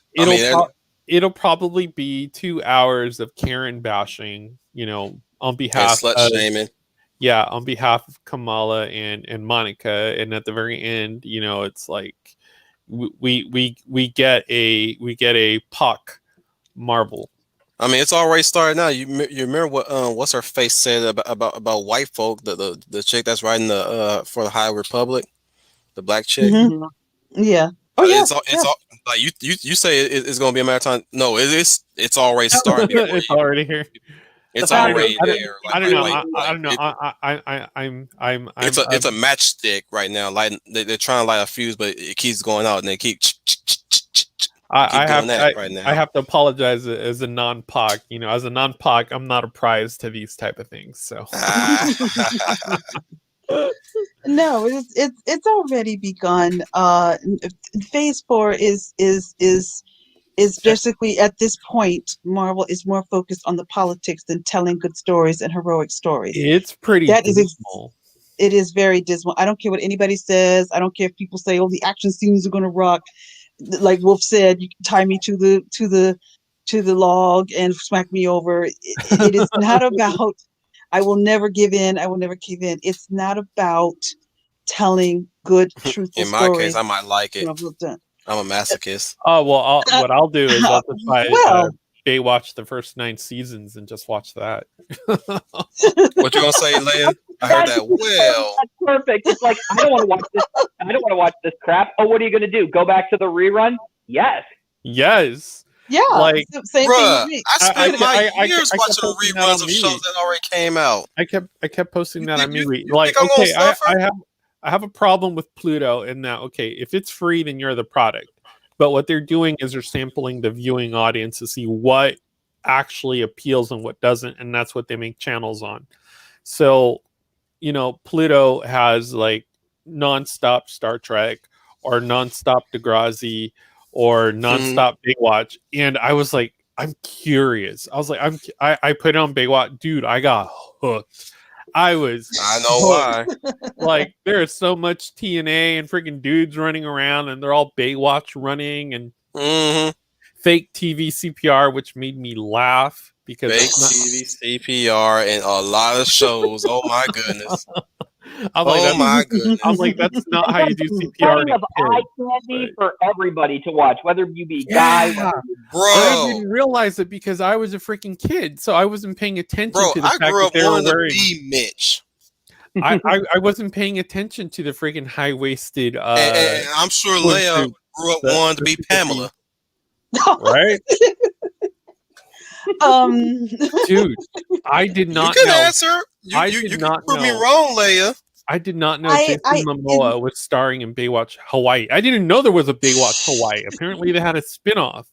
Speaker 4: It'll probably be 2 hours of Karen bashing, on behalf
Speaker 1: of slut shaming.
Speaker 4: Yeah, on behalf of Kamala and Monica, and at the very end, it's like. We get a Puck Marvel.
Speaker 1: I mean, it's already started now. You remember what what's her face said about white folk, the chick that's writing for the High Republic, the black chick.
Speaker 2: Mm-hmm. Yeah. Oh yeah.
Speaker 1: It's all like you say it's going to be a matter of time. No, it's already started.
Speaker 4: It's already here.
Speaker 1: It's already there.
Speaker 4: I don't know.
Speaker 1: It's a matchstick right now. Like they're trying to light a fuse, but it keeps going out, and they keep.
Speaker 4: I have to apologize as a non-POC. As a non-POC, I'm not apprised to these type of things. So.
Speaker 2: No, it's already begun. Phase 4 is basically, at this point, Marvel is more focused on the politics than telling good stories and heroic stories.
Speaker 4: It's pretty dismal.
Speaker 2: It is very dismal. I don't care what anybody says. I don't care if people say, "Oh, the action scenes are going to rock." Like Wolf said, you can tie me to the log and smack me over. It is not about. I will never give in. I will never cave in. It's not about telling good, truthful stories.
Speaker 1: In my case, I might like it. I'm a masochist.
Speaker 4: Oh well, what I'll do is I'll just
Speaker 2: well,
Speaker 4: Baywatch the first 9 seasons and just watch that.
Speaker 1: What you gonna say, Leia? I heard that. Well,
Speaker 3: That's perfect. It's like I don't want to watch this. I don't want to watch this crap. Oh, what are you going to do? Go back to the rerun? Yes.
Speaker 4: Yes.
Speaker 2: yeah,
Speaker 4: Like,
Speaker 2: same thing
Speaker 1: bruh,
Speaker 2: with me.
Speaker 1: I spent my years
Speaker 4: kept
Speaker 1: watching
Speaker 4: posting that on
Speaker 1: reruns of
Speaker 4: MeWe.
Speaker 1: shows that already came out.
Speaker 4: I kept posting that on
Speaker 1: You
Speaker 4: MeWe.
Speaker 1: think
Speaker 4: Like,
Speaker 1: I'm gonna
Speaker 4: okay,
Speaker 1: suffer?
Speaker 4: I have a problem with Pluto in that, okay, if it's free, then you're the product. But what they're doing is they're sampling the viewing audience to see what actually appeals and what doesn't, and that's what they make channels on. So, Pluto has like nonstop Star Trek or nonstop Degrassi or nonstop Baywatch, and I was like, I'm curious. I was like, I put it on Baywatch, dude. I got hooked. I was.
Speaker 1: I know
Speaker 4: hooked.
Speaker 1: why.
Speaker 4: Like, there is so much TNA and freaking dudes running around, and they're all Baywatch running and fake TV CPR, which made me laugh because
Speaker 1: Fake TV CPR and a lot of shows. Oh my goodness.
Speaker 4: I'm like,
Speaker 1: Oh my goodness.
Speaker 4: I'm like, that's not how you do CPR.
Speaker 3: Plenty of eye candy for everybody to watch, whether you be guy,
Speaker 4: Yeah,
Speaker 1: Bro.
Speaker 4: I didn't realize it because I was a freaking kid, so I wasn't paying attention
Speaker 1: Bro,
Speaker 4: to the
Speaker 1: I
Speaker 4: fact
Speaker 1: grew
Speaker 4: that
Speaker 1: up
Speaker 4: they were
Speaker 1: wanting to
Speaker 4: wearing.
Speaker 1: be Mitch.
Speaker 4: I wasn't paying attention to the freaking high waisted.
Speaker 1: And I'm sure Leia grew up wanting to be Pamela.
Speaker 4: Right? Dude, I did not
Speaker 1: You can
Speaker 4: know.
Speaker 1: answer.
Speaker 4: I
Speaker 1: You
Speaker 4: did
Speaker 1: can
Speaker 4: not
Speaker 1: prove me
Speaker 4: know.
Speaker 1: wrong, Leia.
Speaker 4: I did not know Jason Momoa was starring in Baywatch Hawaii. I didn't know there was a Baywatch Hawaii. Apparently, they had a spinoff.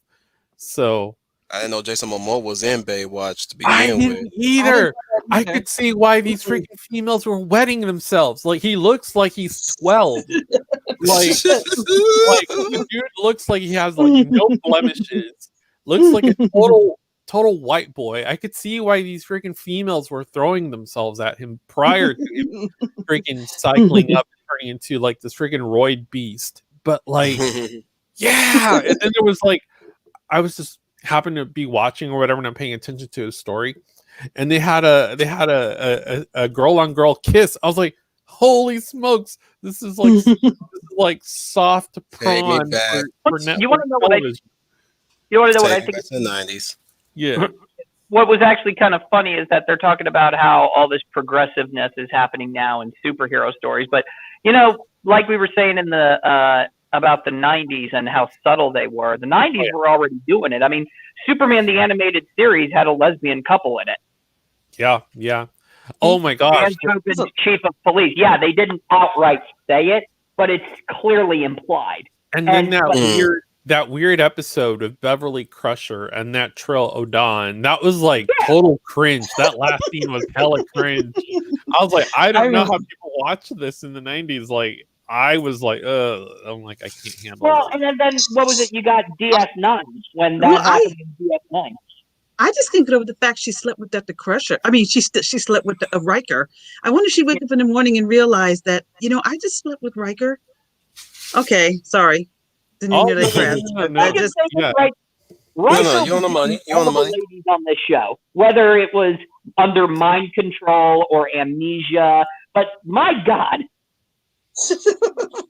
Speaker 4: So
Speaker 1: I didn't know Jason Momoa was in Baywatch to
Speaker 4: I
Speaker 1: begin with.
Speaker 4: didn't either. I could see why these freaking females were wetting themselves. Like, he looks like he's 12. Like the dude looks like he has like no blemishes. Looks like a total white boy. I could see why these freaking females were throwing themselves at him prior to him freaking cycling up and turning into like this freaking roid beast. But like, yeah. And then there was like, I was just happened to be watching or whatever, and I'm paying attention to his story, and they had a girl on girl kiss. I was like, holy smokes, this is like soft prawn for Netflix.
Speaker 3: You want to know what I think?
Speaker 1: Back to the 90s.
Speaker 4: Yeah.
Speaker 3: What was actually kind of funny is that they're talking about how all this progressiveness is happening now in superhero stories. But, like we were saying in the about the 90s and how subtle they were, the 90s were already doing it. I mean, Superman, the animated series, had a lesbian couple in it.
Speaker 4: Yeah. Oh my gosh.
Speaker 3: Chief of police. Yeah, they didn't outright say it, but it's clearly implied.
Speaker 4: And then that weird episode of Beverly Crusher and that Trill O'Don, that was like total cringe. That last scene was hella cringe. I was like, I don't know how people watched this in the 90s. Like, I was like, I'm like, I can't handle it.
Speaker 3: Well, and then what was it? You got DS9 when that happened in DS9.
Speaker 2: I just think of the fact she slept with Dr. Crusher. I mean, she slept with Riker. I wonder if she wake up in the morning and realize that, I just slept with Riker. Okay, sorry. Didn't even know that.
Speaker 3: Right.
Speaker 1: You on the money. You on the money.
Speaker 3: Ladies on this show, whether it was under mind control or amnesia, but my God.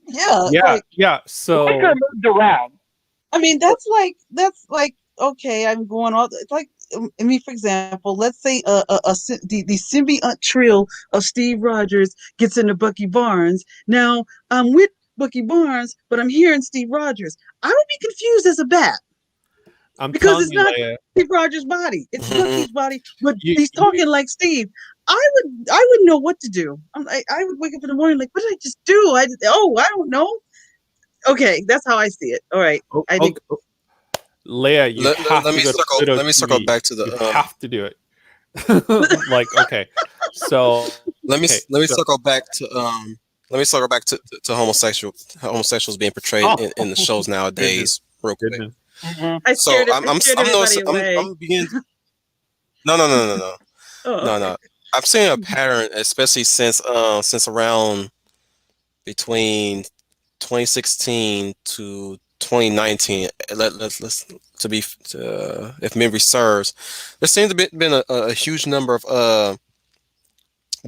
Speaker 2: Yeah.
Speaker 4: So
Speaker 3: Riker moved around.
Speaker 2: I mean, that's like okay. I'm going all. It's like, I mean, for example, let's say the symbiote trio of Steve Rogers gets into Bucky Barnes. Now I'm with Bucky Barnes, but I'm hearing Steve Rogers. I would be confused as a bat. Because it's not Steve Rogers' body; it's Bucky's body, but he's talking like Steve. I wouldn't know what to do. I would wake up in the morning like, what did I just do? I don't know. Okay, that's how I see it. All right, I think.
Speaker 4: Leia,
Speaker 1: let me circle back to the.
Speaker 4: You have to do it. Like, okay, so
Speaker 1: let me circle back to homosexuals being portrayed in the shows nowadays. Real quick. I'm beginning. No. No. I'm seeing a pattern, especially since around between 2016 to 2019. If memory serves, there seems to have been a huge number of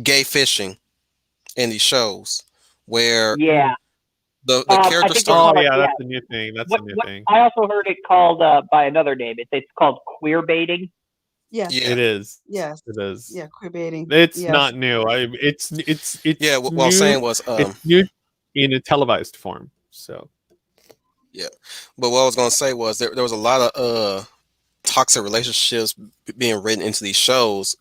Speaker 1: gay fishing in these shows, where The
Speaker 3: I
Speaker 1: character
Speaker 3: think they
Speaker 1: started.
Speaker 3: call
Speaker 4: Oh
Speaker 3: it,
Speaker 4: yeah,
Speaker 3: yeah.
Speaker 4: that's a new thing. That's a new thing.
Speaker 3: I also heard it called by another name. It's called queer baiting.
Speaker 2: Yes.
Speaker 1: Yeah,
Speaker 4: It is.
Speaker 2: Yes.
Speaker 4: It is.
Speaker 2: Yeah. Queer baiting.
Speaker 4: It's
Speaker 2: Yes.
Speaker 4: not new. It's
Speaker 1: yeah. What I was
Speaker 4: new.
Speaker 1: saying was,
Speaker 4: It's new in a televised form. So
Speaker 1: yeah. But what I was gonna say was there was a lot of toxic relationships being written into these shows,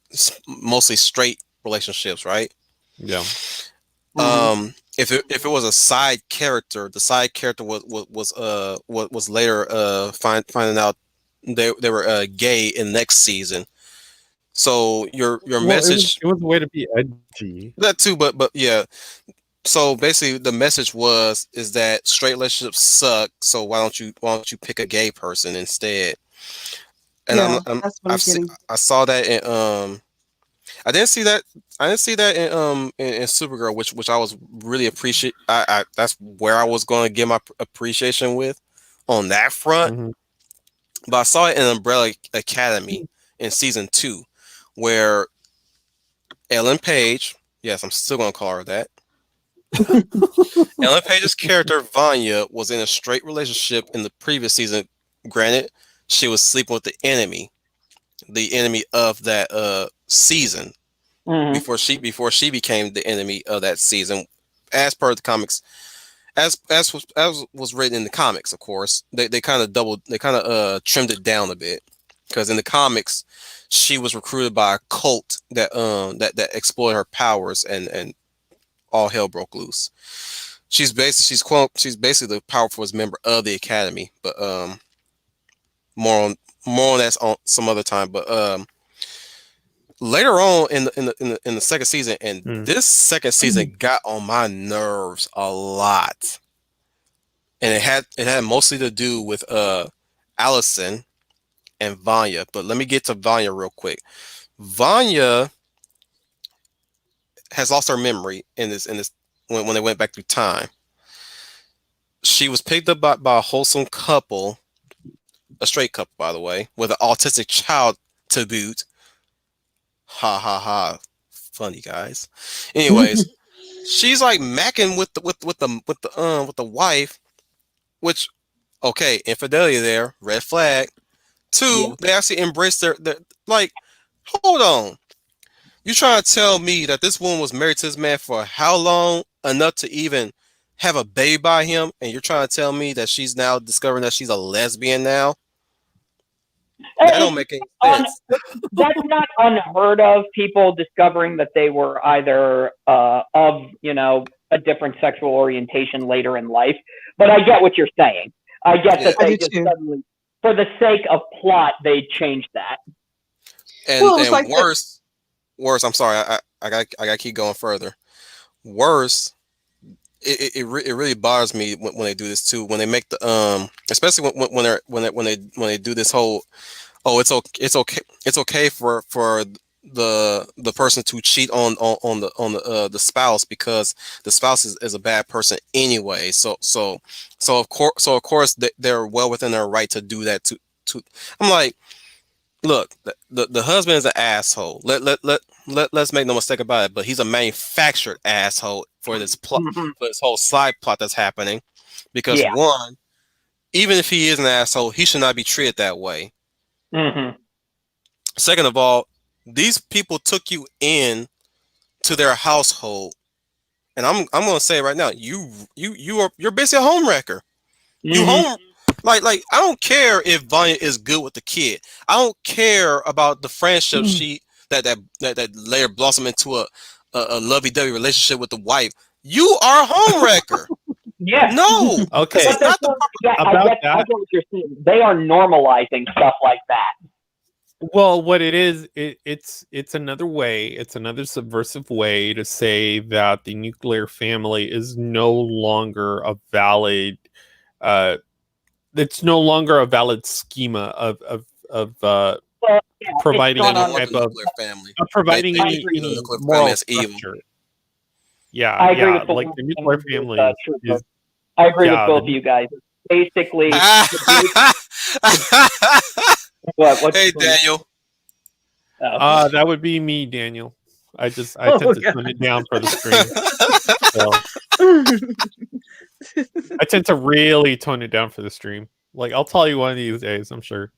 Speaker 1: mostly straight relationships, right?
Speaker 4: yeah.
Speaker 1: If it was a side character, the side character was later finding out they were gay in next season. So your
Speaker 4: Well,
Speaker 1: message,
Speaker 4: it was a way to be edgy.
Speaker 1: that too, but yeah. So basically, the message is that straight relationships suck. So why don't you pick a gay person instead? And
Speaker 2: Yeah. That's what I'm getting.
Speaker 1: I saw that in I didn't see that. I didn't see that in Supergirl, which I was really appreciate. I that's where I was going to get my appreciation with on that front.
Speaker 4: Mhm.
Speaker 1: But I saw it in Umbrella Academy in season 2, where Ellen Page, yes, I'm still going to call her that. Ellen Page's character Vanya was in a straight relationship in the previous season. Granted, she was sleeping with the enemy of that season. Before she became the enemy of that season, as per the comics, as was written in the comics. Of course, they kind of trimmed it down a bit, because in the comics she was recruited by a cult that exploited her powers, and all hell broke loose. She's basically the powerful member of the academy, but more on that on some other time. But later on in the second season, and this second season got on my nerves a lot, and it had mostly to do with Allison and Vanya. But let me get to Vanya real quick. Vanya has lost her memory in this when they went back through time. She was picked up by a wholesome couple, a straight couple, by the way, with an autistic child to boot. Ha ha ha! Funny guys. Anyways, she's like macking with the wife, which, okay, infidelity there, red flag. 2, they actually embraced their like. Hold on, you trying to tell me that this woman was married to this man for how long enough to even have a baby by him, and you're trying to tell me that she's now discovering that she's a lesbian now? That don't make any sense.
Speaker 3: That's not unheard of. People discovering that they were either of a different sexual orientation later in life. But I get what you're saying. I get that they just suddenly, for the sake of plot, they changed that.
Speaker 1: And like worse. I'm sorry. I got to keep going further. Worse. It really bothers me when they do this too. When they make the especially when they do this whole, oh, it's okay for the person to cheat on the spouse, because the spouse is a bad person anyway. So of course they're well within their right to do that to. I'm like, look, the husband is an asshole. Let's make no mistake about it. But he's a manufactured asshole for this plot, for this whole side plot that's happening. Because one, even if he is an asshole, he should not be treated that way. Second of all, these people took you in to their household, and I'm going to say right now, you're basically a home wrecker. You home. Like I don't care if Vanya is good with the kid. I don't care about the friendship that later blossomed into a lovey-dovey relationship with the wife. You are a home wrecker. No.
Speaker 4: Okay.
Speaker 3: I get what you're saying. They are normalizing stuff like that.
Speaker 4: Well, what it is, it's another way. It's another subversive way to say that the nuclear family is no longer a valid. It's no longer a valid schema of providing any type of
Speaker 1: family.
Speaker 4: Providing any moral structure. Yeah,
Speaker 3: I agree with
Speaker 4: like the nuclear family.
Speaker 3: I agree with both of you guys. Basically, what?
Speaker 1: Hey, Daniel.
Speaker 4: That would be me, Daniel. I tend to turn it down for the screen. So. I tend to really tone it down for the stream. Like, I'll tell you one of these days, I'm sure.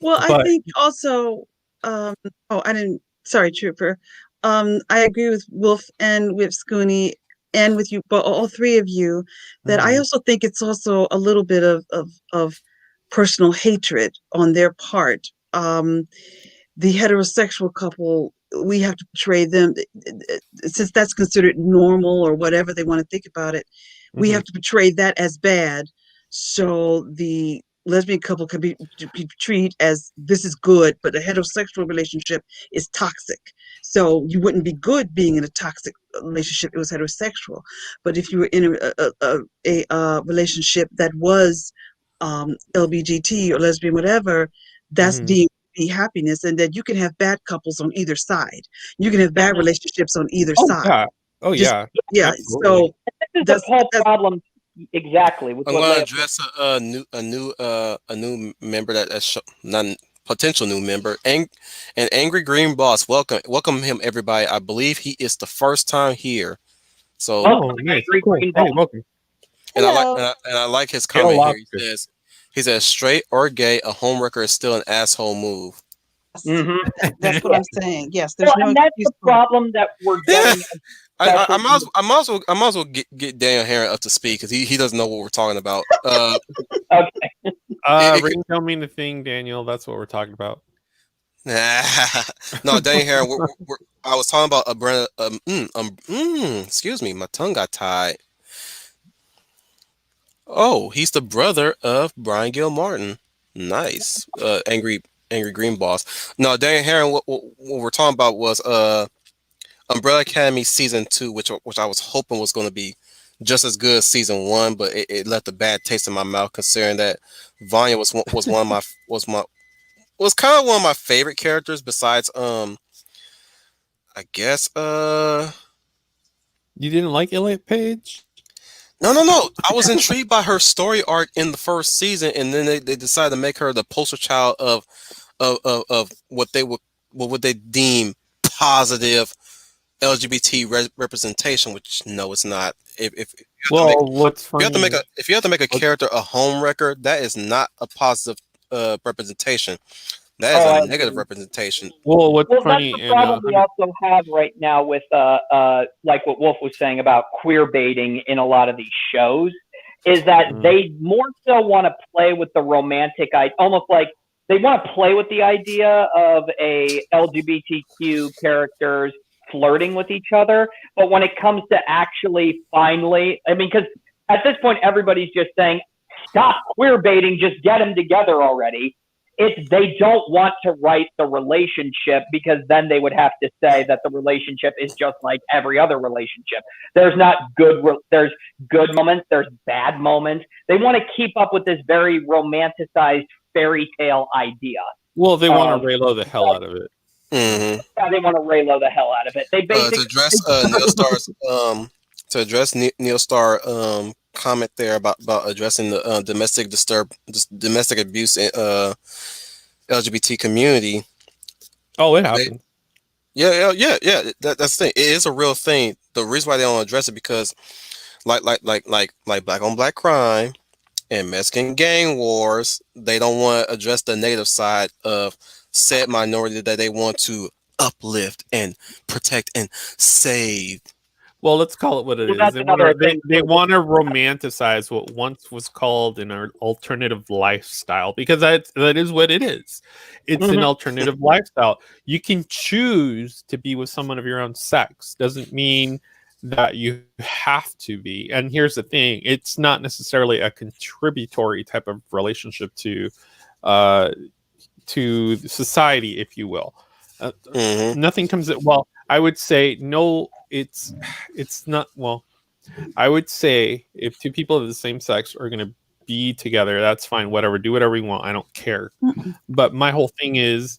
Speaker 2: Well, I
Speaker 4: But
Speaker 2: think also, I didn't, sorry, Trooper. I agree with Wolf and with Scooney and with you, but all three of you, that I also think it's also a little bit of personal hatred on their part. The heterosexual couple, we have to portray them, since that's considered normal or whatever they want to think about it, we have to portray that as bad. So the lesbian couple can be treated as this is good, but a heterosexual relationship is toxic. So you wouldn't be good being in a toxic relationship. It was heterosexual. But if you were in a relationship that was LBGT or lesbian, whatever, that's deemed be happiness, and that you can have bad couples on either side. You can have bad relationships on either side.
Speaker 4: yeah. Oh,
Speaker 2: Just,
Speaker 4: yeah.
Speaker 2: yeah.
Speaker 4: Absolutely.
Speaker 2: So
Speaker 3: this is the whole problem. Exactly. With
Speaker 1: I'm
Speaker 3: what
Speaker 1: going to
Speaker 3: Leah
Speaker 1: address a new member that's not potential new member, and an angry green boss. Welcome him, everybody. I believe he is the first time here. So,
Speaker 4: Oh, nice.
Speaker 3: Angry
Speaker 4: Cool.
Speaker 3: Green
Speaker 4: Hey,
Speaker 3: Ball.
Speaker 4: welcome.
Speaker 1: and
Speaker 2: hello.
Speaker 1: I like his
Speaker 4: Hello,
Speaker 1: comment here.
Speaker 4: Lobster.
Speaker 1: He says, straight or gay, a homewrecker is still an asshole move.
Speaker 3: Mhm.
Speaker 2: That's what I'm saying. Yes,
Speaker 3: Well,
Speaker 2: there's no
Speaker 3: and that's
Speaker 2: excuse
Speaker 3: the
Speaker 2: for it.
Speaker 3: problem that we're
Speaker 1: Yeah.
Speaker 3: getting.
Speaker 1: I might as well get Daniel Herron up to speed because he doesn't know what we're talking about.
Speaker 3: Okay.
Speaker 4: Ring don't mean a thing, Daniel. That's what we're talking about.
Speaker 1: No, Daniel Herron. I was talking about a brand. Excuse me, my tongue got tied. Oh, he's the brother of Brian Gil Martin. Nice. Angry Green Boss. No, Daniel Herron. What we're talking about was Umbrella Academy season 2, which I was hoping was going to be just as good as season 1, but it left a bad taste in my mouth considering that Vanya was one of my was kind of one of my favorite characters besides I guess
Speaker 4: You didn't like Elliot Page?
Speaker 1: no. I was intrigued by her story arc in the first season, and then they decided to make her the poster child of what they deem positive LGBT representation, which no, it's not. If
Speaker 4: What's funny?
Speaker 1: if you have to make a character a homewrecker, that is not a positive representation. That is a negative representation.
Speaker 4: Well, what's
Speaker 3: Well,
Speaker 4: funny?
Speaker 3: that's the problem we also have right now with like what Wolf was saying about queer baiting in a lot of these shows, is that they more so want to play with the romantic, almost like they want to play with the idea of a LGBTQ characters flirting with each other. But when it comes to actually finally, I mean, because at this point, everybody's just saying, stop queer baiting, just get them together already. They don't want to write the relationship, because then they would have to say that the relationship is just like every other relationship. There's good moments, there's bad moments. They want to keep up with this very romanticized fairy tale idea.
Speaker 4: Well, they want to Raylo the hell out of it.
Speaker 1: Mm-hmm.
Speaker 3: Yeah, they want to Raylo the hell out of it. They basically
Speaker 1: to address Neil Starr comment there about addressing the domestic abuse in LGBT community.
Speaker 4: Oh, it happened.
Speaker 1: Yeah. That's the thing. It is a real thing. The reason why they don't address it because, like black on black crime and Mexican gang wars, they don't want to address the negative side of said minority that they want to uplift and protect and save.
Speaker 4: Well, let's call it what it is. They want to romanticize what once was called an alternative lifestyle, because that is what it is. It's an alternative lifestyle. You can choose to be with someone of your own sex. Doesn't mean that you have to be. And here's the thing: it's not necessarily a contributory type of relationship to society, if you will. Nothing comes. Well, I would say no. It's not. Well, I would say if two people of the same sex are going to be together, that's fine. Whatever, do whatever you want. I don't care. But my whole thing is,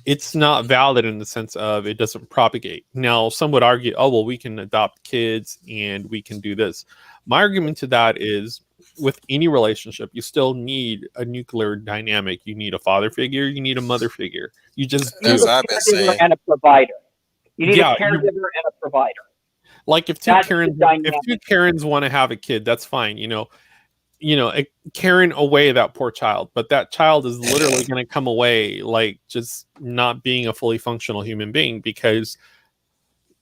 Speaker 4: it's not valid in the sense of it doesn't propagate. Now, some would argue, oh well, we can adopt kids and we can do this. My argument to that is, with any relationship, you still need a nuclear dynamic. You need a father figure. You need a mother figure. You just do.
Speaker 3: And a provider. You need a caregiver and a provider.
Speaker 4: Like if
Speaker 3: That's the dynamic.
Speaker 4: two Karens want to have a kid, that's fine. Karen away that poor child, but that child is literally going to come away like just not being a fully functional human being because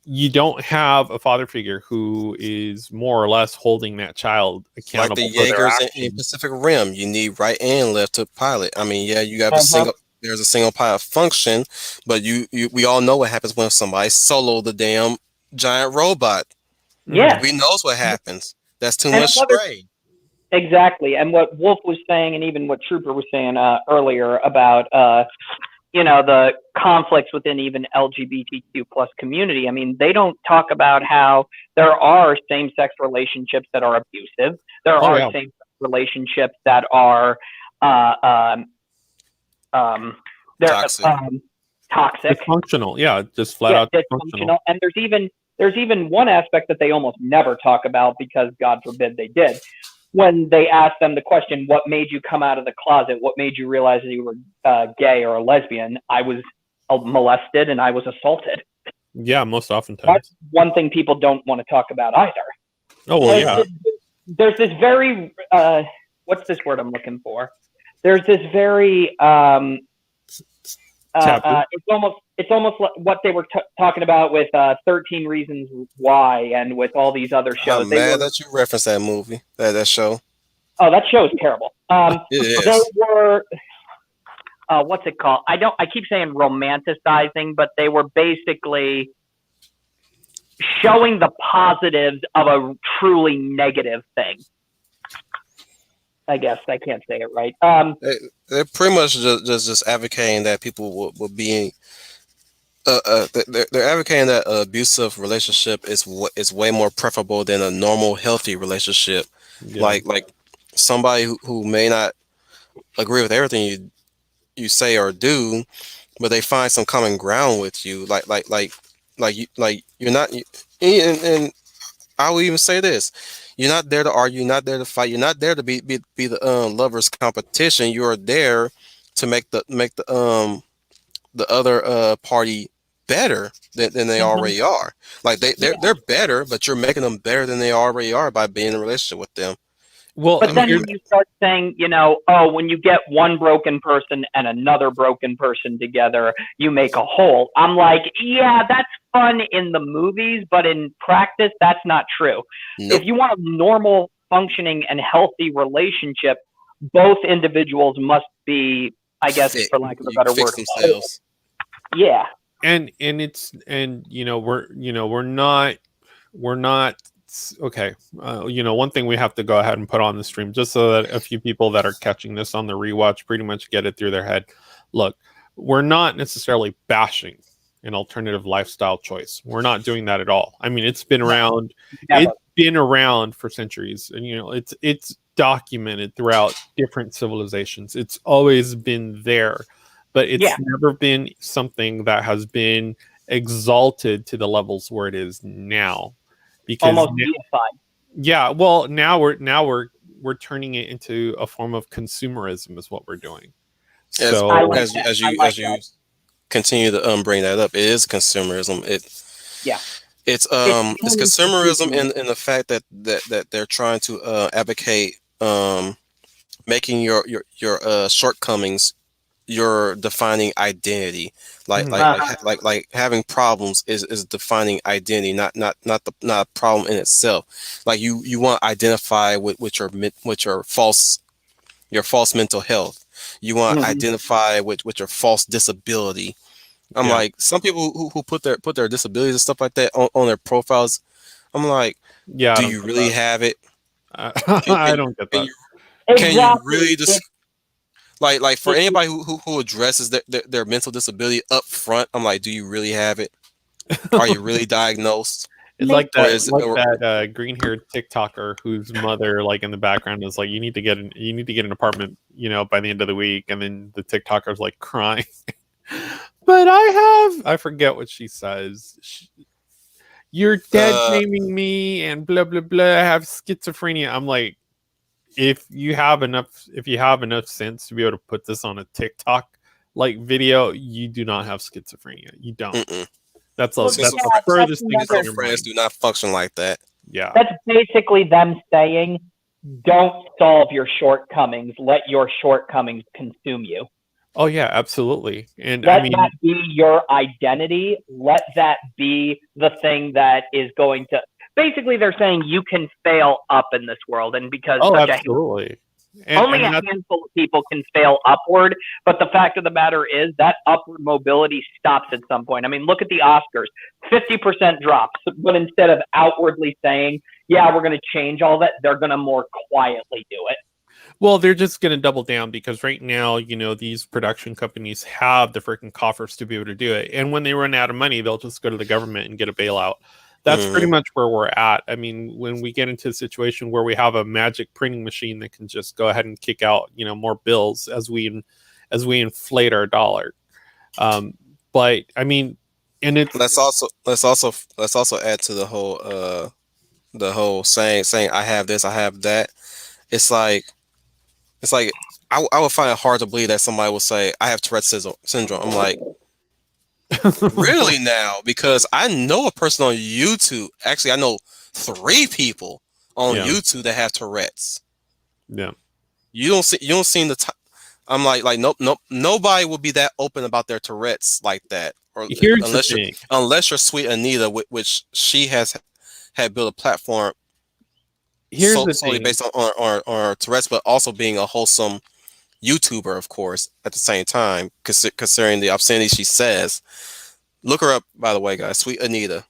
Speaker 4: you don't have a father figure who is more or less holding that child accountable
Speaker 1: Like the
Speaker 4: for their
Speaker 1: Jaegers in
Speaker 4: actions.
Speaker 1: Pacific Rim, you need right and left to pilot. I mean, yeah, you have there's a single pilot function, but we all know what happens when somebody solo the damn giant robot.
Speaker 3: Yeah.
Speaker 1: We knows what happens. That's too
Speaker 3: And
Speaker 1: much strain.
Speaker 3: Exactly. And what Wolf was saying, and even what Trooper was saying earlier about, the conflicts within even LGBTQ plus community. I mean, they don't talk about how there are same-sex relationships that are abusive. There are same-sex relationships that are
Speaker 1: toxic.
Speaker 3: Toxic.
Speaker 4: Dysfunctional. Yeah, just flat out dysfunctional.
Speaker 3: And there's even one aspect that they almost never talk about because God forbid they did. When they ask them the question, what made you come out of the closet? What made you realize that you were gay or a lesbian? I was molested and I was assaulted.
Speaker 4: Yeah, most oftentimes.
Speaker 3: That's one thing people don't want to talk about either.
Speaker 4: Oh, well, yeah.
Speaker 3: There's this very, what's this word I'm looking for? There's this very, it's almost like what they were talking about with 13 Reasons Why and with all these other shows.
Speaker 1: I'm mad that you referenced that movie, that show.
Speaker 3: Oh, that show is terrible.
Speaker 1: It is.
Speaker 3: They were, what's it called? I keep saying romanticizing, but they were basically showing the positives of a truly negative thing. I guess I can't say it right.
Speaker 1: They're pretty much just advocating that people will be. They're advocating that an abusive relationship is way more preferable than a normal, healthy relationship. Yeah. Like somebody who may not agree with everything you say or do, but they find some common ground with you. You're not. And I will even say this. You're not there to argue. You're not there to fight. You're not there to be the lovers' competition. You are there to make the other party better than they already are. Like they're better, but you're making them better than they already are by being in a relationship with them.
Speaker 3: Well, but then when you start saying, when you get one broken person and another broken person together, you make a whole. I'm like, yeah, that's fun in the movies, but in practice, that's not true. Nope. If you want a normal, functioning, and healthy relationship, both individuals must be, I guess, for lack of a better word,
Speaker 1: themselves.
Speaker 3: Yeah.
Speaker 4: And we're not. Okay, one thing we have to go ahead and put on the stream just so that a few people that are catching this on the rewatch pretty much get it through their head. Look, we're not necessarily bashing an alternative lifestyle choice. We're not doing that at all. I mean, it's been around. Never. It's been around for centuries, and it's documented throughout different civilizations. It's always been there, but it's never been something that has been exalted to the levels where it is now. Because
Speaker 3: almost deified.
Speaker 4: Yeah, well, now we're turning it into a form of consumerism is what we're doing. So
Speaker 1: as you continue to bring that up, it is consumerism. It's consumerism in the fact that they're trying to advocate making your shortcomings your defining identity. Like having problems is defining identity, not a problem in itself. Like you want to identify with your false mental health. You want to identify with your false disability. I'm like, some people who put their disabilities and stuff like that on their profiles. I'm like, do you really have it?
Speaker 4: I don't get that.
Speaker 1: Can you really just like for anybody who addresses their mental disability up front? I'm like, do you really have it? Are you really diagnosed?
Speaker 4: It's like that green-haired TikToker whose mother, like in the background, is like, you need to get an apartment, by the end of the week, and then the TikToker's like crying. But I forget what she says. You're dead naming me and blah blah blah. I have schizophrenia. I'm like, if you have enough sense to be able to put this on a TikTok like video, you do not have schizophrenia. You don't. That's
Speaker 3: Well,
Speaker 1: Since
Speaker 4: the
Speaker 3: that's
Speaker 4: furthest thing from
Speaker 3: another.
Speaker 4: your
Speaker 1: friends
Speaker 4: mind.
Speaker 1: do not function like that.
Speaker 4: Yeah.
Speaker 3: That's basically them saying, "Don't solve your shortcomings. Let your shortcomings consume you.
Speaker 4: Oh yeah, absolutely. And I
Speaker 3: Let that
Speaker 4: mean,
Speaker 3: be your identity. Let that be the thing that is going to." Basically, they're saying you can fail up in this world, and because
Speaker 4: oh,
Speaker 3: such a
Speaker 4: absolutely.
Speaker 3: only
Speaker 4: And
Speaker 3: a
Speaker 4: that's
Speaker 3: handful of people can fail upward, but the fact of the matter is that upward mobility stops at some point. I mean, look at the Oscars, 50% drops, but instead of outwardly saying, yeah, we're going to change all that, they're going to more quietly do it.
Speaker 4: well, they're just going to double down because right now, these production companies have the freaking coffers to be able to do it. And when they run out of money, they'll just go to the government and get a bailout. That's pretty much where we're at. I mean, when we get into a situation where we have a magic printing machine that can just go ahead and kick out, more bills as we inflate our dollar. But I mean, and it's
Speaker 1: Let's also add to the whole saying I have this, I have that. It's like I would find it hard to believe that somebody will say I have syndrome. I'm like, really now? Because I know a person on YouTube. Actually, I know 3 people on
Speaker 4: yeah,
Speaker 1: YouTube that have Tourette's.
Speaker 4: yeah.
Speaker 1: You don't see the time. I'm like nope, nobody will be that open about their Tourette's like that, or
Speaker 4: Here's the
Speaker 1: unless you're
Speaker 4: thing.
Speaker 1: unless you're Sweet Anita, which she had built a platform
Speaker 4: Here's the
Speaker 1: solely
Speaker 4: thing.
Speaker 1: based on Tourette's, but also being a wholesome YouTuber, of course, at the same time, considering the obscenity she says. Look her up, by the way, guys. Sweet Anita.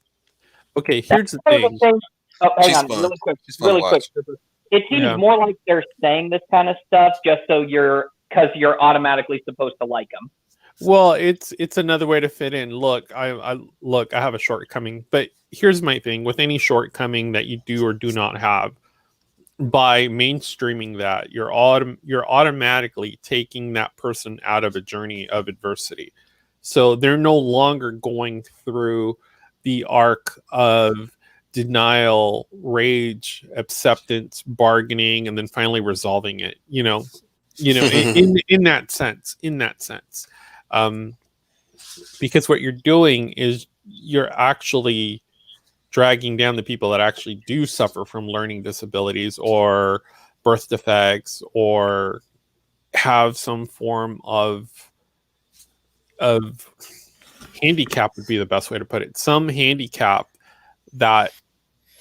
Speaker 4: Okay,
Speaker 3: That's
Speaker 4: here's the
Speaker 3: one of the
Speaker 4: thing.
Speaker 3: things. Oh, hang
Speaker 1: She's
Speaker 3: on,
Speaker 1: fun. She's fun to
Speaker 3: really quick.
Speaker 1: watch.
Speaker 3: It seems
Speaker 4: Yeah.
Speaker 3: more like they're saying this kind of stuff just so because you're automatically supposed to like them.
Speaker 4: Well, it's another way to fit in. Look, I have a shortcoming, but here's my thing with any shortcoming that you do or do not have, by mainstreaming that, you're automatically taking that person out of a journey of adversity. So they're no longer going through the arc of denial, rage, acceptance, bargaining, and then finally resolving it. In that sense, um, because what you're doing is you're actually dragging down the people that actually do suffer from learning disabilities or birth defects or have some form of handicap would be the best way to put it. Some handicap that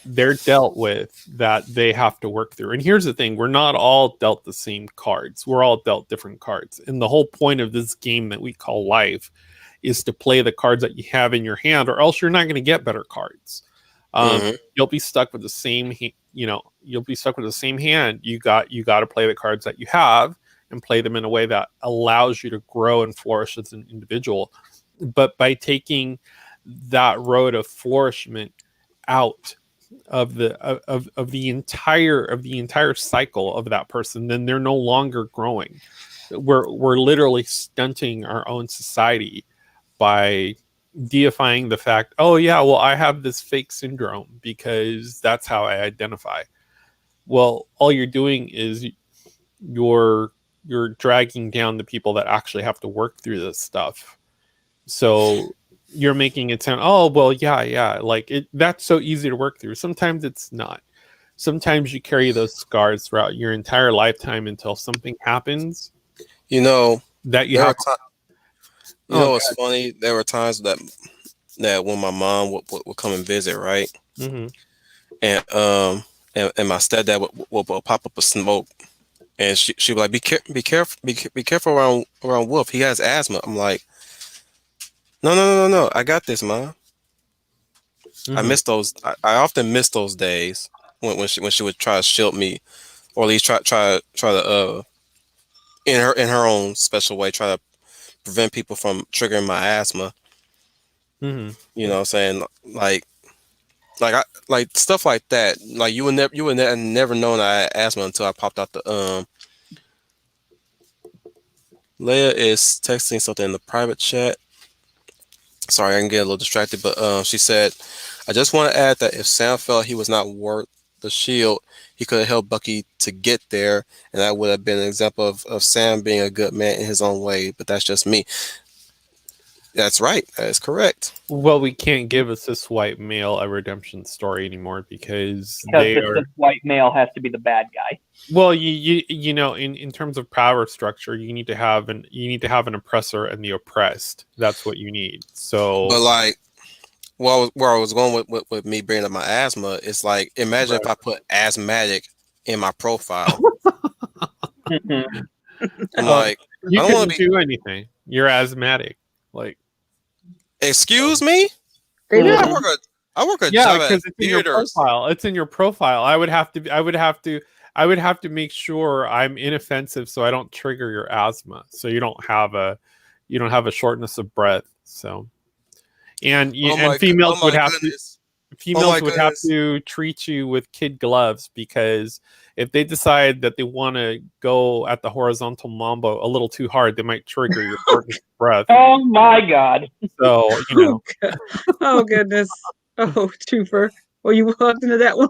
Speaker 4: they're dealt with that they have to work through. And here's the thing, we're not all dealt the same cards. We're all dealt different cards. And the whole point of this game that we call life is to play the cards that you have in your hand, or else you're not going to get better cards. You'll be stuck with the same, you'll be stuck with the same hand. You got to play the cards that you have and play them in a way that allows you to grow and flourish as an individual. But by taking that road of flourishment out of the entire cycle of that person, then they're no longer growing. We're literally stunting our own society by deifying the fact, oh yeah, well, I have this fake syndrome because that's how I identify. Well, all you're doing is you're dragging down the people that actually have to work through this stuff. So you're making it sound, oh well, yeah, like that's so easy to work through. Sometimes it's not. Sometimes you carry those scars throughout your entire lifetime until something happens
Speaker 1: You know,
Speaker 4: that you
Speaker 1: there
Speaker 4: have.
Speaker 1: were times. You
Speaker 4: Oh
Speaker 1: know what's funny? There were times that when my mom would come and visit, right?
Speaker 4: mm-hmm.
Speaker 1: And my stepdad would pop up a smoke, and she'd be like, be careful around Wolf. He has asthma. I'm like, no, I got this, ma. I
Speaker 4: Mm-hmm.
Speaker 1: miss those. I often miss those days when she would try to shield me, or at least try to in her own special way try to prevent people from triggering my asthma.
Speaker 4: Mm-hmm.
Speaker 1: You know what I'm saying? Like stuff like that. Like you would never known I had asthma until I popped out the. Leia is texting something in the private chat. Sorry, I can get a little distracted, but she said, "I just want to add that if Sam felt he was not worth the shield, he could have helped Bucky to get there, and that would have been an example of Sam being a good man in his own way. But that's just me." That's right. That is correct.
Speaker 4: Well, we can't give a cis white male a redemption story anymore because
Speaker 3: Because
Speaker 4: they
Speaker 3: the
Speaker 4: are.
Speaker 3: cis white male has to be the bad guy.
Speaker 4: Well, you know, in terms of power structure, you need to have an oppressor and the oppressed. That's what you need. So,
Speaker 1: But like, well, where I was going with me bringing up my asthma, it's like, imagine if I put asthmatic in my profile. I'm like,
Speaker 4: you
Speaker 1: I don't want
Speaker 4: couldn't
Speaker 1: to be.
Speaker 4: do anything. You're asthmatic. Like,
Speaker 1: Excuse me?
Speaker 2: They
Speaker 1: Yeah,
Speaker 2: wouldn't.
Speaker 1: I work a
Speaker 4: yeah,
Speaker 1: job at
Speaker 4: because it's in your
Speaker 1: theaters.
Speaker 4: profile. It's in your profile. I would have to make sure I'm inoffensive so I don't trigger your asthma. So you don't have a shortness of breath. So and
Speaker 1: Oh my goodness. Oh my
Speaker 4: females would have
Speaker 1: goodness.
Speaker 4: to treat you with kid gloves because if they decide that they want to go at the horizontal mambo a little too hard, they might trigger your shortness of breath.
Speaker 3: Oh my God.
Speaker 4: So, you know.
Speaker 2: Oh goodness. Oh, Trooper. Well, you walked into that one.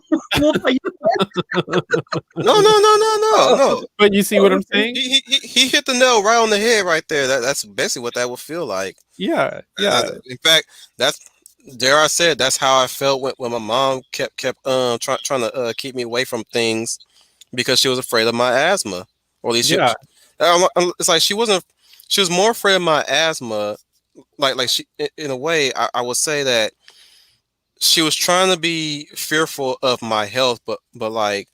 Speaker 1: No.
Speaker 4: But you see what I'm saying?
Speaker 1: He hit the nail right on the head right there. That's basically what that would feel like.
Speaker 4: Yeah.
Speaker 1: In fact, that's dare I said that's how I felt when my mom kept trying to keep me away from things because she was afraid of my asthma, or at least
Speaker 4: Yeah.
Speaker 1: it's like she wasn't. She was more afraid of my asthma. Like she, in a way, I would say that she was trying to be fearful of my health, but like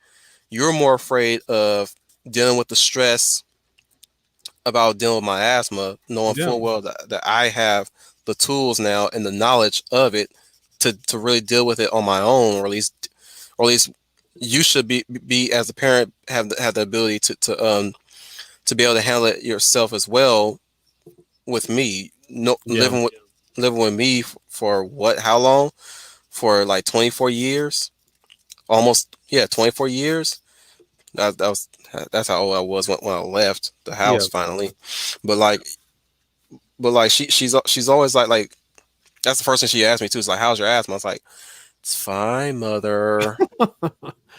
Speaker 1: you're more afraid of dealing with the stress about dealing with my asthma, knowing
Speaker 4: Yeah.
Speaker 1: full well that I have the tools now and the knowledge of it to really deal with it on my own, or at least you should be as a parent have the ability to be able to handle it yourself as well with me. No,
Speaker 4: Yeah.
Speaker 1: living with me for what? How long? For like 24 years, almost 24 years. That's how old I was when I left the
Speaker 4: Yeah.
Speaker 1: house finally. But like she's always like that's the first thing she asked me too. Is like, how's your asthma? I was like, it's fine, mother.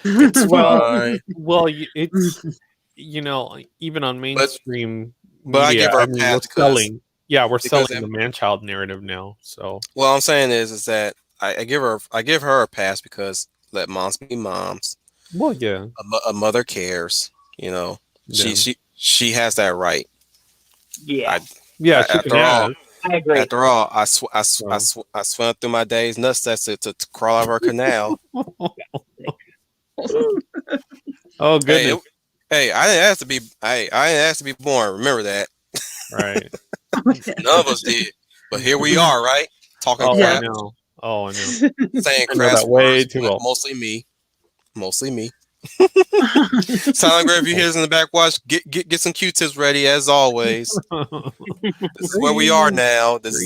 Speaker 1: It's fine.
Speaker 4: Well, it's even on
Speaker 1: But
Speaker 4: mainstream
Speaker 1: I
Speaker 4: media.
Speaker 1: give her
Speaker 4: I
Speaker 1: a
Speaker 4: mean,
Speaker 1: pass because
Speaker 4: we're selling
Speaker 1: because
Speaker 4: the man-child narrative now. So,
Speaker 1: what I'm saying is that I give her a pass because let moms be moms.
Speaker 4: well, yeah,
Speaker 1: A mother cares. You know,
Speaker 4: yeah,
Speaker 1: she has that right.
Speaker 3: Yeah,
Speaker 4: yeah. She can
Speaker 1: After all,
Speaker 4: ask.
Speaker 3: I agree.
Speaker 1: I swam through my days nuts to crawl out of her canal.
Speaker 4: Oh
Speaker 1: Hey,
Speaker 4: goodness,
Speaker 1: hey, I didn't ask to be. I didn't ask to be born. Remember that.
Speaker 4: right?
Speaker 1: None of us did. But here we are, right? Talking
Speaker 4: Oh, I
Speaker 2: Yeah.
Speaker 1: crap,
Speaker 4: know. Oh, I know.
Speaker 1: saying
Speaker 4: I know
Speaker 1: crass
Speaker 4: that way
Speaker 1: words.
Speaker 4: too well.
Speaker 1: Mostly me. Mostly me. Silent Grave, if you hear this in the back watch, get some Q-tips ready as always. This is where we are now. This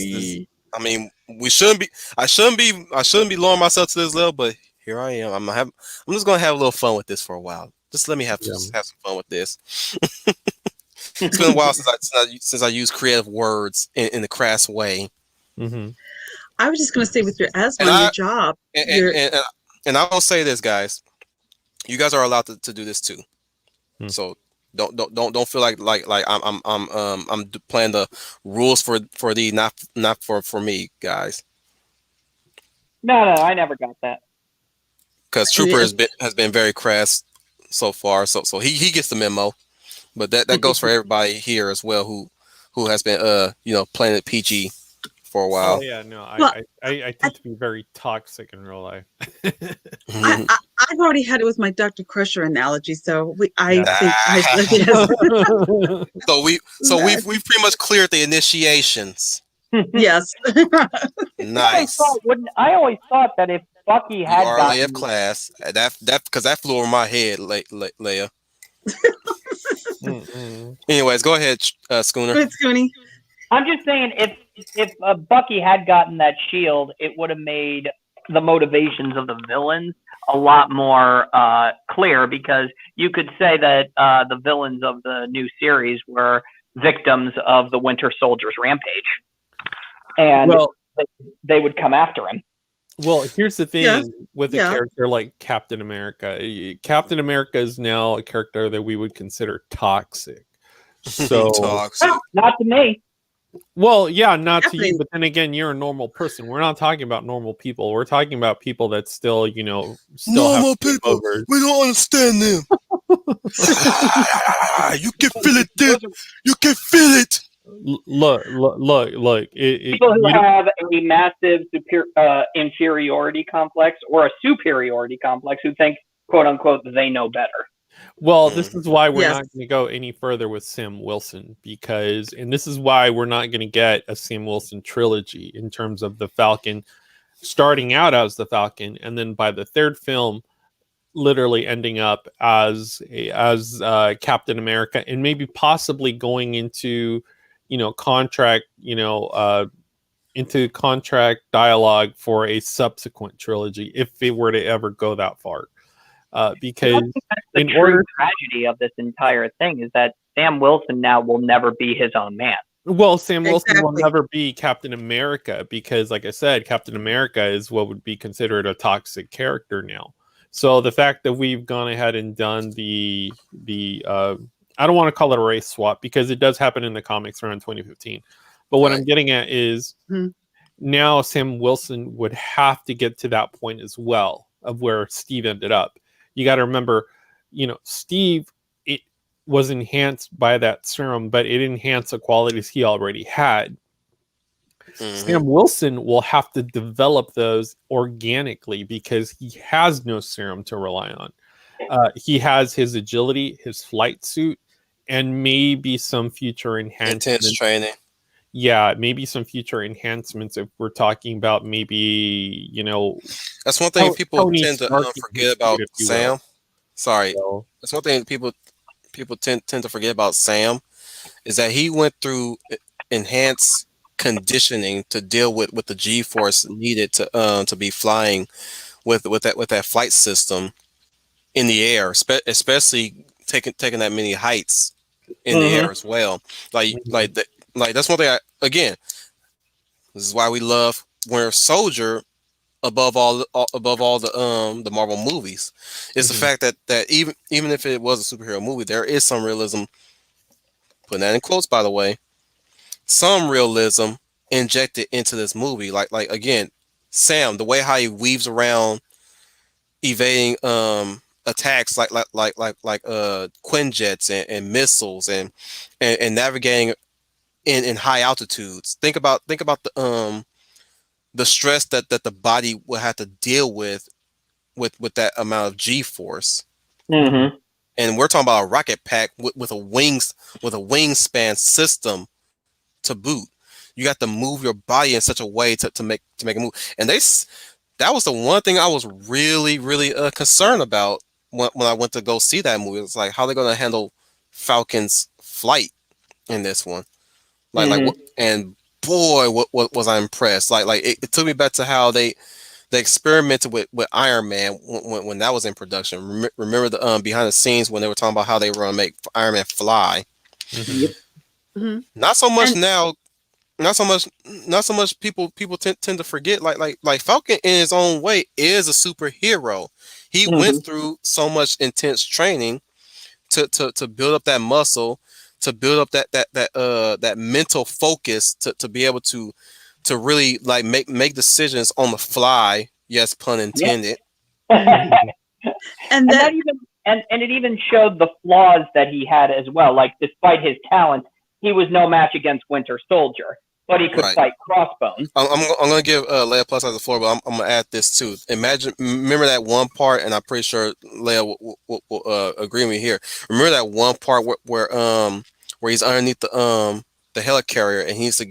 Speaker 1: I mean, we shouldn't be. I shouldn't be lowering myself to this level, but here I am. I'm just gonna have a little fun with this for a while. Just let me have
Speaker 4: Yeah.
Speaker 1: have some fun with this. It's been a while since I used creative words in the crass way.
Speaker 4: Hmm.
Speaker 2: I was just going to say, with your asthma
Speaker 1: And
Speaker 2: on your
Speaker 1: I
Speaker 2: job,
Speaker 1: and
Speaker 2: you're
Speaker 1: and, and, and I will say this, guys. You guys are allowed to do this too.
Speaker 4: Hmm.
Speaker 1: So don't feel like I'm playing the rules for the not for me, guys.
Speaker 3: No, I never got that.
Speaker 1: Because Trooper has been very crass so far. So he gets the memo. But that goes for everybody here as well who has been playing it PG for a
Speaker 4: Oh
Speaker 1: while.
Speaker 4: yeah, no,
Speaker 2: Well,
Speaker 4: I tend to be very toxic in real life.
Speaker 2: I've already had it with my Dr. Crusher analogy, so I
Speaker 4: Yeah.
Speaker 2: think yes.
Speaker 1: We've pretty much cleared the initiations.
Speaker 2: Yes.
Speaker 1: Nice.
Speaker 3: I always thought that if Bucky
Speaker 1: You
Speaker 3: had
Speaker 1: are
Speaker 3: gotten
Speaker 1: Leia of class. That because that flew over my head, Leia.
Speaker 4: Mm-mm.
Speaker 1: Anyways, go ahead, Schooner.
Speaker 2: Good, Scoony.
Speaker 3: I'm just saying, if Bucky had gotten that shield, it would have made the motivations of the villains a lot more clear, because you could say that the villains of the new series were victims of the Winter Soldier's rampage, and
Speaker 4: Well,
Speaker 3: they would come after him.
Speaker 4: Well, here's the thing
Speaker 2: Yeah.
Speaker 4: with a
Speaker 2: Yeah.
Speaker 4: character like Captain America. Captain America is now a character that we would consider toxic. So
Speaker 1: Toxic.
Speaker 3: Not to me.
Speaker 4: Well, yeah, not to you,
Speaker 2: Definitely.
Speaker 4: but then again, you're a normal person. We're not talking about normal people. We're talking about people that still, still have
Speaker 1: Normal people,
Speaker 4: overs.
Speaker 1: we don't understand them. You can feel it, dude. You can feel it.
Speaker 4: Look.
Speaker 3: People who have a massive inferiority complex or a superiority complex who think, quote unquote, they know better.
Speaker 4: Well, this is why we're
Speaker 2: Yes.
Speaker 4: not going to go any further with Sam Wilson and this is why we're not going to get a Sam Wilson trilogy in terms of the Falcon starting out as the Falcon, and then by the third film, literally ending up as Captain America, and maybe possibly going into contract into contract dialogue for a subsequent trilogy if it were to ever go that far. Because
Speaker 3: that's the true tragedy of this entire thing is that Sam Wilson now will never be his own man.
Speaker 4: Well, Sam Wilson will never be Captain America because, like I said, Captain America is what would be considered a toxic character now. So the fact that we've gone ahead and done the I don't want to call it a race swap because it does happen in the comics around 2015. But what I'm getting at is now Sam Wilson would have to get to that point as well of where Steve ended up. You got to remember, Steve, it was enhanced by that serum, but it enhanced the qualities he already had. Sam Wilson will have to develop those organically because he has no serum to rely on. He has his agility, his flight suit, and maybe some future enhancements.
Speaker 1: Intense training.
Speaker 4: Yeah, maybe some future enhancements if we're talking about maybe,
Speaker 1: That's one thing people tend to forget about Sam. Sorry. That's one thing people tend to forget about Sam is that he went through enhanced conditioning to deal with the G-force needed to be flying with that flight system in the air, especially taking that many heights in the air as well. Like that's one thing. Again, this is why we love Winter Soldier above all the Marvel movies. It's the fact that even if it was a superhero movie, there is some realism. Putting that in quotes, by the way, some realism injected into this movie. Like again, Sam, the way how he weaves around, evading attacks like Quinjets and missiles and navigating in high altitudes. Think about the stress that the body will have to deal with that amount of G-force. And we're talking about a rocket pack with a wingspan system to boot. You got to move your body in such a way to make a move. And that was the one thing I was really concerned about when I went to go see that movie. It's like how they're going to handle Falcon's flight in this one. And boy, what was I impressed. It took me back to how they experimented with Iron Man when that was in production. Remember the behind the scenes when they were talking about how they were going to make Iron Man fly. Not so much now. Not so much people tend to forget. Like Falcon in his own way is a superhero. He went through so much intense training to build up that muscle, to build up that mental focus to be able to really like make decisions on the fly. Yes, pun intended.
Speaker 3: And it even showed the flaws that he had as well. Like despite his talent, he was no match against Winter Soldier, but he could fight Crossbones.
Speaker 1: I'm going to give Leia plus on the floor, but I'm going to add this too. Remember that one part, and I'm pretty sure Leia will agree with me here. Remember that one part where he's underneath the helicarrier and he needs to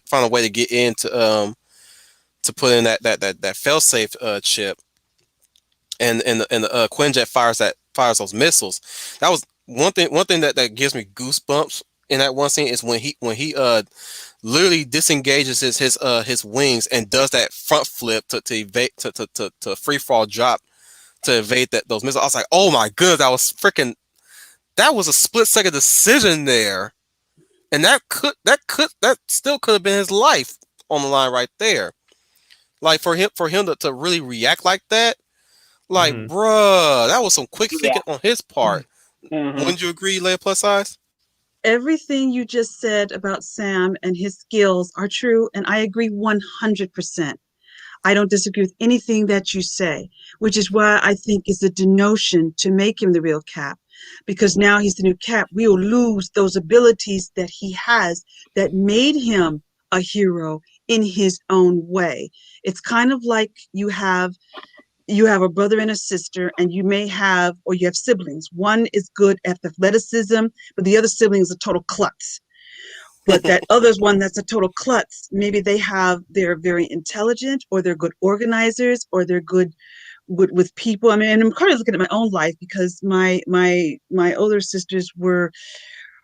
Speaker 1: find a way to get in to put in that failsafe chip, and the Quinjet fires those missiles. That was one thing that gives me goosebumps in that one scene is when he literally disengages his wings and does that front flip to evade to free fall drop to evade those missiles. I was like, oh my goodness, that was a split second decision there, and that still could have been his life on the line right there. Like for him to really react like that, like bruh, that was some quick thinking on his part. Wouldn't you agree, Leia plus size?
Speaker 2: Everything you just said about Sam and his skills are true, and I agree 100%. I don't disagree with anything that you say, which is why I think it's a denotion to make him the real Cap, because now he's the new Cap. We will lose those abilities that he has that made him a hero in his own way. It's kind of like you have a brother and a sister, and you may have, or you have siblings. One is good at athleticism, but the other sibling is a total klutz. But that other's one that's a total klutz. Maybe they're very intelligent, or they're good organizers, or they're good with people. I mean, and I'm kind of looking at my own life, because my older sisters were,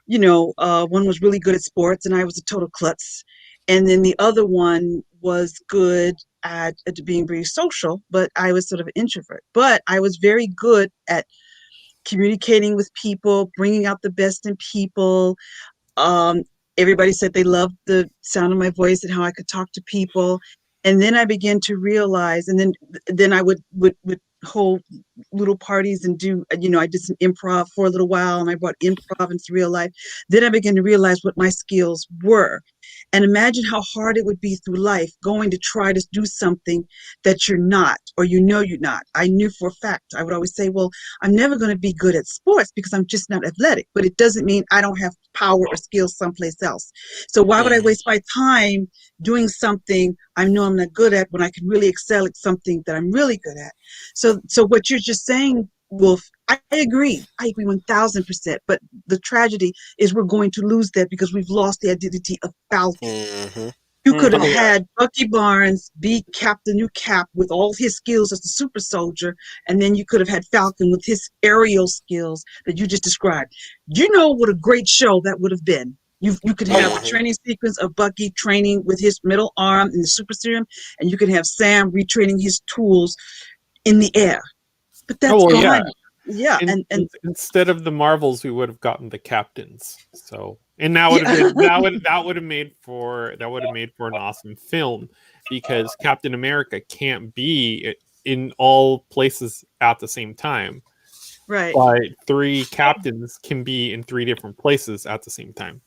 Speaker 2: one was really good at sports and I was a total klutz. And then the other one was good at being very social, but I was sort of an introvert. But I was very good at communicating with people, bringing out the best in people. Um, Everybody said they loved the sound of my voice and how I could talk to people. And then I began to realize, and then I would hold little parties and do, I did some improv for a little while, and I brought improv into real life. Then I began to realize what my skills were. And imagine how hard it would be through life going to try to do something that you're not, or you're not. I knew for a fact, I would always say, well, I'm never going to be good at sports because I'm just not athletic, but it doesn't mean I don't have power or skills someplace else. So why would I waste my time doing something I know I'm not good at when I can really excel at something that I'm really good at? So what you're just saying, Wolf, I agree. I agree 1000%. But the tragedy is we're going to lose that because we've lost the identity of Falcon.
Speaker 1: Mm-hmm.
Speaker 2: You could have had Bucky Barnes be the new Cap with all his skills as a super soldier, and then you could have had Falcon with his aerial skills that you just described. You know what a great show that would have been. You could have the training sequence of Bucky training with his middle arm and the super serum, and you could have Sam retraining his tools in the air. But that's gone. Yeah, and
Speaker 4: instead of the Marvels, we would have gotten the Captains. So, and that would have been that would have made for an awesome film, because Captain America can't be in all places at the same time.
Speaker 2: Right.
Speaker 4: But 3 captains can be in 3 different places at the same time.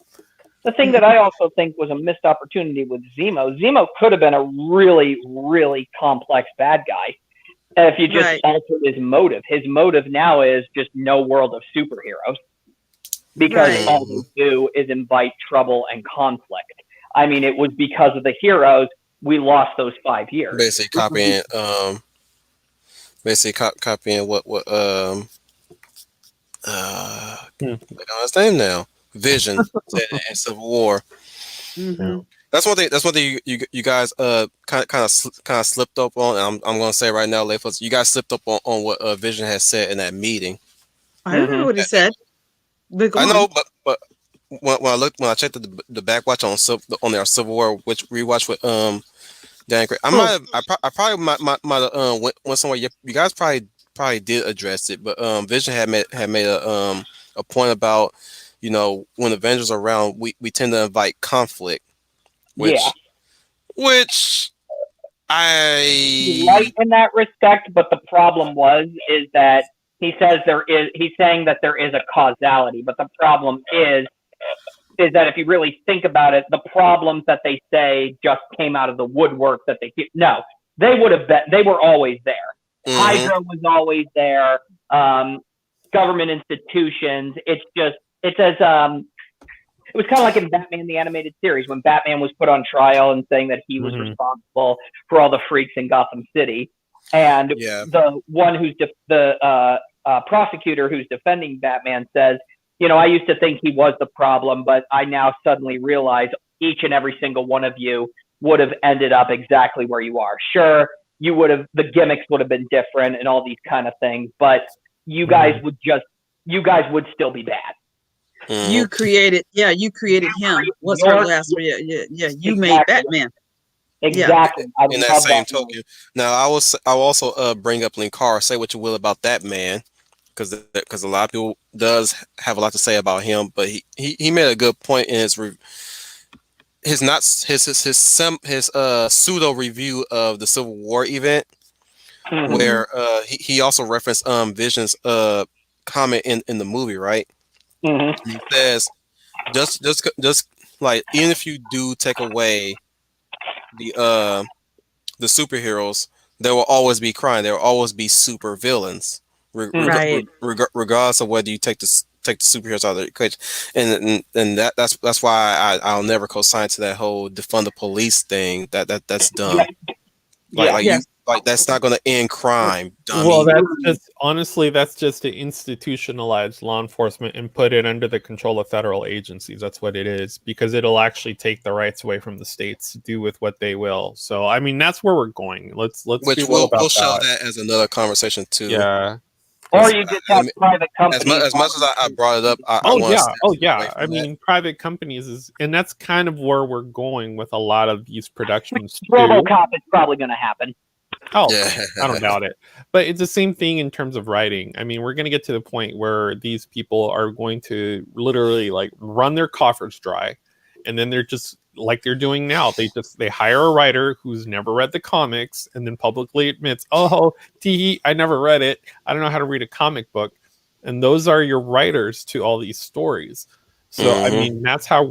Speaker 3: The thing that I also think was a missed opportunity with Zemo. Zemo could have been a really, really complex bad guy. If you just altered his motive now is just no world of superheroes, because all they do is invite trouble and conflict. I mean, it was because of the heroes we lost those 5 years.
Speaker 1: Basically copying, copying what his name now, Vision said in Civil War.
Speaker 2: Mm-hmm.
Speaker 1: That's one thing you guys kind of slipped up on, and I'm going to say right now, Layfus, you guys slipped up on what Vision has said in that meeting.
Speaker 2: I remember what he said.
Speaker 1: I know, but when I checked the backwatch on their Civil War, which rewatch with Dan Craig, I probably might went somewhere. You guys probably did address it, but Vision had made a point about, when Avengers are around, we tend to invite conflict. Which I
Speaker 3: right in that respect, but the problem is that he's saying that there is a causality, but the problem is that if you really think about it, the problems that they say just came out of the woodwork that they were always there. Mm-hmm. Hydra was always there. Government institutions. It was kind of like in Batman the Animated Series, when Batman was put on trial and saying that he was responsible for all the freaks in Gotham City. And the one who's the prosecutor who's defending Batman says, I used to think he was the problem, but I now suddenly realize each and every single one of you would have ended up exactly where you are. Sure, the gimmicks would have been different and all these kind of things, but you guys would still be bad.
Speaker 2: Mm-hmm. You created him. What's her last word? Yeah. You made Batman.
Speaker 3: Exactly.
Speaker 1: Yeah. In that same token. Now, I'll also bring up Linkara. Say what you will about that man, because a lot of people does have a lot to say about him. But he made a good point in his pseudo review of the Civil War event, where he also referenced Vision's comment in the movie, right? Mm-hmm. He says, just like, even if you do take away the superheroes, there will always be crime. There will always be super villains,
Speaker 2: Right.
Speaker 1: regardless of whether you take the superheroes out of the equation. And that's why I'll never co-sign to that whole defund the police thing. That's dumb.
Speaker 3: Yeah.
Speaker 1: You
Speaker 2: Yes.
Speaker 1: like, that's not going to end crime,
Speaker 4: Well,
Speaker 1: dummy.
Speaker 4: that's just honestly, that's just to institutionalize law enforcement and put it under the control of federal agencies. That's what it is, because it'll actually take the rights away from the states to do with what they will. So, I mean, that's where we're going. Let's be
Speaker 1: Which
Speaker 4: real about
Speaker 1: we'll show
Speaker 4: that.
Speaker 1: that as another conversation too.
Speaker 4: Yeah.
Speaker 3: Or you just have private companies.
Speaker 1: As much as I brought it up, I
Speaker 4: Oh
Speaker 1: want
Speaker 4: yeah.
Speaker 1: to
Speaker 4: Oh
Speaker 1: stay
Speaker 4: yeah.
Speaker 1: away
Speaker 4: I
Speaker 1: from that.
Speaker 4: mean, private companies is, and that's kind of where we're going with a lot of these productions too.
Speaker 3: RoboCop is probably going to happen.
Speaker 4: Oh,
Speaker 1: Yeah.
Speaker 4: I don't doubt it. But it's the same thing in terms of writing. I mean, we're going to get to the point where these people are going to literally like run their coffers dry, and then they're just like they're doing now. They hire a writer who's never read the comics and then publicly admits, "Oh, I never read it. I don't know how to read a comic book." And those are your writers to all these stories. So I mean, that's how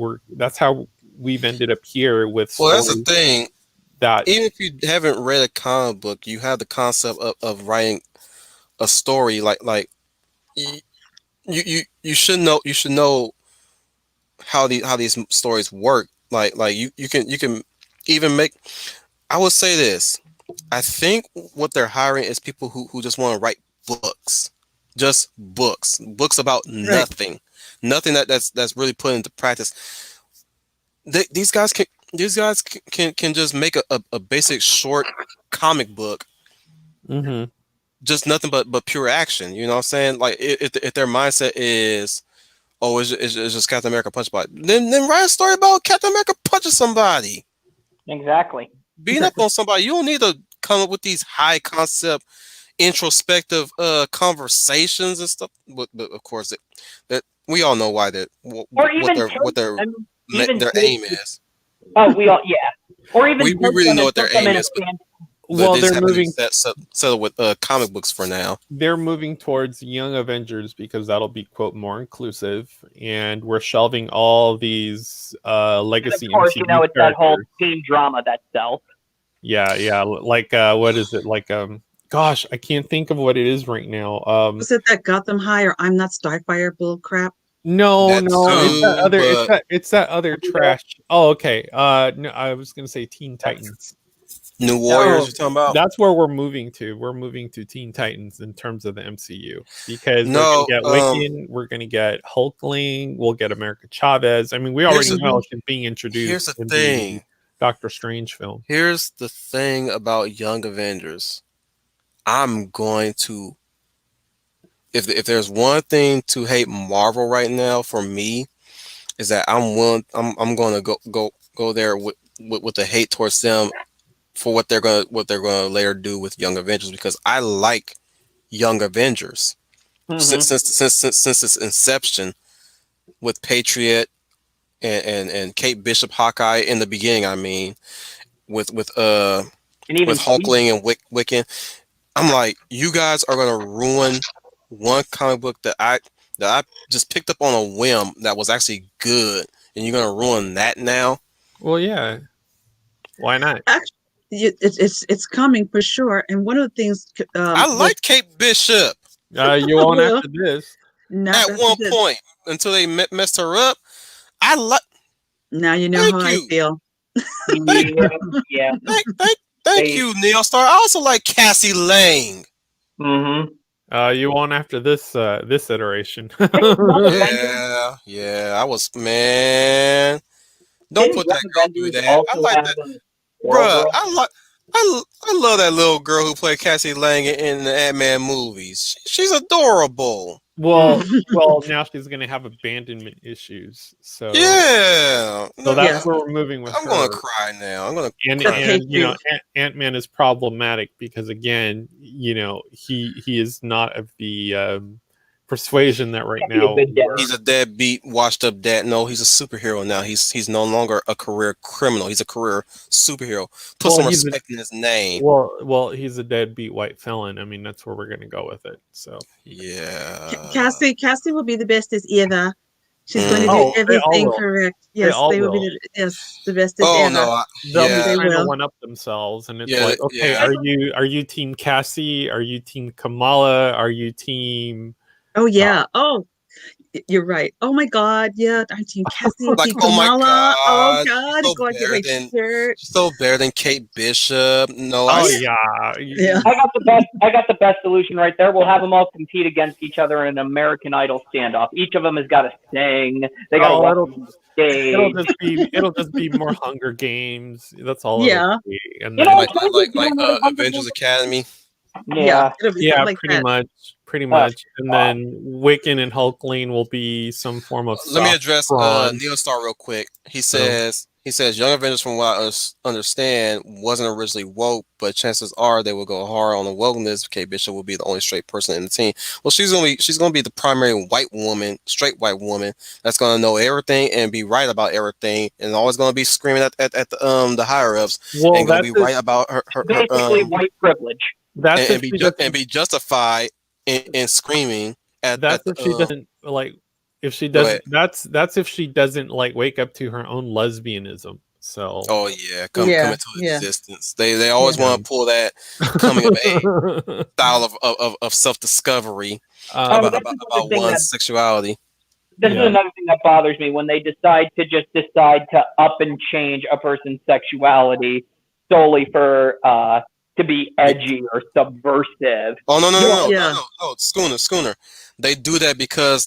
Speaker 4: we've ended up here with
Speaker 1: Well,
Speaker 4: stories
Speaker 1: that's the thing.
Speaker 4: that
Speaker 1: Even if you haven't read a comic book, you have the concept of writing a story. Like you should know how these stories work. Like you can even make. I would say this. I think what they're hiring is people who just want to write books, just books about nothing, nothing that's really put into practice. These guys can just make a basic short comic book, just nothing but pure action. You know what I'm saying? Like, if their mindset is, oh, it's just Captain America punch somebody, then write a story about Captain America punching somebody,
Speaker 3: Exactly.
Speaker 1: beating up on somebody. You don't need to come up with these high concept, introspective conversations and stuff. But of course, that we all know why that
Speaker 3: Or even
Speaker 1: what their aim is.
Speaker 3: Oh, or even
Speaker 1: we really know what their aim is, but
Speaker 4: well,
Speaker 1: they just
Speaker 4: they're
Speaker 1: have
Speaker 4: moving.
Speaker 1: to settle with comic books for now.
Speaker 4: They're moving towards Young Avengers because that'll be, quote, more inclusive, and we're shelving all these legacy.
Speaker 3: And of course,
Speaker 4: MCU
Speaker 3: it's that whole teen drama that sells.
Speaker 4: Yeah, like what is it like? Gosh, I can't think of what it is right now.
Speaker 2: Was it that Gotham High or I'm Not Starfire bull crap?
Speaker 4: No,
Speaker 1: That
Speaker 4: it's that
Speaker 1: too,
Speaker 4: other. It's that other trash. Oh, okay. No, I was gonna say Teen Titans.
Speaker 1: New Warriors, you're talking about?
Speaker 4: That's where we're moving to. We're moving to Teen Titans in terms of the MCU, because we're
Speaker 1: No,
Speaker 4: gonna get Wiccan, we're gonna get Hulkling, we'll get America Chavez. I mean, we already know she's being introduced.
Speaker 1: Here's the
Speaker 4: in
Speaker 1: thing.
Speaker 4: the Doctor Strange film.
Speaker 1: Here's the thing about Young Avengers. I'm going to, if there's one thing to hate Marvel right now for me, is that I'm going to go there with the hate towards them for what they're gonna later do with Young Avengers, because I like Young Avengers since its inception, with Patriot and Kate Bishop, Hawkeye in the beginning. I mean, with Hulkling and Wiccan. I'm like, you guys are gonna ruin one comic book that I just picked up on a whim that was actually good, and you're gonna ruin that now.
Speaker 4: Well, yeah. Why not?
Speaker 2: Actually, it's coming for sure. And one of the things
Speaker 1: I like Kate Bishop.
Speaker 4: You won't after this.
Speaker 1: At one point, until they messed her up. I like.
Speaker 2: Now you know how I feel.
Speaker 3: Yeah.
Speaker 1: Thank you, Neil Star. I also like Cassie Lang.
Speaker 4: You won't after this iteration.
Speaker 1: Yeah. I was, man. Don't put that girl through that. I like that, bruh. I love that little girl who played Cassie Lang in the Ant-Man movies. She's adorable.
Speaker 4: Well, now she's gonna have abandonment issues. So
Speaker 1: yeah,
Speaker 4: so that's where we're moving with.
Speaker 1: I'm gonna cry now. I'm gonna
Speaker 4: and Ant-Man is problematic because, again, he is not of the persuasion that right now
Speaker 1: he's a deadbeat, washed up dad. No, he's a superhero now. He's no longer a career criminal. He's a career superhero. Put some respect in his name.
Speaker 4: Well, he's a deadbeat white felon. I mean, that's where we're gonna go with it. So
Speaker 1: yeah,
Speaker 2: Cassie will be the best as Eva. She's going to do
Speaker 4: they all
Speaker 2: everything
Speaker 4: will.
Speaker 2: correct.
Speaker 4: They
Speaker 2: Yes,
Speaker 4: all
Speaker 2: they will be
Speaker 4: will.
Speaker 2: the bestest
Speaker 1: Oh
Speaker 2: ever.
Speaker 1: no,
Speaker 4: They'll be
Speaker 1: yeah,
Speaker 2: They
Speaker 4: trying to
Speaker 2: will.
Speaker 4: one up themselves, and it's
Speaker 1: yeah,
Speaker 4: like, okay,
Speaker 1: yeah.
Speaker 4: are you team Cassie? Are you team Kamala? Are you team?
Speaker 2: Oh yeah. Oh, you're right. Oh my God. Yeah, I'm Team Cassie,
Speaker 1: Like,
Speaker 2: Team
Speaker 1: oh my
Speaker 2: Kamala. Oh
Speaker 1: God,
Speaker 2: God, go and get my shirt.
Speaker 1: she's so better than Kate Bishop. No, I
Speaker 4: Oh
Speaker 2: Yeah.
Speaker 4: yeah,
Speaker 2: Yeah.
Speaker 3: I got the best solution right there. We'll have them all compete against each other in an American Idol standoff. Each of them has got to sing. They got to
Speaker 4: oh,
Speaker 3: walk on the stage.
Speaker 4: it'll just be more Hunger Games. That's all it'll
Speaker 2: Yeah.
Speaker 4: be, and
Speaker 3: You know,
Speaker 4: then
Speaker 3: it's funny you don't know the Hunger
Speaker 1: Avengers
Speaker 3: Games.
Speaker 1: Academy.
Speaker 2: Yeah.
Speaker 3: Yeah.
Speaker 2: It'll be something
Speaker 4: yeah,
Speaker 2: like
Speaker 4: pretty
Speaker 2: that.
Speaker 4: much, and then Wiccan and Hulkling will be some form of
Speaker 1: Let me
Speaker 4: soft
Speaker 1: address
Speaker 4: bronze.
Speaker 1: Neil Star real quick.
Speaker 4: So,
Speaker 1: He says Young Avengers, from what I understand, wasn't originally woke, but chances are they will go hard on the wokeness. Kate Bishop will be the only straight person in the team. Well, she's gonna be the primary white woman, straight white woman that's gonna know everything and be right about everything, and always gonna be screaming at the higher ups
Speaker 4: well,
Speaker 1: and gonna be right about her
Speaker 3: Basically, white privilege.
Speaker 4: that's if
Speaker 1: and be
Speaker 4: she doesn't.
Speaker 1: and be justified in screaming
Speaker 4: That's
Speaker 1: at the
Speaker 4: if she doesn't like. If she
Speaker 1: Go
Speaker 4: doesn't,
Speaker 1: ahead.
Speaker 4: that's if she doesn't like wake up to her own lesbianism. So,
Speaker 1: Oh yeah, come
Speaker 2: Yeah.
Speaker 1: into
Speaker 2: Yeah.
Speaker 1: existence. They always
Speaker 2: Yeah.
Speaker 1: want to pull that coming of age style of self discovery
Speaker 4: um,
Speaker 3: This is
Speaker 1: about one's sexuality.
Speaker 3: this is
Speaker 4: Yeah.
Speaker 3: another thing that bothers me when they decide to up and change a person's sexuality solely for to be edgy or subversive.
Speaker 1: Oh
Speaker 2: Yeah.
Speaker 1: no, Schooner. They do that because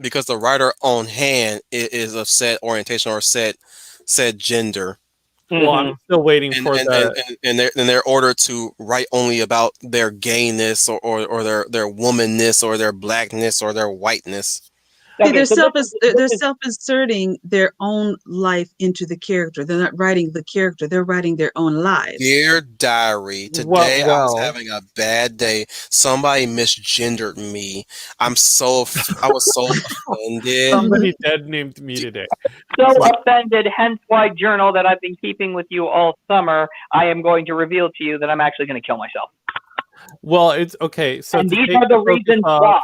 Speaker 1: because the writer on hand is of said orientation or said gender.
Speaker 4: well, I'm still waiting
Speaker 1: And
Speaker 4: for the.
Speaker 1: they're ordered to write only about their gayness or their womanness or their blackness or their whiteness.
Speaker 2: See,
Speaker 3: Okay, so
Speaker 2: they're self-inserting their own life into the character. They're not writing the character, they're writing their own lives.
Speaker 1: Dear diary,
Speaker 4: What?
Speaker 1: today I was
Speaker 4: Well,
Speaker 1: having a bad day. Somebody misgendered me. I was so offended.
Speaker 4: somebody dead named me today.
Speaker 3: so offended, hence why journal that I've been keeping with you all summer, I am going to reveal to you that I'm actually going to kill myself.
Speaker 4: Well, it's okay. So
Speaker 3: And
Speaker 4: to
Speaker 3: these
Speaker 4: take
Speaker 3: are the
Speaker 4: focus
Speaker 3: reasons
Speaker 4: off-
Speaker 3: why.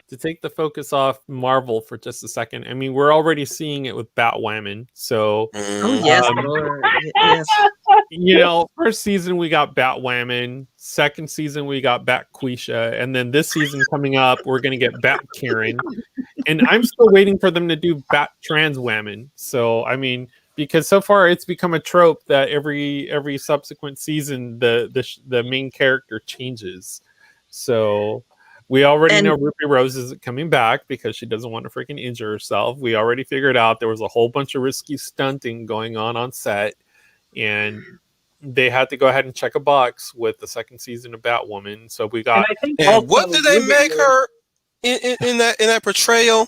Speaker 4: To take the focus off Marvel for just a second, I mean, we're already seeing it with Batwoman. So,
Speaker 2: Oh yes, Lord. Yes.
Speaker 4: you know, first season we got Batwoman, second season we got Batquisha, and then this season coming up we're gonna get Bat Karen, and I'm still waiting for them to do Bat Trans Woman. So, I mean, because so far it's become a trope that every subsequent season the main character changes. So we already know
Speaker 2: And
Speaker 4: Ruby Rose isn't coming back because she doesn't want to freaking injure herself. We already figured out there was a whole bunch of risky stunting going on set, and they had to go ahead and check a box with the second season of Batwoman. So we
Speaker 3: And
Speaker 4: got
Speaker 3: I think
Speaker 1: And
Speaker 3: also
Speaker 1: what did they
Speaker 3: Ruby
Speaker 1: make
Speaker 3: Rose-
Speaker 1: her in that portrayal?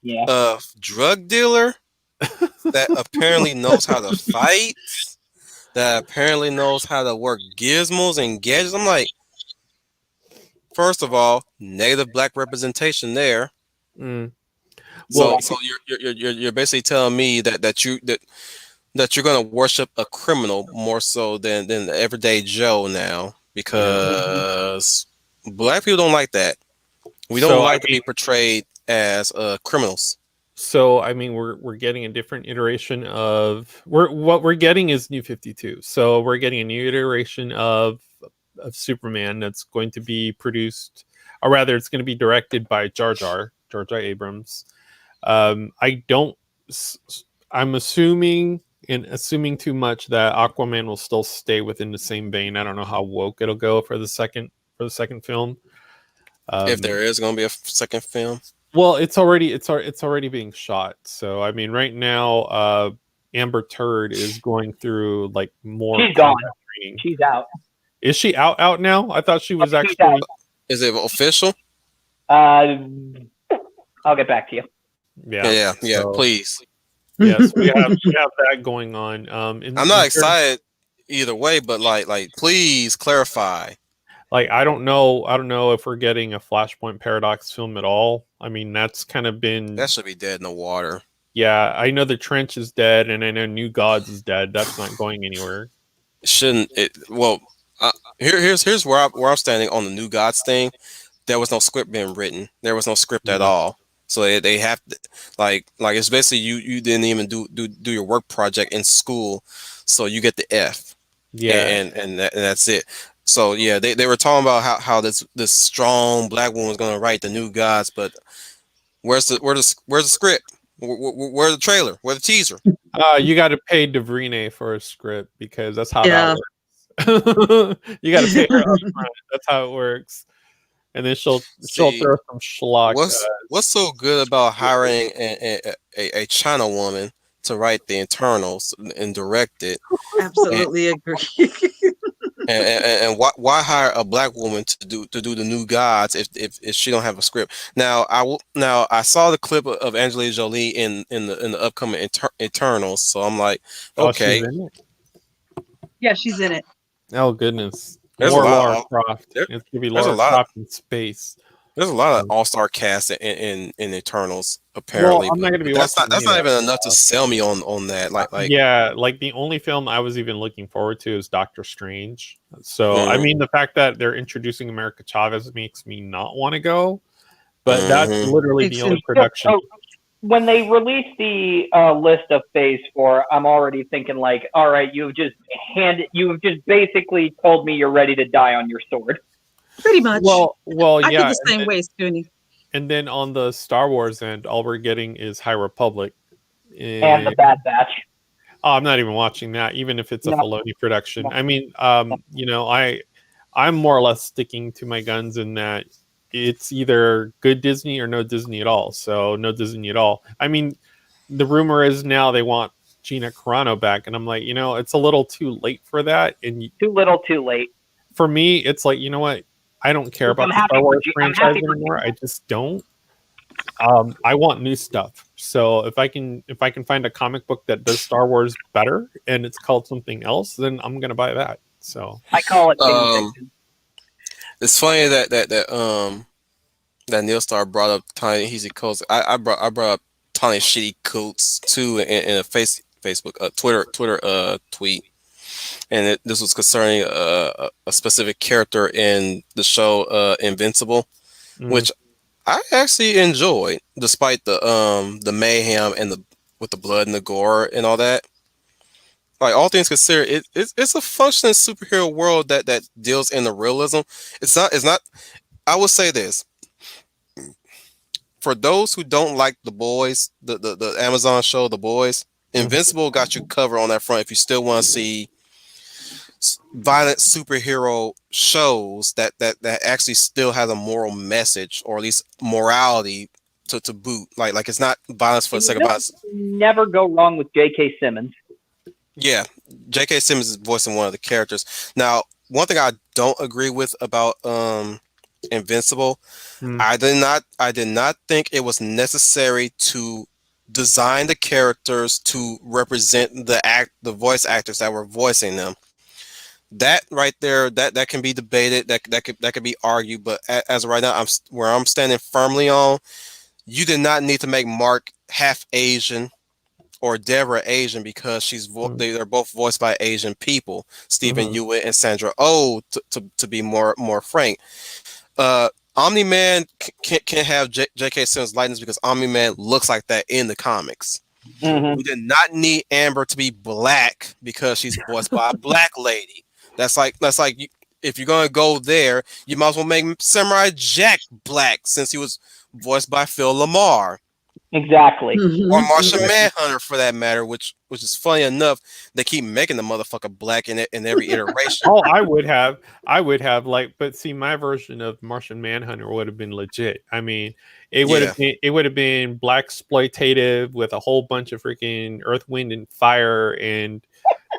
Speaker 3: Yeah.
Speaker 1: A drug dealer that apparently knows how to fight, that apparently knows how to work gizmos and gadgets. I'm like, first of all, negative black representation there.
Speaker 4: well,
Speaker 1: So you're basically telling me that you're gonna worship a criminal more so than the everyday Joe now, because black people don't like that. We don't like to be portrayed as criminals.
Speaker 4: So I mean, we're getting a different iteration of what we're getting is New 52. So we're getting a new iteration of Superman that's going to be produced, or rather, it's going to be directed by Jar Jar Abrams. I don't. I'm assuming too much that Aquaman will still stay within the same vein. I don't know how woke it'll go for the second film.
Speaker 1: If there is going to be a second film.
Speaker 4: Well, it's already being shot. So I mean, right now, Amber Turd is going through like more.
Speaker 3: She's gone.
Speaker 4: Training.
Speaker 3: She's out.
Speaker 4: Is she out now? I thought she was
Speaker 3: She's
Speaker 4: actually.
Speaker 3: out.
Speaker 1: Is it official?
Speaker 3: I'll get back to you.
Speaker 1: Yeah.
Speaker 4: So,
Speaker 1: Please.
Speaker 4: Yes, we have that going on.
Speaker 1: I'm not excited either way, but like, please clarify.
Speaker 4: Like, I don't know if we're getting a Flashpoint Paradox film at all. I mean, that's kind of been
Speaker 1: That should be dead in the water.
Speaker 4: Yeah, I know the Trench is dead, and I know New Gods is dead. That's not going anywhere.
Speaker 1: Shouldn't it? Well, here's where I'm standing on the New Gods thing. There was no script being written. There was no script at all. So they have to, like it's basically you didn't even do your work project in school, so you get the F,
Speaker 4: Yeah.
Speaker 1: and that's it. So yeah, they were talking about how this strong black woman was going to write the new gods, but where's the script? Where's the trailer? Where's the teaser?
Speaker 4: You got to pay Devrine for a script because that's how that
Speaker 2: Yeah.
Speaker 4: works. You got to pay her upfront. That's how it works, and then she'll
Speaker 1: See,
Speaker 4: throw some schlock.
Speaker 1: what's so good about hiring a China woman to write the internals and direct it?
Speaker 2: Absolutely agree.
Speaker 1: And why hire a black woman to do the new gods if she don't have a script? Now I saw the clip of Angelina Jolie in the upcoming Eternals, so I'm like,
Speaker 4: Oh, she's
Speaker 1: okay,
Speaker 4: in it.
Speaker 2: Yeah, she's in it.
Speaker 4: Oh goodness,
Speaker 1: there's a
Speaker 4: more
Speaker 1: lot
Speaker 4: Lara
Speaker 1: of
Speaker 4: Croft.
Speaker 1: there,
Speaker 4: It's gonna be
Speaker 1: there's a
Speaker 4: Lara
Speaker 1: lot of
Speaker 4: Croft in space.
Speaker 1: there's a lot of all-star cast in Eternals
Speaker 4: Well,
Speaker 1: apparently,
Speaker 4: I'm not
Speaker 1: but
Speaker 4: gonna be
Speaker 1: that's
Speaker 4: watching
Speaker 1: not
Speaker 4: any of
Speaker 1: even
Speaker 4: that
Speaker 1: enough to
Speaker 4: stuff.
Speaker 1: sell me on that. Like
Speaker 4: Yeah, like the only film I was even looking forward to is Doctor Strange. So I
Speaker 1: mhm,
Speaker 4: mean, the fact that they're introducing America Chavez makes me not want to go. But that's
Speaker 1: mhm.
Speaker 4: literally the
Speaker 2: Makes
Speaker 4: only
Speaker 2: him
Speaker 4: production.
Speaker 3: So when they release the list of Phase 4, I'm already thinking like, all right, you've just basically told me you're ready to die on your sword.
Speaker 2: pretty much.
Speaker 4: Well,
Speaker 2: I feel
Speaker 4: yeah,
Speaker 2: the same way, Scoony.
Speaker 4: and then on the Star Wars end, all we're getting is High Republic.
Speaker 3: And the Bad Batch.
Speaker 4: Oh, I'm not even watching that, even if it's a
Speaker 3: No,
Speaker 4: Filoni production.
Speaker 3: no.
Speaker 4: I mean, I'm more or less sticking to my guns in that it's either good Disney or no Disney at all. So no Disney at all. I mean, the rumor is now they want Gina Carano back, and I'm like, it's a little too late for that. And
Speaker 3: Too little, too late.
Speaker 4: for me, it's like, you know what? I don't care
Speaker 3: I'm
Speaker 4: about the Star
Speaker 3: happy for
Speaker 4: Wars
Speaker 3: I'm
Speaker 4: franchise
Speaker 3: happy for
Speaker 4: anymore. I just don't. I want new stuff. So if I can find a comic book that does Star Wars better and it's called something else, then I'm gonna buy that. So
Speaker 3: I call it fan
Speaker 1: Um,
Speaker 3: fiction.
Speaker 1: it's funny that Neil Star brought up Tiny Easy Coats. I brought up Tiny Shitty Coats too in a Facebook Twitter tweet, and this was concerning a specific character in the show Invincible,
Speaker 4: mm,
Speaker 1: which I actually enjoyed, despite the mayhem and the with the blood and the gore and all that. Like all things considered, it's a functioning superhero world that deals in the realism. It's not. I will say this: for those who don't like The Boys, the Amazon show The Boys,
Speaker 4: mhm.
Speaker 1: Invincible got you covered on that front. If you still want to see violent superhero shows that actually still has a moral message or at least morality to boot, like it's not violence for the
Speaker 3: And
Speaker 1: sake
Speaker 3: you
Speaker 1: of violence.
Speaker 3: never go wrong with J.K. Simmons.
Speaker 1: Yeah, J.K. Simmons is voicing one of the characters. Now, one thing I don't agree with about Invincible,
Speaker 4: Mm,
Speaker 1: I did not think it was necessary to design the characters to represent the voice actors that were voicing them. That right there, that can be debated, that could be argued, but as of right now, where I'm standing firmly on, you did not need to make Mark half Asian or Deborah Asian because
Speaker 4: mm,
Speaker 1: they're both voiced by Asian people, Stephen
Speaker 4: mhm,
Speaker 1: Hewitt and Sandra Oh, to be more frank. Omni Man can have J.K. Simmons likeness because Omni Man looks like that in the comics.
Speaker 3: Mm-hmm.
Speaker 1: We did not need Amber to be black because she's voiced by a black lady. If you're gonna go there, you might as well make Samurai Jack black since he was voiced by Phil Lamar
Speaker 3: Exactly.
Speaker 1: or
Speaker 2: Mhm,
Speaker 1: Martian
Speaker 2: exactly.
Speaker 1: Manhunter for that matter. Which is funny enough, they keep making the motherfucker black in every iteration.
Speaker 4: Oh, I would have like, but see, my version of Martian Manhunter would have been legit. I mean,
Speaker 1: Yeah.
Speaker 4: it would have been black exploitative with a whole bunch of freaking Earth, Wind, and Fire, and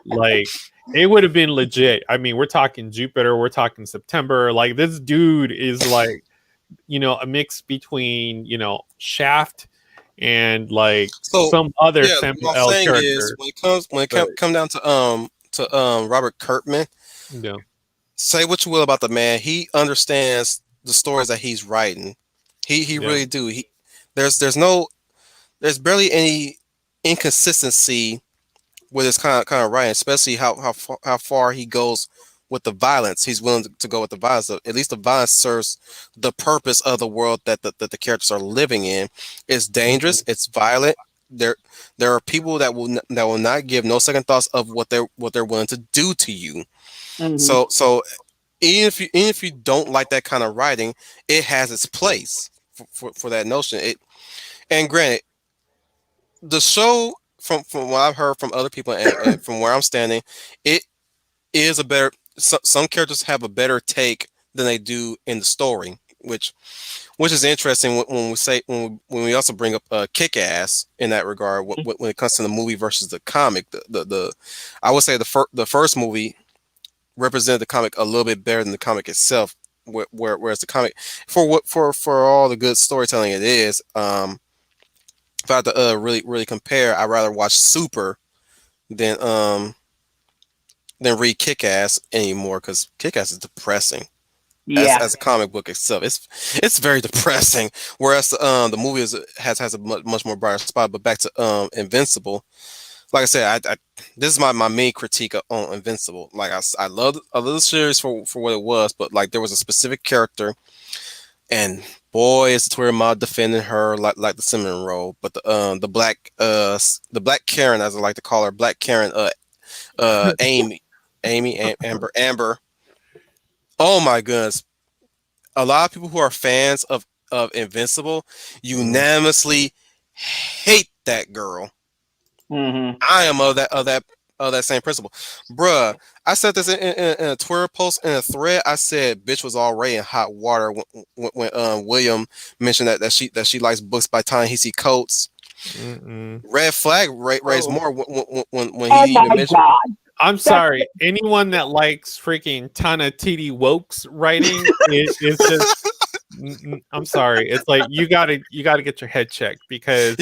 Speaker 4: like it would have been legit. I mean, we're talking Jupiter, we're talking September. Like this dude is like, a mix between Shaft and like
Speaker 1: So
Speaker 4: some other
Speaker 1: yeah,
Speaker 4: Samuel
Speaker 1: what I'm
Speaker 4: L.
Speaker 1: saying is
Speaker 4: character.
Speaker 1: when it
Speaker 4: But
Speaker 1: come down to Robert Kirkman,
Speaker 4: you know,
Speaker 1: say what you will about the man, he understands the stories that he's writing. He
Speaker 4: yeah.
Speaker 1: really do. There's barely any inconsistency with his kind of writing, especially how far he goes with the violence. He's willing to go with the violence. So at least the violence serves the purpose of the world that the characters are living in. It's dangerous. It's violent. There are people that will not give no second thoughts of what they're willing to do to you. So even if you don't like that kind of writing, it has its place for that notion. And granted, the show from what I've heard from other people and from where I'm standing, it is a better. Some characters have a better take than they do in the story, which is interesting when we say when we also bring up Kick-Ass in that regard. When it comes to the movie versus the comic, the I would say the first movie represented the comic a little bit better than the comic itself. Whereas the comic, for all the good storytelling it is, if I had to really compare, I'd rather watch Super than read Kick-Ass anymore, because Kick-Ass is depressing. As a comic book itself, it's very depressing. Whereas the movie has a much more brighter spot. But back to Invincible, like I said, I this is my main critique on Invincible. Like I love the series for what it was, but like there was a specific character, and boy, is Twitter mob defending her like the Simmons role. But the black Karen, as I like to call her, Black Karen, Amy, Amber. Oh my goodness. A lot of people who are fans of Invincible unanimously hate that girl. I am of that same principle. Bruh, I said this in a Twitter post, in a thread. I said bitch was already in hot water when William mentioned that she likes books by Ta-Nehisi Coates. Red flag raised more when he even mentioned.
Speaker 3: God.
Speaker 4: I'm sorry. Anyone that likes freaking Tana Titi Woke's writing is just. I'm sorry. It's like you gotta get your head checked, because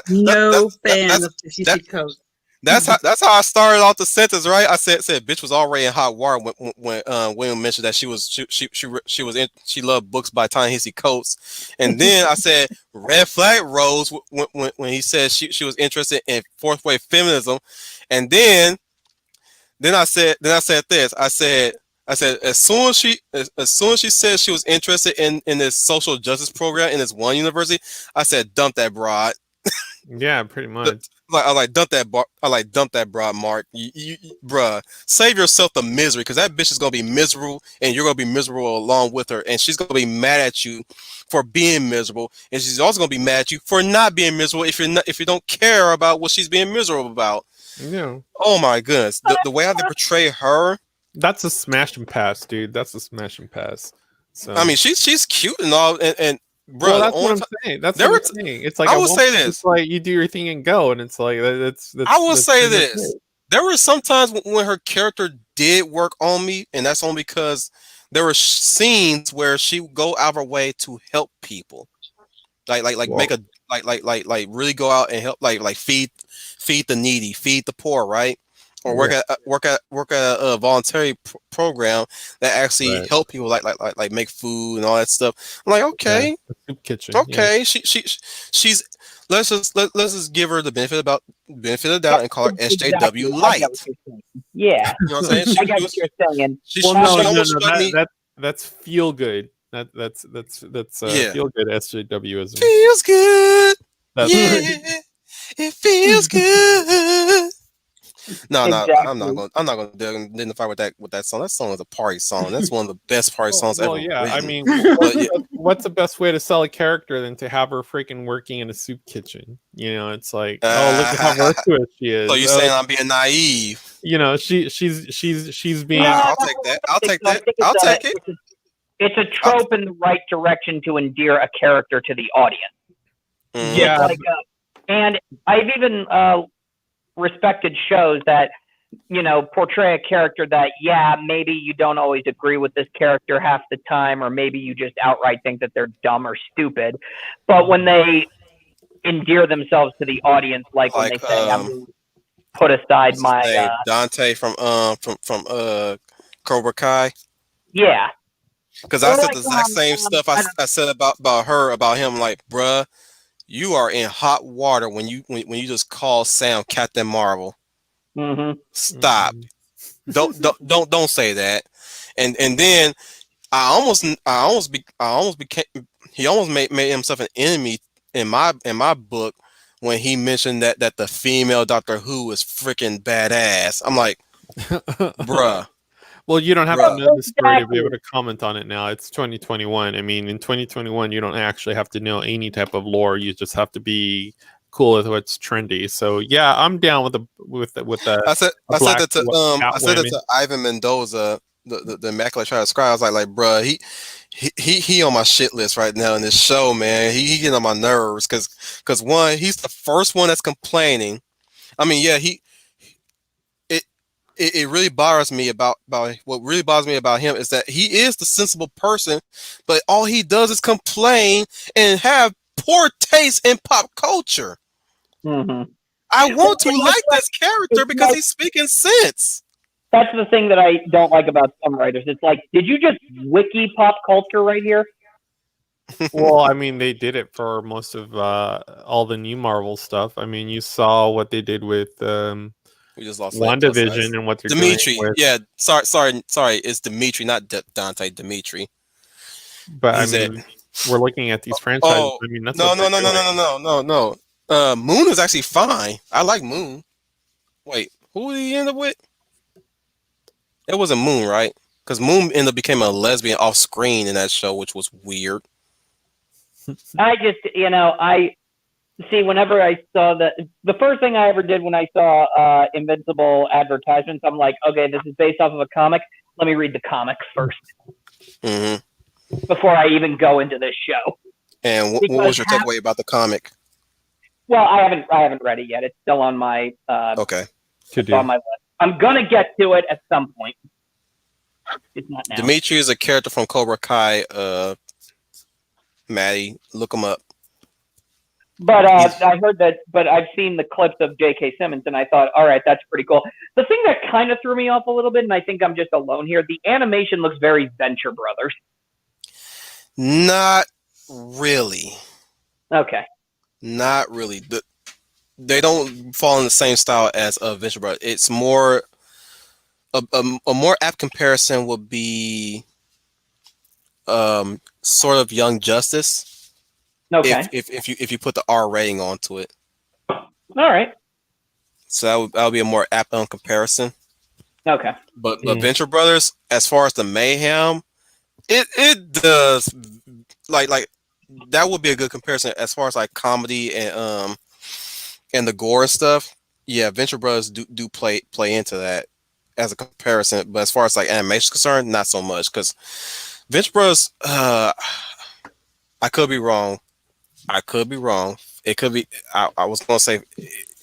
Speaker 2: no fan of Ta-Nehisi Coates.
Speaker 1: That's how I started off the sentence, right? I said bitch was already in hot water when William mentioned that she loved books by Ta-Nehisi Coates, and then I said red flag rose when he said she was interested in fourth wave feminism, and then I said this. I said as soon as she said she was interested in this social justice program in this one university, I said dump that broad.
Speaker 4: Yeah, pretty much.
Speaker 1: I like dump that broad, Mark. You bruh, save yourself the misery, because that bitch is gonna be miserable, and you're gonna be miserable along with her, and she's gonna be mad at you for being miserable, and she's also gonna be mad at you for not being miserable if you don't care about what she's being miserable about.
Speaker 4: Yeah.
Speaker 1: Oh my goodness, the way how they portray her.
Speaker 4: That's a smash and pass, dude. That's a smash and pass. So
Speaker 1: I mean, she's cute and all, and bro,
Speaker 4: well, that's what I'm saying. That's what I'm saying. It's like
Speaker 1: I will say this.
Speaker 4: It's like you do your thing and go, and it's like that's
Speaker 1: I will say this. There were some times when her character did work on me, and that's only because there were scenes where she would go out of her way to help people, like make a like really go out and help, like feed the needy, feed the poor, right? Or work at a voluntary program that actually help people, like make food and all that stuff. I'm like, okay,
Speaker 4: soup kitchen.
Speaker 1: Okay, she's let's just give her the benefit of the doubt and call her SJW light.
Speaker 3: Yeah,
Speaker 1: you know what I'm saying?
Speaker 3: I got what you're saying.
Speaker 4: That's feel good. That's feel good SJWism.
Speaker 1: Feels good. Yeah, it feels good. No, exactly. I'm not gonna identify with that song. That song is a party song. That's one of the best party songs ever.
Speaker 4: Yeah, written. I mean, what's the best way to sell a character than to have her freaking working in a soup kitchen? You know, it's like, oh, look at how virtuous she is.
Speaker 1: So you're saying I'm being naive?
Speaker 4: You know, she's being.
Speaker 1: I'll take that. I'll take it.
Speaker 3: It's a trope in the right direction to endear a character to the audience.
Speaker 4: Yeah,
Speaker 3: like, and I've even respected shows that, you know, portray a character that, maybe you don't always agree with this character half the time, or maybe you just outright think that they're dumb or stupid. But when they endear themselves to the audience, like when they say, "I'm going to put aside my
Speaker 1: Dante from Cobra Kai."
Speaker 3: Yeah,
Speaker 1: because I said the exact same stuff I said about him. Like, bruh, you are in hot water when you just call Sam Captain Marvel.
Speaker 3: Mm-hmm.
Speaker 1: Stop. Don't say that. and then I almost became he almost made himself an enemy in my book when he mentioned that the female Doctor Who was freaking badass. I'm like, bruh,
Speaker 4: Well, you don't have to
Speaker 1: bruh.
Speaker 4: know the story to be able
Speaker 3: Exactly.
Speaker 4: to comment on it now. It's 2021. I mean, in 2021, you don't actually have to know any type of lore. You just have to be cool with what's trendy. So yeah, I'm down with
Speaker 1: I said
Speaker 4: a
Speaker 1: I said
Speaker 4: black
Speaker 1: that to I said that
Speaker 4: Catwoman.
Speaker 1: to Ivan Mendoza, the Immaculate Child Scribe. I was like, bruh, he on my shit list right now in this show, man. He getting on my nerves because one, he's the first one that's complaining. I mean, yeah, it it really bothers me about what really bothers me about him is that he is the sensible person, but all he does is complain and have poor taste in pop culture.
Speaker 3: Mm-hmm.
Speaker 1: I
Speaker 3: Well,
Speaker 1: want to like this character
Speaker 3: it's
Speaker 1: because
Speaker 3: like
Speaker 1: he's speaking sense.
Speaker 3: that's the thing that I don't like about some writers. It's like, did you just wiki pop culture right here?
Speaker 4: Well, I mean, they did it for most of all the new Marvel stuff. I mean, you saw what they did with
Speaker 1: We just lost Lane plus
Speaker 4: WandaVision
Speaker 1: size.
Speaker 4: and what they're doing
Speaker 1: Dimitri.
Speaker 4: with.
Speaker 1: Yeah, sorry. It's Dimitri, not Dante. Dimitri.
Speaker 4: But I
Speaker 1: He's it.
Speaker 4: mean, we're looking at these franchises.
Speaker 1: Oh
Speaker 4: I mean, that's
Speaker 1: no
Speaker 4: what
Speaker 1: no no
Speaker 4: they're
Speaker 1: no
Speaker 4: doing.
Speaker 1: no no no no no. Moon is actually fine. I like Moon. Wait, who did he end up with? It wasn't Moon, right? Because Moon ended up becoming a lesbian off screen in that show, which was weird.
Speaker 3: I just, I see whenever I saw the first thing I ever did when I saw Invincible advertisements, I'm like, okay, this is based off of a comic. Let me read the comic first
Speaker 1: hmm
Speaker 3: before I even go into this show.
Speaker 1: And what
Speaker 3: Because
Speaker 1: was your takeaway about the comic?
Speaker 3: well, I haven't read it yet. It's still on my
Speaker 1: Okay.
Speaker 3: it's on my list. I'm gonna get to it at some point. It's not now.
Speaker 1: Dimitri is a character from Cobra Kai. Maddie, look him up.
Speaker 3: But I heard that, but I've seen the clips of J.K. Simmons, and I thought, all right, that's pretty cool. The thing that kind of threw me off a little bit, and I think I'm just alone here, the animation looks very Venture Brothers.
Speaker 1: Not really.
Speaker 3: Okay.
Speaker 1: Not really. They don't fall in the same style as Venture Brothers. It's more a more apt comparison would be sort of Young Justice.
Speaker 3: Okay.
Speaker 1: If you put the R rating onto it.
Speaker 3: All right.
Speaker 1: So that would be a more apt comparison.
Speaker 3: Okay.
Speaker 1: But Venture Brothers, as far as the mayhem, it does like that would be a good comparison as far as like comedy and the gore and stuff. Yeah, Venture Brothers do play into that as a comparison. But as far as like animation is concerned, not so much because Venture Brothers. I could be wrong. It could be. I was gonna say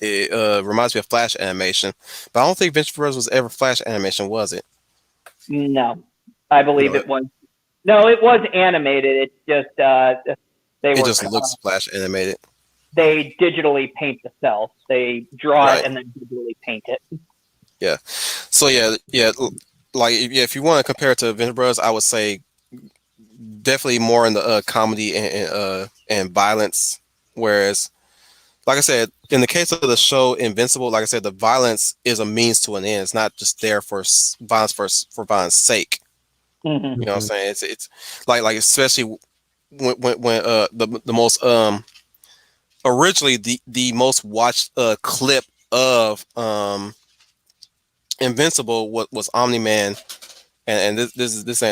Speaker 1: it reminds me of Flash animation, but I don't think Venture Brothers was ever Flash animation, was it?
Speaker 3: No, I believe it was. No, it was animated. It's just
Speaker 1: it just looks Flash animated.
Speaker 3: They digitally paint the cells. They draw it and then digitally paint it.
Speaker 1: Yeah. So yeah. Like if you want to compare it to Venture Brothers, I would say definitely more in the comedy and violence. Whereas, like I said, in the case of the show Invincible, like I said, the violence is a means to an end. It's not just there for violence for violence sake.
Speaker 3: Mm-hmm.
Speaker 1: You know what I'm saying? It's like especially when the most originally the most watched clip of Invincible was Omni-Man, and this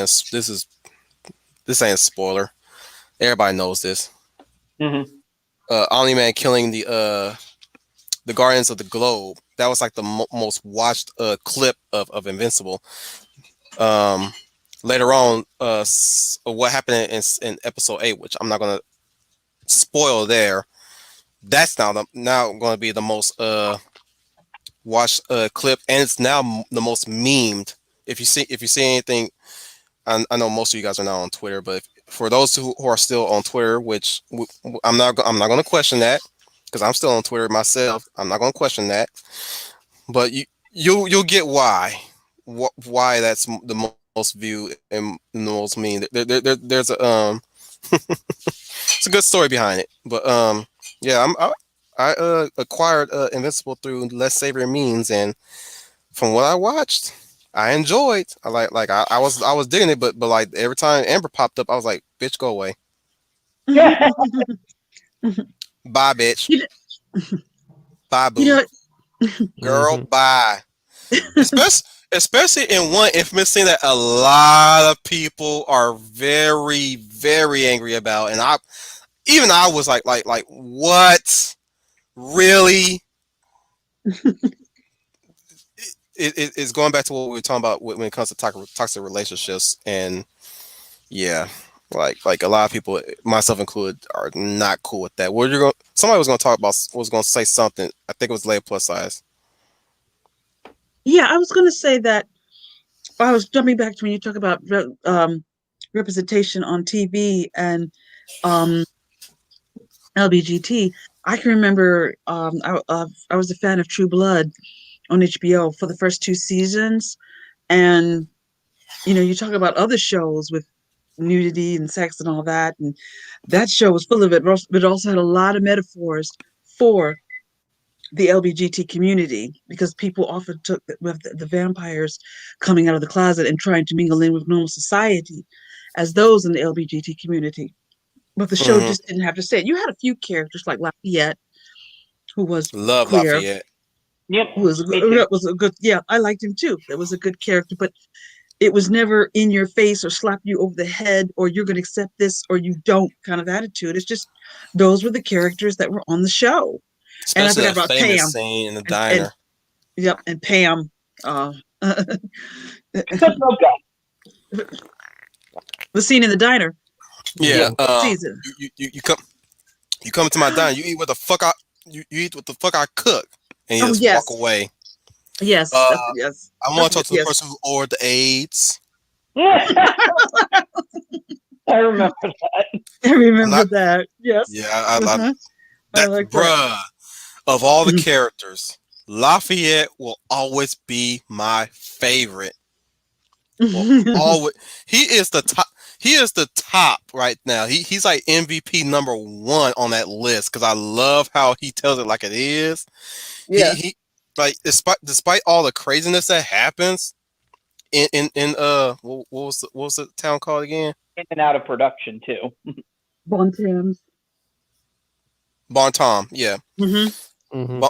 Speaker 1: ain't spoiler. Everybody knows this.
Speaker 3: Mm-hmm.
Speaker 1: Omni-Man killing the Guardians of the Globe. That was like the most watched clip of Invincible. Later on, what happened in episode 8, which I'm not gonna spoil there. That's now going to be the most watched clip, and it's now the most memed. If you see anything, I know most of you guys are now on Twitter, but for those who are still on Twitter, which I'm not going to question that because I'm still on Twitter myself. I'm not going to question that, but you'll get why that's the most viewed and the most meme. There's a it's a good story behind it, but yeah, I acquired Invincible through less savory means, and from what I watched, I enjoyed. I was digging it, but like every time Amber popped up, I was like, bitch, go away. Bye, bitch.
Speaker 2: You know,
Speaker 1: Bye,
Speaker 2: you
Speaker 1: boo.
Speaker 2: know
Speaker 1: Girl,
Speaker 4: Mhm.
Speaker 1: bye. Especially in one infamous scene that a lot of people are very, very angry about, and I was like, what? Really? It's going back to what we were talking about when it comes to toxic relationships, and yeah, like a lot of people, myself included, are not cool with that. What you're going? Somebody was going to talk about, was going to say something. I think it was Leia plus size.
Speaker 2: yeah, I was going to say that I was jumping back to when you talk about representation on TV and um, LBGT. I can remember I was a fan of True Blood on HBO for the first two seasons, and you talk about other shows with nudity and sex and all that, and that show was full of it, but it also had a lot of metaphors for the LBGT community because people often took the vampires coming out of the closet and trying to mingle in with normal society as those in the LBGT community. But the show
Speaker 1: Hmm.
Speaker 2: just didn't have to say it. You had a few characters like Lafayette, who was
Speaker 1: Love
Speaker 2: queer,
Speaker 1: Lafayette.
Speaker 3: Yep,
Speaker 2: who was a
Speaker 3: me too.
Speaker 2: good, yeah, I liked him too. That was a good character, but it was never in your face or slap you over the head or you're going to accept this or you don't kind of attitude. It's just those were the characters that were on the show. And I
Speaker 1: Especially
Speaker 2: forgot
Speaker 1: that
Speaker 2: about
Speaker 1: famous
Speaker 2: Pam
Speaker 1: scene in the
Speaker 2: and
Speaker 1: diner.
Speaker 2: yep, and Pam. The
Speaker 3: Oh God.
Speaker 2: scene in the diner.
Speaker 1: Yeah.
Speaker 2: What season?
Speaker 1: You come to my diner. You eat what the fuck you eat what the fuck I cook, and you
Speaker 2: Oh
Speaker 1: just walk
Speaker 2: yes,
Speaker 1: away.
Speaker 2: yes,
Speaker 1: Uh,
Speaker 2: yes.
Speaker 1: I
Speaker 2: Don't
Speaker 1: want to talk
Speaker 2: forget.
Speaker 1: to the
Speaker 2: Yes,
Speaker 1: person who ordered the AIDS.
Speaker 3: I remember that.
Speaker 2: I
Speaker 1: I'm
Speaker 2: remember
Speaker 1: not.
Speaker 2: that. Yes,
Speaker 1: Yeah,
Speaker 2: I
Speaker 1: that
Speaker 2: like that.
Speaker 1: bruh. Of all the characters, Lafayette will always be my favorite. Will always. He is the top. He is the top right now. He's like MVP number one on that list because I love how he tells it like it is.
Speaker 2: Yes.
Speaker 1: He like despite all the craziness that happens in what was the town called again?
Speaker 3: In and out of production too.
Speaker 2: Bon Tams.
Speaker 1: Bon Tom, yeah.
Speaker 2: Mm-hmm.
Speaker 4: Mhm.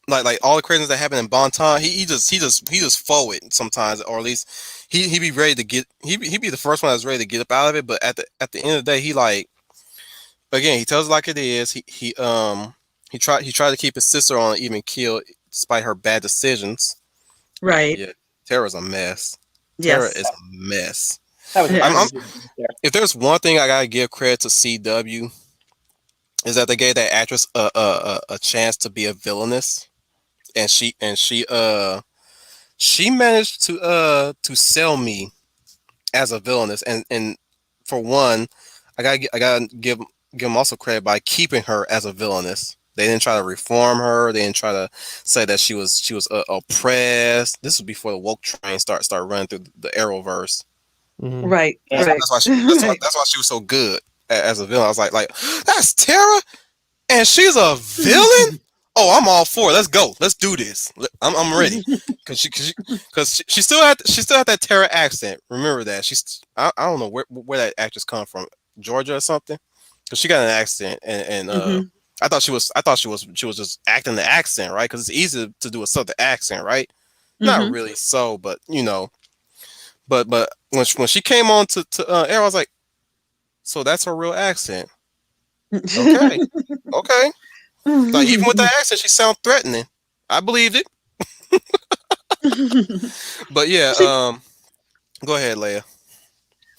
Speaker 1: But like all the craziness that happened in Bon Tom, he just forward sometimes, or at least he be ready to get he be the first one that's ready to get up out of it. But at the end of the day, he like again he tells it like it is. He tried to keep his sister on even keel despite her bad decisions.
Speaker 2: Right.
Speaker 1: Yeah, Tara's a mess. Tara
Speaker 2: Yes.
Speaker 1: is a mess.
Speaker 3: That was a
Speaker 1: I'm
Speaker 2: Yes.
Speaker 3: pretty good there.
Speaker 1: if there's one thing I gotta give credit to CW is that they gave that actress a chance to be a villainess, and she managed to sell me as a villainess, and for one, I gotta give them also credit by keeping her as a villainess. They didn't try to reform her. They didn't try to say that she was oppressed. This was before the woke train start running through the Arrowverse.
Speaker 4: Mhm.
Speaker 2: Right.
Speaker 3: Yeah.
Speaker 2: Right. Right.
Speaker 1: That's why she was so good as a villain. I was like that's Tara, and she's a villain. Oh, I'm all for it. Let's go. Let's do this. I'm ready. Cause she still had that Tara accent. Remember that. I don't know where that actress come from. Georgia or something. Cause she got an accent, and
Speaker 2: Hmm.
Speaker 1: I thought she was just acting the accent, right? Cause it's easy to do a southern accent, right? Not
Speaker 2: Hmm.
Speaker 1: really so, but but when she came on to air, I was like, so that's her real accent. Okay, okay. Like even with that accent, she sound threatening. I believed it. But yeah,
Speaker 2: See,
Speaker 1: go ahead, Leia.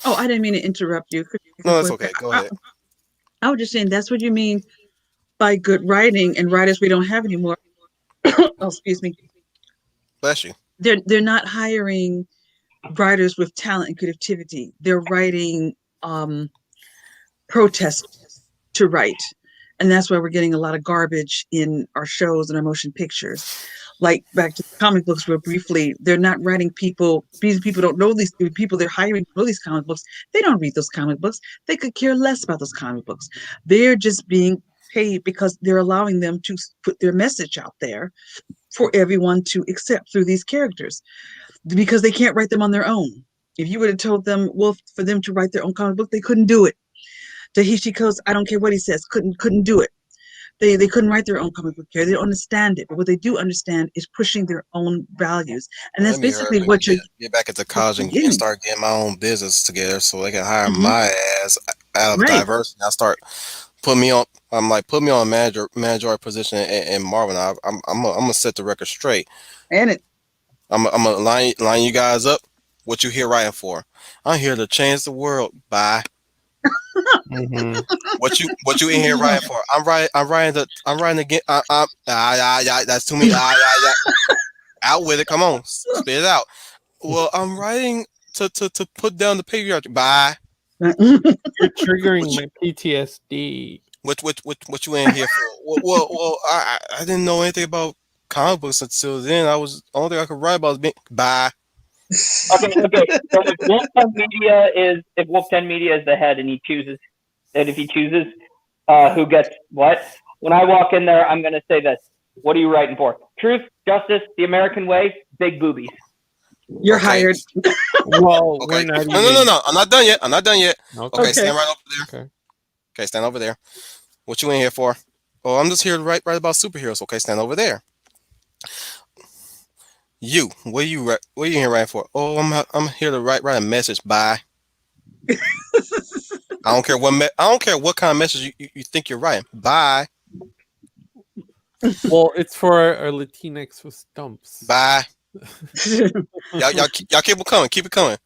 Speaker 2: oh, I didn't mean to interrupt you.
Speaker 1: No, that's okay. Go ahead.
Speaker 2: I was just saying that's what you mean by good writing and writers we don't have anymore. Oh, excuse me.
Speaker 1: Bless you.
Speaker 2: They're not hiring writers with talent and creativity. They're writing um, protest to write. And that's why we're getting a lot of garbage in our shows and our motion pictures. Like back to comic books real briefly, they're not writing people. These people don't know these people they're hiring to know these comic books. They don't read those comic books. They could care less about those comic books. They're just being paid because they're allowing them to put their message out there for everyone to accept through these characters. because they can't write them on their own. If you would have told them, well, for them to write their own comic book, they couldn't do it. Tahishi Coates, I don't care what he says, couldn't do it. They couldn't write their own comic book character. They don't understand it. But what they do understand is pushing their own values. And that's basically what you're
Speaker 1: get back into college and start getting my own business together so they can hire
Speaker 2: Mhm.
Speaker 1: my ass out of diversity. I start put me on a manager position in Marvel. I'm gonna set the record straight.
Speaker 2: And it
Speaker 1: I'm gonna line you guys up. What you here writing for? I'm here to change the world. Bye.
Speaker 4: Mhm.
Speaker 1: What you in here writing for? I'm writing again. That's too many. Out with it. Come on, spit it out. Well, I'm writing to put down the patriarchy. Bye.
Speaker 4: You're triggering my PTSD.
Speaker 1: What you in here for? Well, I didn't know anything about comic books until then. I was only thing I could write about was being bye.
Speaker 3: Okay. So if Wolf 10 Media is the head, and if he chooses who gets what, when I walk in there, I'm going to say this: what are you writing for? Truth, justice, the American way, big boobies.
Speaker 2: You're hired.
Speaker 4: Well,
Speaker 1: okay.
Speaker 4: we're not
Speaker 1: No. I'm not done yet.
Speaker 4: Okay.
Speaker 1: Stand right over there. Okay, stand over there. What you in here for? Oh, I'm just here to write about superheroes. Okay, stand over there. You, what are you here writing for? Oh, I'm here to write a message. Bye. I don't care what kind of message you think you're writing. Bye.
Speaker 4: Well, it's for our Latinx with stumps.
Speaker 1: Bye. y'all keep it coming. Keep it coming.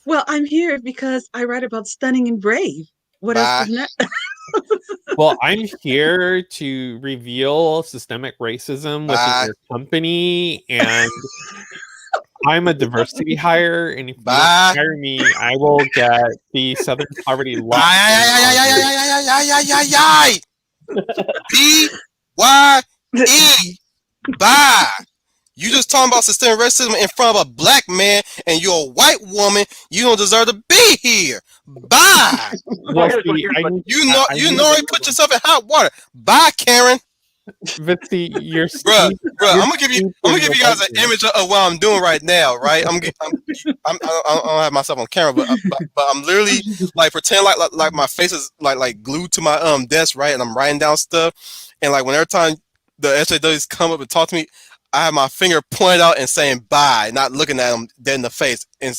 Speaker 2: Well, I'm here because I write about stunning and brave. What else is that?
Speaker 4: Well, I'm here to reveal systemic racism within your company, and I'm a diversity hire, and if you don't hire me, I will get the Southern Poverty Law.
Speaker 1: B-Y-E. Bye. You just talking about systemic racism in front of a black man, and you're a white woman. You don't deserve to be here. Bye.
Speaker 4: Well, see,
Speaker 1: you already put yourself in hot water. Bye, Karen.
Speaker 4: But see, you're
Speaker 1: bruh, I'm gonna give you guys an image of what I'm doing right now, right? I don't have myself on camera, but I'm literally like pretend like my face is like glued to my desk, right? And I'm writing down stuff, and like whenever time the SJWs come up and talk to me, I have my finger pointed out and saying bye, not looking at him dead in the face. And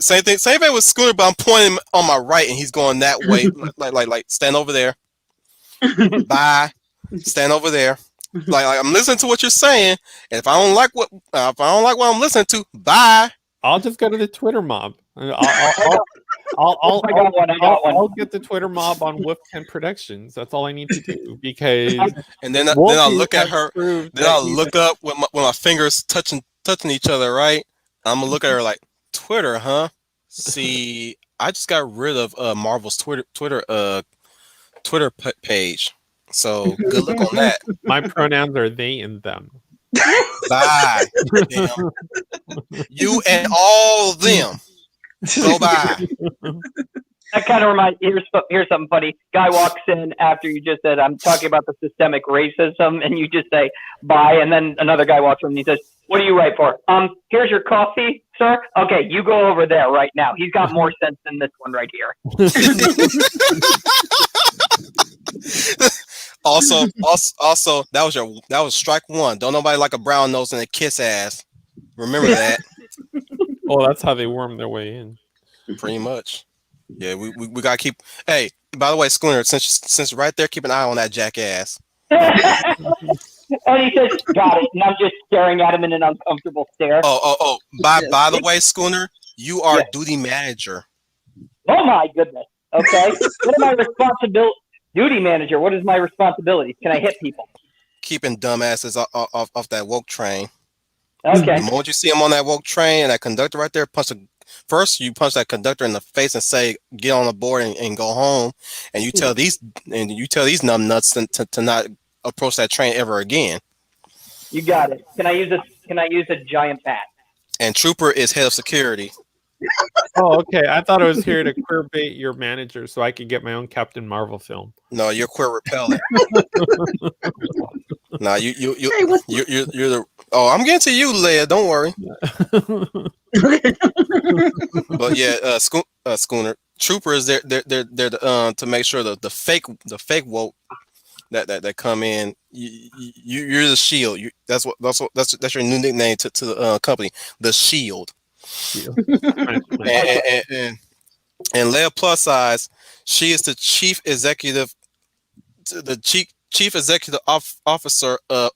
Speaker 1: same thing with Scooter, but I'm pointing on my right and he's going that way, like stand over there. Bye. Stand over there. Like I'm listening to what you're saying, and if I don't like what I'm listening to, bye.
Speaker 4: I'll just go to the Twitter mob. I'll get the Twitter mob on Wolf 10 Productions. That's all I need to do, because
Speaker 1: and then I'll look at her. Then I'll look up with my fingers touching each other, right? I'm gonna look at her like, Twitter, huh? See, I just got rid of Marvel's Twitter page. So good luck on that.
Speaker 4: My pronouns are they and them.
Speaker 1: Bye. You and all them. Go by.
Speaker 3: That kind of reminds. Here's something funny. Guy walks in after you just said, "I'm talking about the systemic racism," and you just say bye, and then another guy walks in and he says, "What do you write for?" Here's your coffee, sir. Okay, you go over there right now. He's got more sense than this one right here.
Speaker 1: Also, that was strike one. Don't nobody like a brown nose and a kiss ass. Remember that.
Speaker 4: Oh, that's how they worm their way in.
Speaker 1: Pretty much. Yeah, we gotta keep. Hey, by the way, Schooner, since right there, keep an eye on that jackass.
Speaker 3: And he says, "Got it." And I'm just staring at him in an uncomfortable stare.
Speaker 1: Oh. By the way, Schooner, you are duty manager.
Speaker 3: Oh my goodness. Okay. What are my responsibilities? Duty manager. What is my responsibilities? Can I hit people?
Speaker 1: Keeping dumbasses off that woke train.
Speaker 3: Okay.
Speaker 1: The moment you see him on that woke train and that conductor right there, first you punch that conductor in the face and say, "Get on the board and go home." And you tell these numbnuts to not approach that train ever again.
Speaker 3: You got it. Can I use a giant bat?
Speaker 1: And Trooper is head of security.
Speaker 4: Oh, okay. I thought I was here to queer bait your manager so I could get my own Captain Marvel film.
Speaker 1: No, you're queer repellent. No, you're the Oh, I'm getting to you, Leia. Don't worry. But yeah, Schooner Trooper is there. They're to make sure the fake woke that come in. You're the shield. That's your new nickname to the company, the Shield. And Leia plus size, she is the chief executive officer of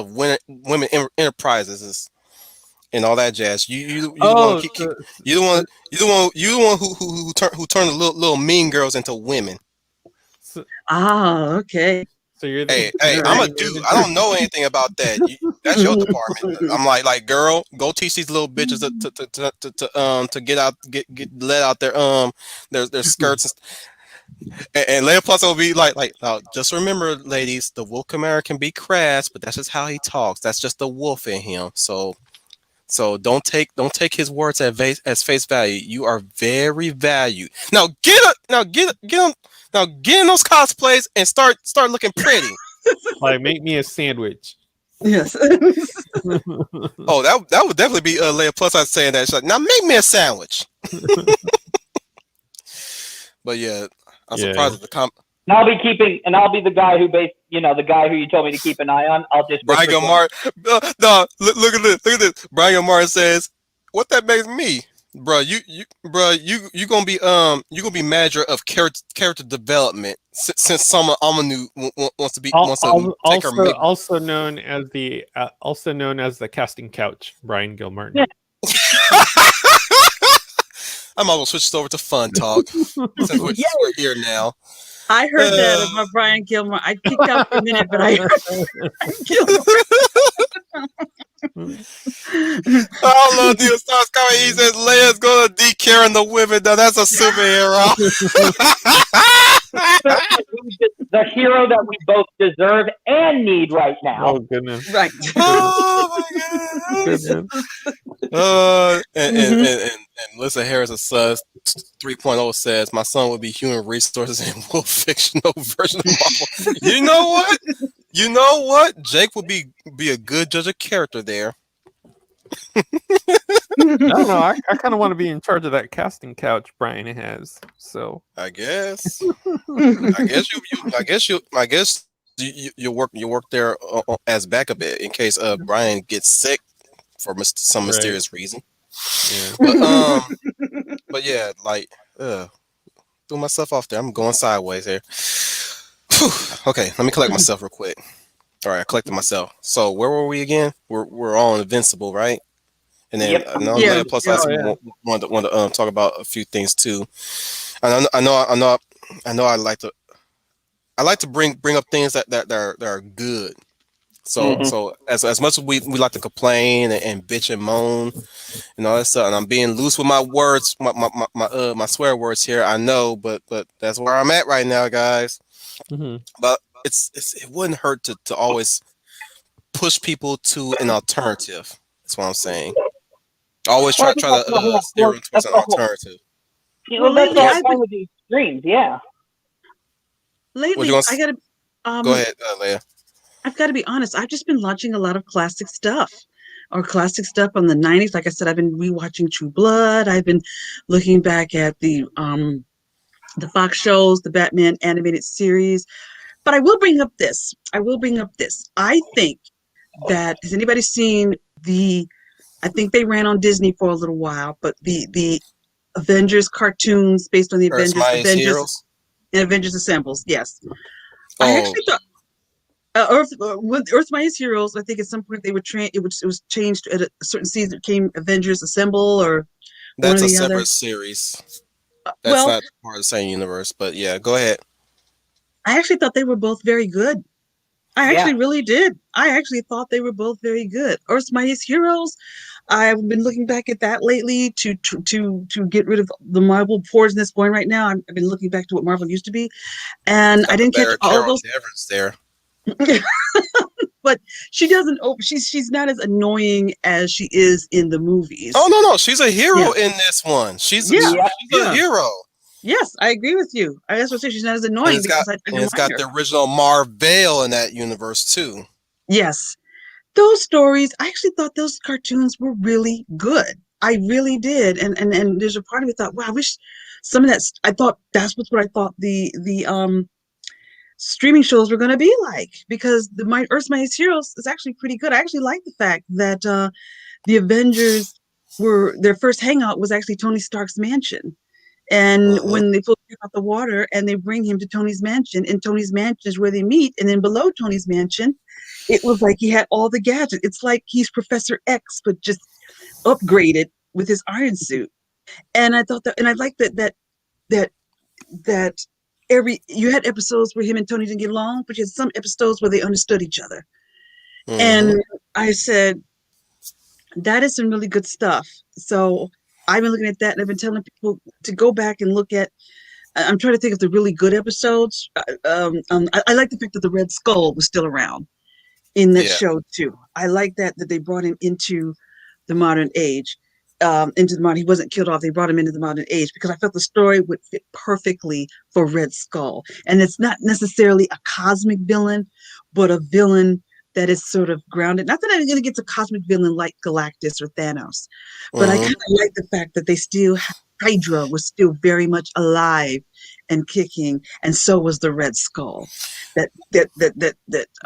Speaker 1: women enterprises and all that jazz. You the one who turned the little mean girls into women.
Speaker 2: Okay.
Speaker 4: So you're
Speaker 1: hey, I'm a dude. I don't know anything about that. That's your department. I'm like, girl, go teach these little bitches to get let out their skirts. And Leia Plus will be like, just remember, ladies, the wolf Chimera can be crass, but that's just how he talks. That's just the wolf in him. So don't take his words as face value. You are very valued. Now get in those cosplays and start looking pretty.
Speaker 4: Like, make me a sandwich.
Speaker 2: Yes.
Speaker 1: Oh, that would definitely be Leia Plus. I'm saying that. She's like, now make me a sandwich. But yeah, I'm surprised at the
Speaker 3: And I'll be the guy who the guy who you told me to keep an eye on. I'll just
Speaker 1: Brian Gilmar. No, look at this. Brian Gilmar says, "What that makes me, bro? You gonna be manager of character development since Summer Amanu wants to take her make."
Speaker 4: Also known as the casting couch, Brian Gilmar.
Speaker 3: Yeah.
Speaker 1: I'm almost switched over to fun talk since we're here now.
Speaker 2: I heard that about Brian Gilmore. I kicked out for a minute, but I heard Brian Gilmore.
Speaker 1: I love the stars coming. He says Leia's gonna de-care the women. Now that's a superhero.
Speaker 3: The hero that we both deserve and need right now.
Speaker 4: Oh goodness!
Speaker 2: Right.
Speaker 1: Oh my god! And Lisa Harris' son 3.0 says, "My son would be human resources and wolf fictional version of Marvel." You know what? Jake would be a good judge of character there.
Speaker 4: I don't know. I kind of want to be in charge of that casting couch Brian has. So
Speaker 1: I guess you work there as backup in case Brian gets sick for some mysterious reason. Yeah. But yeah, like threw myself off there. I'm going sideways here. Okay, let me collect myself real quick. All right, I collected myself. So where were we again? We're all invincible, right? And then plus I wanted to talk about a few things too. And I know I like to bring up things that are good. So as much as we like to complain and bitch and moan and all that stuff, and I'm being loose with my words, my swear words here, I know, but that's where I'm at right now, guys. But it wouldn't hurt to always push people to an alternative. That's what I'm saying. Always try to steer them towards an alternative.
Speaker 3: Well, lately I've been with these streams, yeah.
Speaker 2: Lately, I gotta
Speaker 1: go ahead, Leia.
Speaker 2: I've got to be honest. I've just been watching a lot of classic stuff on the 90s. Like I said, I've been rewatching True Blood. I've been looking back at the Fox shows, the Batman animated series. But I will bring up this. I think that, has anybody seen I think they ran on Disney for a little while, but the Avengers cartoons based on the Avengers Assembles. Yes.
Speaker 1: Oh.
Speaker 2: I actually thought Earth Mightiest Heroes, I think at some point they were it was changed at a certain season. It came Avengers Assemble or
Speaker 1: that's a separate series. That's not part of the same universe, but yeah, go ahead.
Speaker 2: I actually thought they were both very good. I actually really did. I actually thought they were both very good. Earth's Mightiest Heroes, I've been looking back at that lately to get rid of the Marvel poisonous going right now. I've been looking back to what Marvel used to be, and I didn't catch all of those.
Speaker 1: There.
Speaker 2: But she doesn't. She's not as annoying as she is in the movies.
Speaker 1: Oh no, she's a hero in this one. She's a hero.
Speaker 2: Yes, I agree with you. I just want to say she's not as annoying
Speaker 1: it's got the original Marvel in that universe too.
Speaker 2: Yes, those stories, I actually thought those cartoons were really good. I really did. And there's a part of me thought, wow, I wish some of that, I thought that's what I thought the streaming shows were going to be like, because the my Earth's Mightiest Heroes is actually pretty good. I actually like the fact that the Avengers were their first hangout was actually Tony Stark's mansion. And
Speaker 1: Mm-hmm.
Speaker 2: when they pull him out the water and they bring him to Tony's mansion, and Tony's mansion is where they meet, and then below Tony's mansion, it was like he had all the gadgets. It's like he's Professor X, but just upgraded with his iron suit. And I thought that, and I liked that that every you had episodes where him and Tony didn't get along, but you had some episodes where they understood each other.
Speaker 1: Mm-hmm.
Speaker 2: And I said, that is some really good stuff. So I've been looking at that, and I've been telling people to go back and look at. I'm trying to think of the really good episodes. I like the fact that the Red Skull was still around in that
Speaker 1: Yeah.
Speaker 2: show too. I like that they brought him into the modern age, into the modern. He wasn't killed off. They brought him into the modern age because I felt the story would fit perfectly for Red Skull, and it's not necessarily a cosmic villain, but a villain that is sort of grounded. Not that I'm going to get a cosmic villain like Galactus or Thanos, but I
Speaker 1: Mm-hmm.
Speaker 2: kind of like the fact that they still Hydra was still very much alive and kicking, and so was the Red Skull.
Speaker 1: They did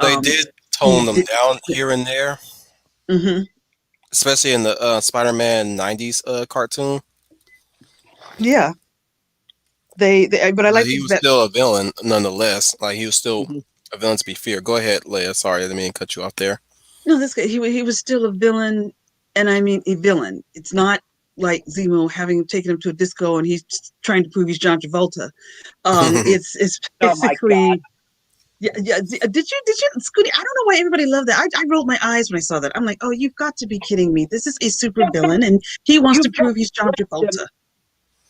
Speaker 2: he
Speaker 1: tone them
Speaker 2: did.
Speaker 1: down here and there,
Speaker 2: Hmm.
Speaker 1: especially in the Spider-Man '90s cartoon.
Speaker 2: Yeah, but I
Speaker 1: But
Speaker 2: like
Speaker 1: he was
Speaker 2: that.
Speaker 1: still a villain nonetheless. Like he was still
Speaker 3: Mhm.
Speaker 1: a villain to be feared. Go ahead, Leia. Sorry, I didn't mean to cut you off there.
Speaker 2: No, this guy, he was still a villain, and I mean a villain. It's not like Zemo having taken him to a disco and he's trying to prove he's John Travolta. It's
Speaker 3: Oh my God.
Speaker 2: basically. Yeah, yeah. Did you, Scooty? I don't know why everybody loved that. I rolled my eyes when I saw that. I'm like, oh, you've got to be kidding me. This is a super villain, and he wants
Speaker 3: You
Speaker 2: to prove
Speaker 3: just
Speaker 2: he's John
Speaker 3: stripped him.
Speaker 2: Travolta.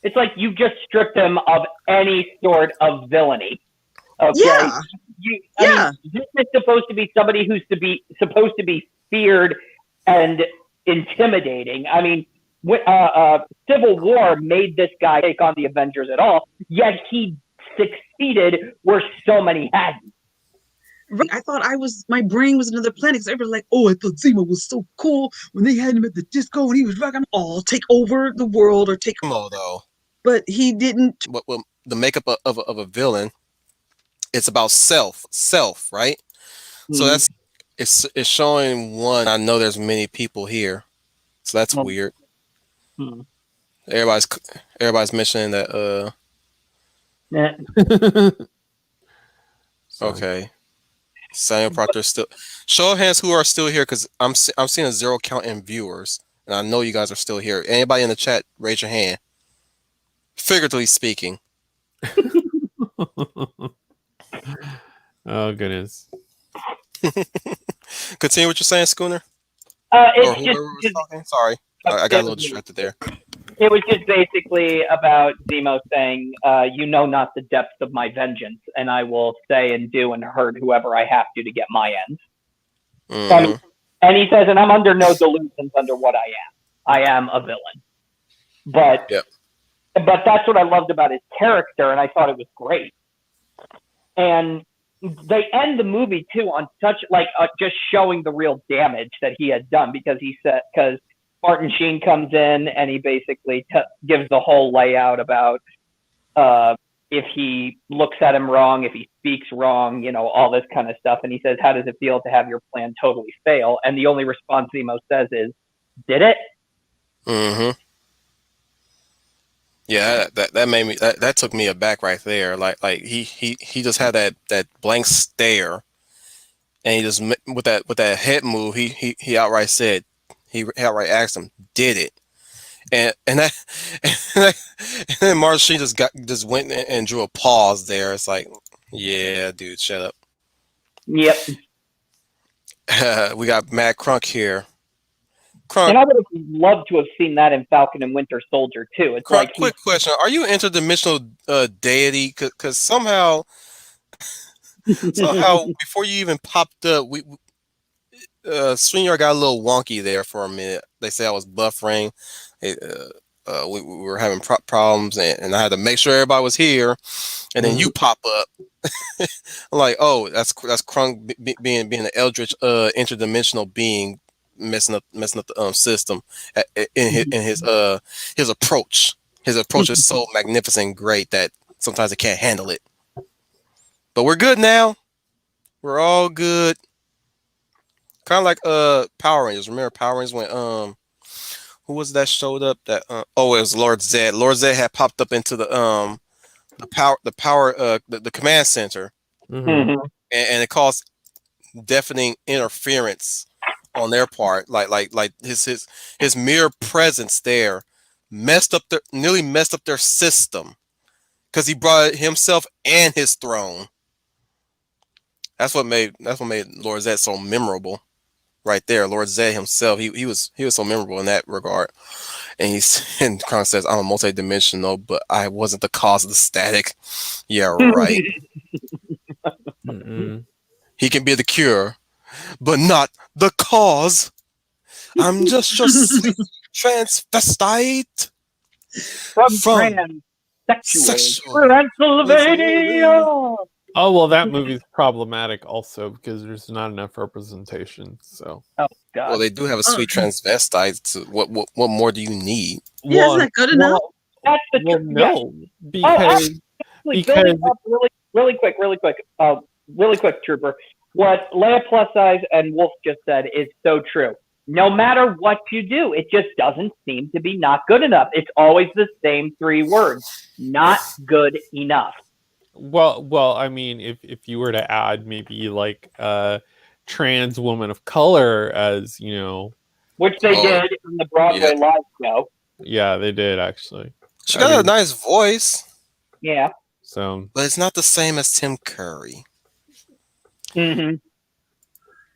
Speaker 3: It's like you just stripped him of any sort of villainy. Okay.
Speaker 2: Yeah,
Speaker 3: I
Speaker 2: yeah.
Speaker 3: mean, this is supposed to be somebody who's supposed to be feared and intimidating. I mean, Civil War made this guy take on the Avengers at all, yet he succeeded where so many hadn't.
Speaker 2: Right. I thought my brain was another planet because everybody was like, oh, I thought Zemo was so cool when they had him at the disco and he was rocking all take over the world or take,
Speaker 1: Though,
Speaker 2: but he didn't.
Speaker 1: what the makeup of a villain, it's about self, right? So
Speaker 3: Mhm.
Speaker 1: that's it's showing one. I know there's many people here, so that's
Speaker 3: Well,
Speaker 1: weird.
Speaker 3: hmm.
Speaker 1: Everybody's mentioning that.
Speaker 3: Eh,
Speaker 4: Sorry.
Speaker 1: Okay, Samuel Proctor still. Show of hands who are still here, because I'm seeing a zero count in viewers, and I know you guys are still here. Anybody in the chat, raise your hand. Figuratively speaking.
Speaker 4: Oh goodness.
Speaker 1: Continue what you're saying, Schooner, or
Speaker 3: It's
Speaker 1: whoever was talking. Sorry, I got a little distracted there.
Speaker 3: It was just basically about Zemo saying, you know not the depths of my vengeance, and I will say and do and hurt whoever I have to get my ends.
Speaker 1: Mm-hmm.
Speaker 3: And he says, and I'm under no delusions under what I am. I am a villain. But
Speaker 1: Yep.
Speaker 3: but that's what I loved about his character, and I thought it was great. And they end the movie too on such just showing the real damage that he had done, because Martin Sheen comes in and he basically gives the whole layout about if he looks at him wrong, if he speaks wrong, all this kind of stuff. And he says, how does it feel to have your plan totally fail? And the only response Zemo says is, did it?
Speaker 1: Mm-hmm. Yeah, that made me that took me aback right there. Like he just had that blank stare, and he just with that head move, he outright said, he outright asked him, "Did it?" And that and then Martin Sheen just went and drew a pause there. It's like, yeah, dude, shut up.
Speaker 3: Yep.
Speaker 1: We got Matt Crunk here. Crunk,
Speaker 3: And I would have loved to have seen that in Falcon and Winter Soldier too. It's
Speaker 1: Crunk,
Speaker 3: like
Speaker 1: quick question: are you interdimensional deity? Because somehow before you even popped up, StreamYard got a little wonky there for a minute. They say I was buffering. we were having problems, and I had to make sure everybody was here, and then you pop up. I'm like, oh, that's Krung being an eldritch interdimensional being messing up the system in his approach. His approach is so magnificent and great that sometimes it can't handle it. But we're good now. We're all good. Kind of like Power Rangers. Remember Power Rangers when who was that showed up? That it was Lord Zed. Lord Zed had popped up into the command center, and it caused deafening interference on their part. Like his mere presence there nearly messed up their system because he brought himself and his throne. That's what made Lord Zed so memorable. Right there, Lord Zed himself, he was so memorable in that regard. And Krang says, "I'm a multi-dimensional, but I wasn't the cause of the static." Yeah, right. He can be the cure, but not the cause. I'm just your sweet transvestite from sexual
Speaker 3: Transylvania.
Speaker 4: Oh, well, that movie's problematic also because there's not enough representation. So,
Speaker 3: oh god.
Speaker 1: Well, they do have a sweet transvestite. So what more do you need?
Speaker 2: Yeah, isn't that good enough?
Speaker 3: That's the
Speaker 4: no, because
Speaker 3: really quick, Trooper. What Leia Plus Size and Wolf just said is so true. No matter what you do, it just doesn't seem to be not good enough. It's always the same 3 words: not good enough.
Speaker 4: Well, I mean, if you were to add maybe like a trans woman of color as,
Speaker 3: which they did in the Broadway live show.
Speaker 4: Yeah, they did actually.
Speaker 1: She got a nice voice.
Speaker 3: Yeah.
Speaker 4: So,
Speaker 1: but it's not the same as Tim Curry.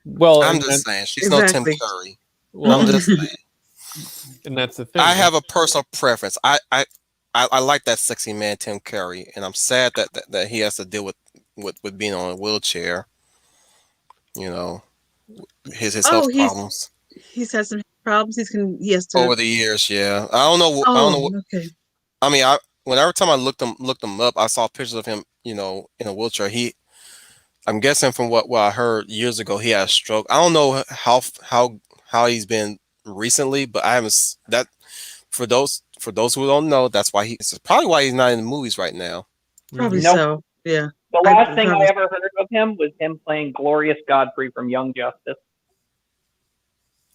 Speaker 4: Well,
Speaker 1: I'm just saying she's no Tim Curry. Well, I'm just saying,
Speaker 4: and that's the thing.
Speaker 1: I have a personal preference. I like that sexy man Tim Curry, and I'm sad that he has to deal with being on a wheelchair. His health problems.
Speaker 2: He's had some problems. He has to
Speaker 1: over the years. Yeah, I don't know. I don't know.
Speaker 2: Okay.
Speaker 1: I mean, every time I looked him up, I saw pictures of him. In a wheelchair. I'm guessing from what I heard years ago, he had a stroke. I don't know how he's been recently, but I haven't. That for those who don't know, that's probably why he's not in the movies right now.
Speaker 2: Probably so. Yeah.
Speaker 3: The last thing I ever heard of him was him playing Glorious Godfrey from Young Justice.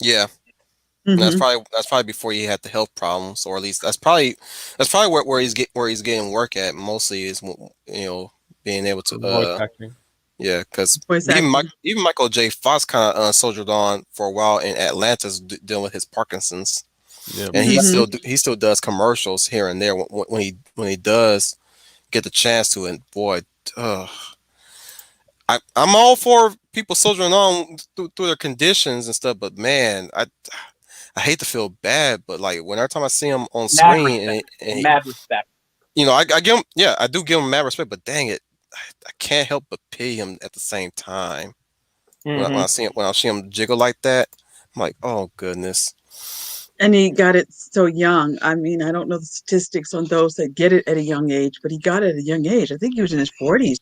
Speaker 1: Yeah. And that's probably before he had the health problems, or at least that's probably where he's getting work at mostly is being able to
Speaker 4: voice acting.
Speaker 1: Yeah, because even Michael J. Fox kind of soldiered on for a while in Atlantis dealing with his Parkinson's. Yeah, and he still does commercials here and there when he does get the chance to. And boy, I'm all for people soldiering on through their conditions and stuff, but man, I hate to feel bad, but like every time I see him on screen, and
Speaker 3: mad respect.
Speaker 1: I give him, I do give him mad respect, but dang it, I can't help but pity him at the same time. When I see him jiggle like that, I'm like, oh goodness.
Speaker 2: And he got it so young. I mean, I don't know the statistics on those that get it at a young age, but he got it at a young age. I think he was in his 40s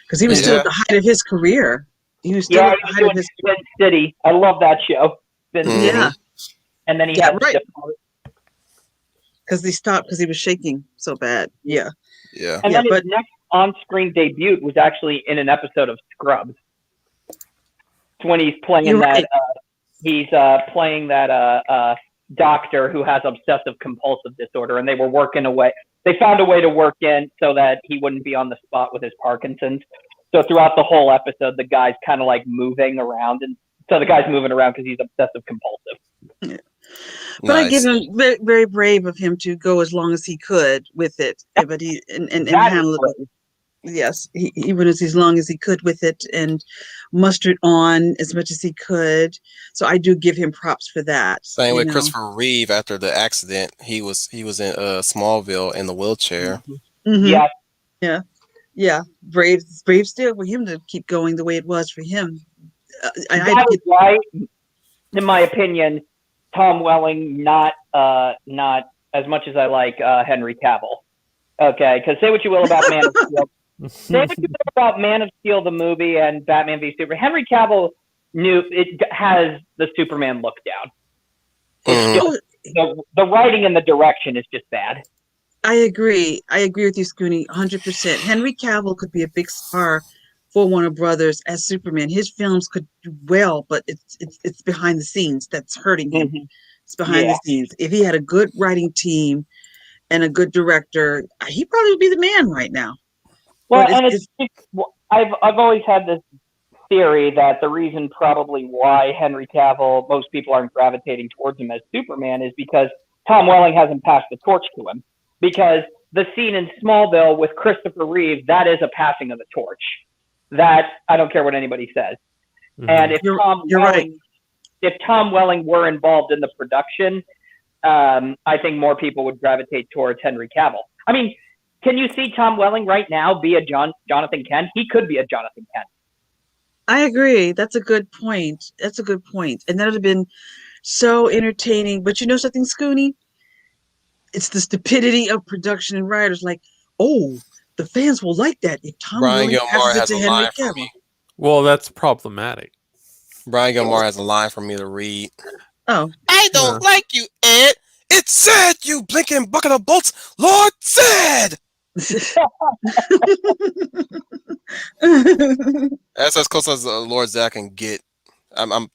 Speaker 2: because he was still at the height of his career. He was still at the height of his
Speaker 3: Spin City. I love that show.
Speaker 2: Yeah.
Speaker 3: And then he had
Speaker 2: right. Because he stopped because he was shaking so bad. Yeah.
Speaker 1: Yeah.
Speaker 3: And then his next on-screen debut was actually in an episode of Scrubs. It's when he's playing playing that doctor who has obsessive compulsive disorder, and they were working away. They found a way to work in so that he wouldn't be on the spot with his Parkinson's. So throughout the whole episode, the guy's kind of like moving around, and so the guy's moving around because he's obsessive compulsive.
Speaker 2: Yeah. But I give him very, very brave of him to go as long as he could with it, but he and handle it. Yes, he went as long as he could with it and mustered on as much as he could. So I do give him props for that.
Speaker 1: Same with Christopher Reeve after the accident. He was in Smallville in the wheelchair.
Speaker 2: Yeah. Brave still for him to keep going the way it was for him.
Speaker 3: That is why, in my opinion, Tom Welling not as much as I like Henry Cavill. Okay, because say what you will about Man of Steel. Say what you will about Man of Steel, the movie, and Batman v Superman. Henry Cavill has the Superman look down. It's just, the writing and the direction is just bad.
Speaker 2: I agree with you, Scooney, 100%. Henry Cavill could be a big star for Warner Brothers as Superman. His films could do well, but it's behind the scenes that's hurting him. Mm-hmm. It's behind the scenes. If he had a good writing team and a good director, he probably would be the man right now.
Speaker 3: Well, I've always had this theory that the reason probably why Henry Cavill, most people aren't gravitating towards him as Superman, is because Tom Welling hasn't passed the torch to him. Because the scene in Smallville with Christopher Reeve, that is a passing of the torch. That, I don't care what anybody says. Mm-hmm. And if Tom Welling were involved in the production, I think more people would gravitate towards Henry Cavill. I mean, can you see Tom Welling right now be a Jonathan Kent? He could be a Jonathan Kent.
Speaker 2: I agree. That's a good point. And that would have been so entertaining. But you know something, Scooney? It's the stupidity of production and writers. Like, oh, the fans will like that if Tom Welling passes it to Henry Cavill.
Speaker 4: Well, that's problematic.
Speaker 1: Brian Gilmore has a line for me to read.
Speaker 2: Oh.
Speaker 1: I don't like you, Ed. It said, you blinking bucket of bolts. Lord said. That's as close as Lord Zach can get. My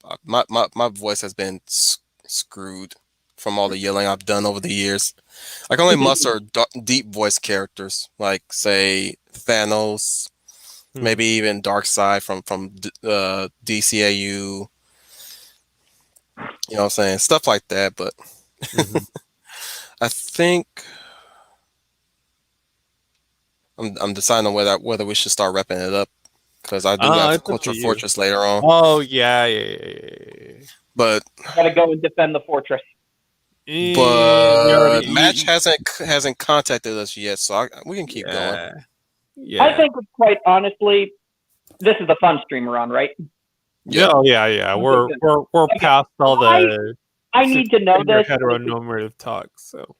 Speaker 1: voice has been screwed from all the yelling I've done over the years. I can only muster deep voice characters like, say, Thanos, maybe even Darkseid from DCAU. You know what I'm saying? Stuff like that. But I think I'm deciding on whether we should start wrapping it up, because I do have the Culture Fortress later on.
Speaker 4: Oh yeah.
Speaker 1: But
Speaker 3: gotta go and defend the fortress.
Speaker 1: But Match hasn't contacted us yet, so we can keep going.
Speaker 4: Yeah.
Speaker 3: I think, quite honestly, this is the fun stream we're on, right?
Speaker 4: Yeah. Oh, yeah. We're past all the.
Speaker 3: I need to know this.
Speaker 4: Heteronormative talk. So.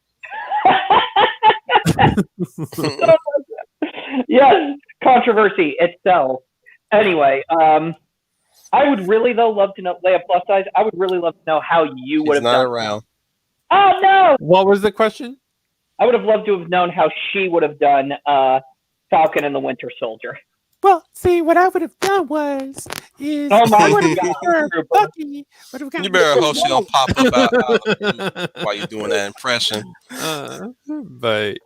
Speaker 3: Yes, controversy itself. Anyway, I would really love to know, Leia plus size. I would really love to know how you would have done.
Speaker 1: Not around.
Speaker 3: Oh no!
Speaker 4: What was the question?
Speaker 3: I would have loved to have known how she would have done Falcon and the Winter Soldier.
Speaker 4: Well, see, what I would have done was
Speaker 3: oh my God,
Speaker 4: Bucky.
Speaker 1: You better hope she don't pop up out while you're doing that impression.
Speaker 4: But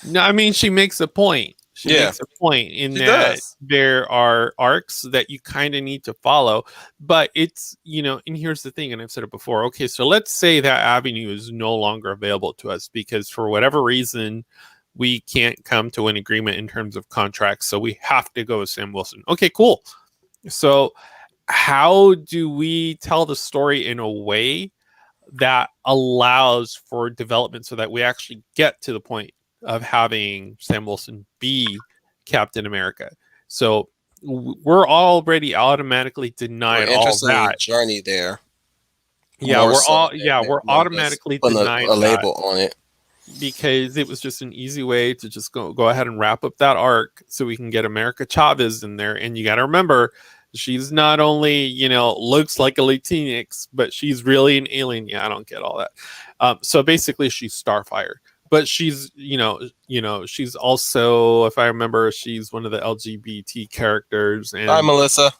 Speaker 4: no, I mean, she makes a point. She makes a point in that there are arcs that you kind of need to follow, but it's, and here's the thing, and I've said it before. Okay, so let's say that avenue is no longer available to us because for whatever reason, we can't come to an agreement in terms of contracts, so we have to go with Sam Wilson. Okay, cool. So how do we tell the story in a way that allows for development so that we actually get to the point of having Sam Wilson be Captain America? So we're already automatically denied all that
Speaker 1: journey there.
Speaker 4: Yeah, we're automatically denied
Speaker 1: a label on it
Speaker 4: because it was just an easy way to just go ahead and wrap up that arc so we can get America Chavez in there. And you got to remember, she's not only, looks like a Latinx, but she's really an alien. Yeah, I don't get all that. So basically she's Starfire. But she's, she's also, if I remember, she's one of the LGBT characters. And,
Speaker 1: hi, Melissa.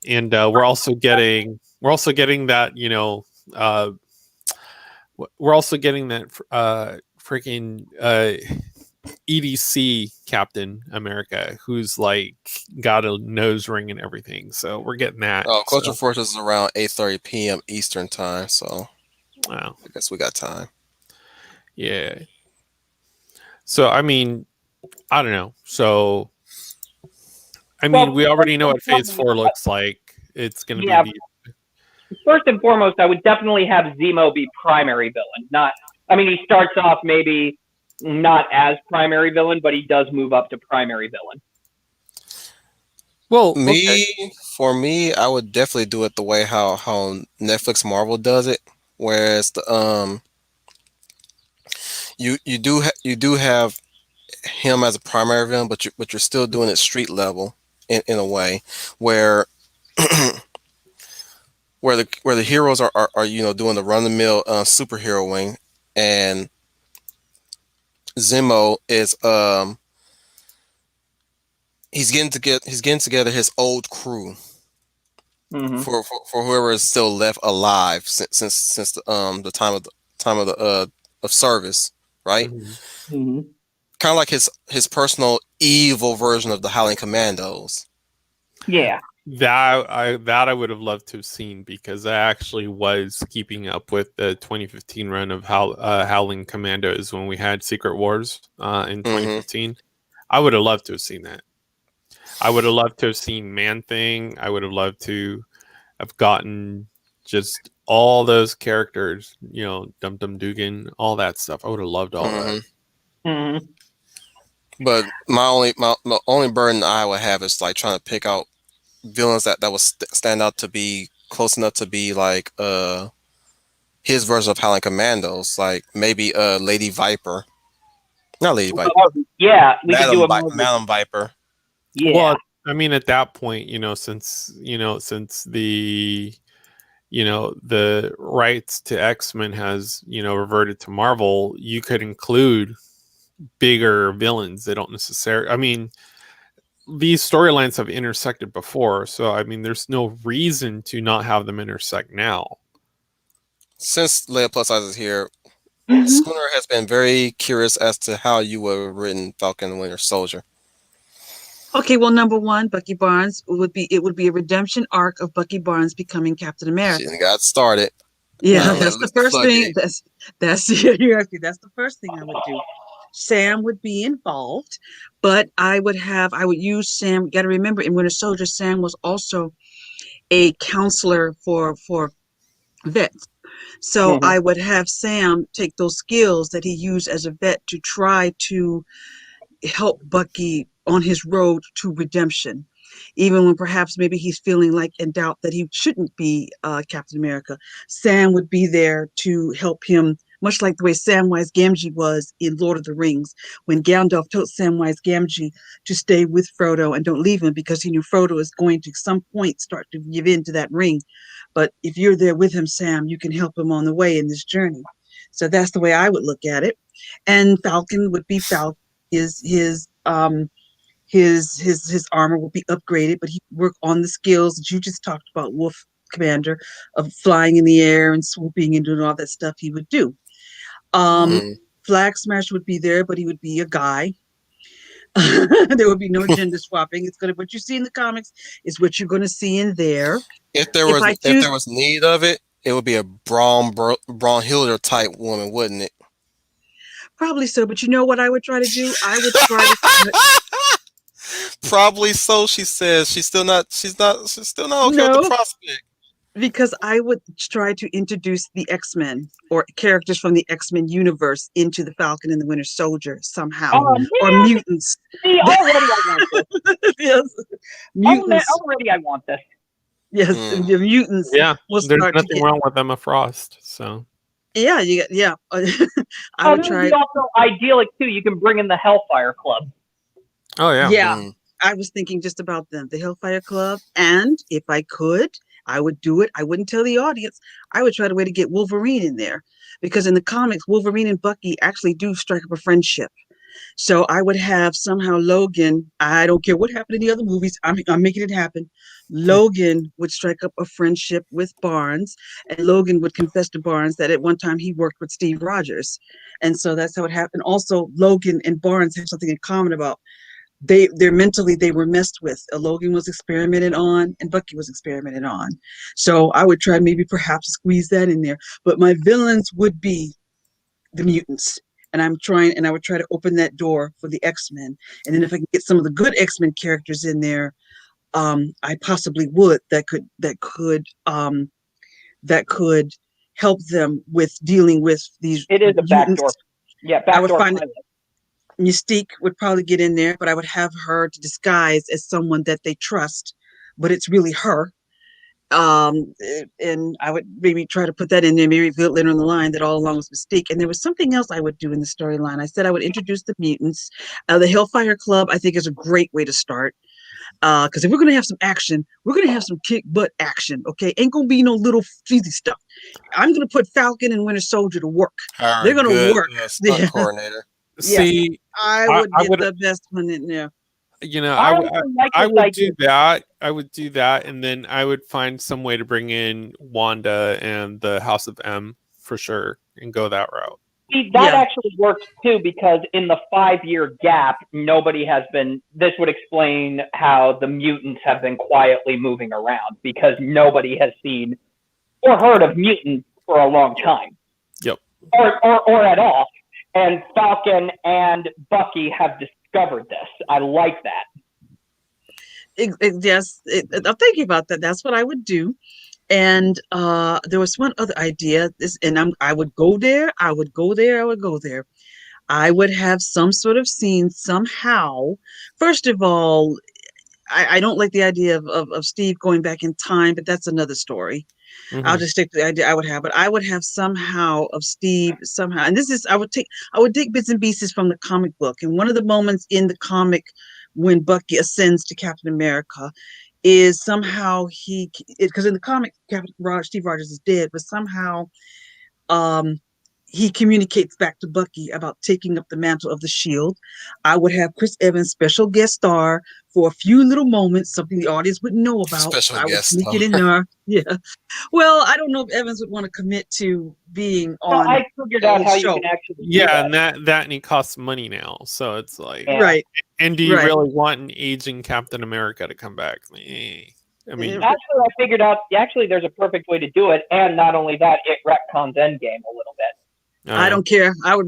Speaker 4: And we're also getting that, we're also getting that freaking EDC Captain America, who's like got a nose ring and everything. So we're getting that.
Speaker 1: Oh, Culture Fortress is around 8:30 p.m. Eastern time. So
Speaker 4: wow,
Speaker 1: I guess we got time.
Speaker 4: Yeah. So, I mean, I don't know. So, I mean, we already know what Phase 4 looks like. It's going to be...
Speaker 3: First and foremost, I would definitely have Zemo be primary villain. He starts off maybe not as primary villain, but he does move up to primary villain.
Speaker 4: Well,
Speaker 1: for me, I would definitely do it the way how Netflix Marvel does it, whereas you do have him as a primary villain, but you're still doing it street level in a way where where the heroes are doing the run of the mill superhero wing, and Zemo is he's getting together his old crew for whoever is still left alive since the time of the of service, right? Kind of like his personal evil version of the Howling Commandos.
Speaker 3: Yeah.
Speaker 4: That I would have loved to have seen, because I actually was keeping up with the 2015 run of Howling Commandos when we had Secret Wars in 2015. I would have loved to have seen that. I would have loved to have seen Man-Thing. I would have loved to have gotten just all those characters, Dum Dum Dugan, all that stuff. I would have loved all that.
Speaker 1: But my only burden I would have is like trying to pick out villains that would stand out to be close enough to be like his version of Howling Commandos, like maybe Lady Viper. Not Lady Viper.
Speaker 3: Yeah, we could do a
Speaker 1: Madam Viper.
Speaker 3: Yeah.
Speaker 4: Well, I mean, at that point, since the the rights to X-Men has reverted to Marvel, you could include bigger villains. They don't necessarily. I mean, these storylines have intersected before, so I mean, there's no reason to not have them intersect now.
Speaker 1: Since Leia Plus Size is here, Schooner has been very curious as to how you would have written Falcon and Winter Soldier.
Speaker 2: Okay, well, number one, Bucky Barnes would be a redemption arc of Bucky Barnes becoming Captain America.
Speaker 1: She got started.
Speaker 2: Yeah, that's the first thing. That's that's the first thing I would do. Sam would be involved, but I would use Sam. You got to remember, in Winter Soldier, Sam was also a counselor for vets. So I would have Sam take those skills that he used as a vet to try to help Bucky on his road to redemption, even when perhaps maybe he's feeling like in doubt that he shouldn't be Captain America. Sam would be there to help him, much like the way Samwise Gamgee was in Lord of the Rings, when Gandalf told Samwise Gamgee to stay with Frodo and don't leave him, because he knew Frodo is going to some point start to give in to that ring. But if you're there with him, Sam, you can help him on the way in this journey. So that's the way I would look at it. And Falcon would be Falcon. His armor will be upgraded, but he work on the skills that you just talked about, Wolf Commander, of flying in the air and swooping and doing all that stuff he would do. Flag Smash would be there, but he would be a guy. There would be no gender swapping. It's gonna what you see in the comics is what you're gonna see in there.
Speaker 1: If there was need of it, it would be a Braun Hilder type woman, wouldn't it?
Speaker 2: Probably so, but you know what I would try to do? I would try to
Speaker 1: probably so, she says. She's still not okay with the prospect.
Speaker 2: Because I would try to introduce the X-Men or characters from the X-Men universe into the Falcon and the Winter Soldier somehow. Or mutants.
Speaker 3: See, already I want this.
Speaker 2: Yes. Mutants.
Speaker 3: Already I want this.
Speaker 2: Yes, the mutants.
Speaker 4: Yeah, there's nothing wrong with Emma Frost, so.
Speaker 2: Yeah. I would try.
Speaker 3: It's also idyllic too. You can bring in the Hellfire Club.
Speaker 4: Oh yeah.
Speaker 2: Yeah. I was thinking just about them, the Hellfire Club, and if I could, I would do it. I wouldn't tell the audience. I would try to way to get Wolverine in there, because in the comics, Wolverine and Bucky actually do strike up a friendship. So I would have somehow Logan. I don't care what happened in the other movies. I'm making it happen. Logan would strike up a friendship with Barnes, and Logan would confess to Barnes that at one time he worked with Steve Rogers, and so that's how it happened. Also, Logan and Barnes have something in common about they're mentally they were messed with. Logan was experimented on, and Bucky was experimented on. So I would try maybe perhaps squeeze that in there. But my villains would be the mutants. And I would try to open that door for the X-Men. And then if I can get some of the good X-Men characters in there, I possibly would that could help them with dealing with these.
Speaker 3: It is a backdoor. Yeah, backdoor.
Speaker 2: I would find Mystique would probably get in there, but I would have her to disguise as someone that they trust, but it's really her. And I would maybe try to put that in there, maybe reveal it later in the line that all along was Mystique. And there was something else I would do in the storyline. I said I would introduce the mutants. The Hellfire Club, I think, is a great way to start. Because if we're gonna have some action, we're gonna have some kick butt action. Okay, ain't gonna be no little cheesy stuff. I'm gonna put Falcon and Winter Soldier to work. They're gonna
Speaker 1: Good
Speaker 2: work.
Speaker 1: stunt
Speaker 2: Yeah.
Speaker 1: coordinator.
Speaker 2: Yes,
Speaker 4: See,
Speaker 2: I would get the best one in there.
Speaker 4: you know,
Speaker 3: I
Speaker 4: would do that. I would do that, and then I would find some way to bring in Wanda and the House of M for sure, and go that route.
Speaker 3: See, that actually works too, because in the 5-year gap, nobody has been. This would explain how the mutants have been quietly moving around, because nobody has seen or heard of mutants for a long time.
Speaker 4: Yep.
Speaker 3: Or at all. And Falcon and Bucky have discovered this. I like that.
Speaker 2: Yes, I'm thinking about that. That's what I would do. And there was one other idea. I would go there. I would go there. I would go there. I would have some sort of scene somehow. First of all, I don't like the idea of Steve going back in time, but that's another story.
Speaker 4: Mm-hmm.
Speaker 2: I'll just stick to the idea I would have, but I would have somehow of Steve somehow, and I would take bits and pieces from the comic book. And one of the moments in the comic when Bucky ascends to Captain America is somehow because in the comic Steve Rogers is dead, but somehow he communicates back to Bucky about taking up the mantle of the Shield. I would have Chris Evans special guest star for a few little moments, something the audience wouldn't know about.
Speaker 1: Special
Speaker 2: I would
Speaker 1: guest
Speaker 2: sneak
Speaker 1: star.
Speaker 2: it in there. Yeah. Well, I don't know if Evans would want to commit to being on.
Speaker 3: I figured out how
Speaker 2: show.
Speaker 3: you can actually.
Speaker 4: Yeah, and that and he costs money now, so it's like
Speaker 2: right.
Speaker 4: And do you really want an aging Captain America to come back? I mean,
Speaker 3: actually, I figured out. Actually, there's a perfect way to do it, and not only that, it retcons Endgame a little bit.
Speaker 2: I don't care. I would,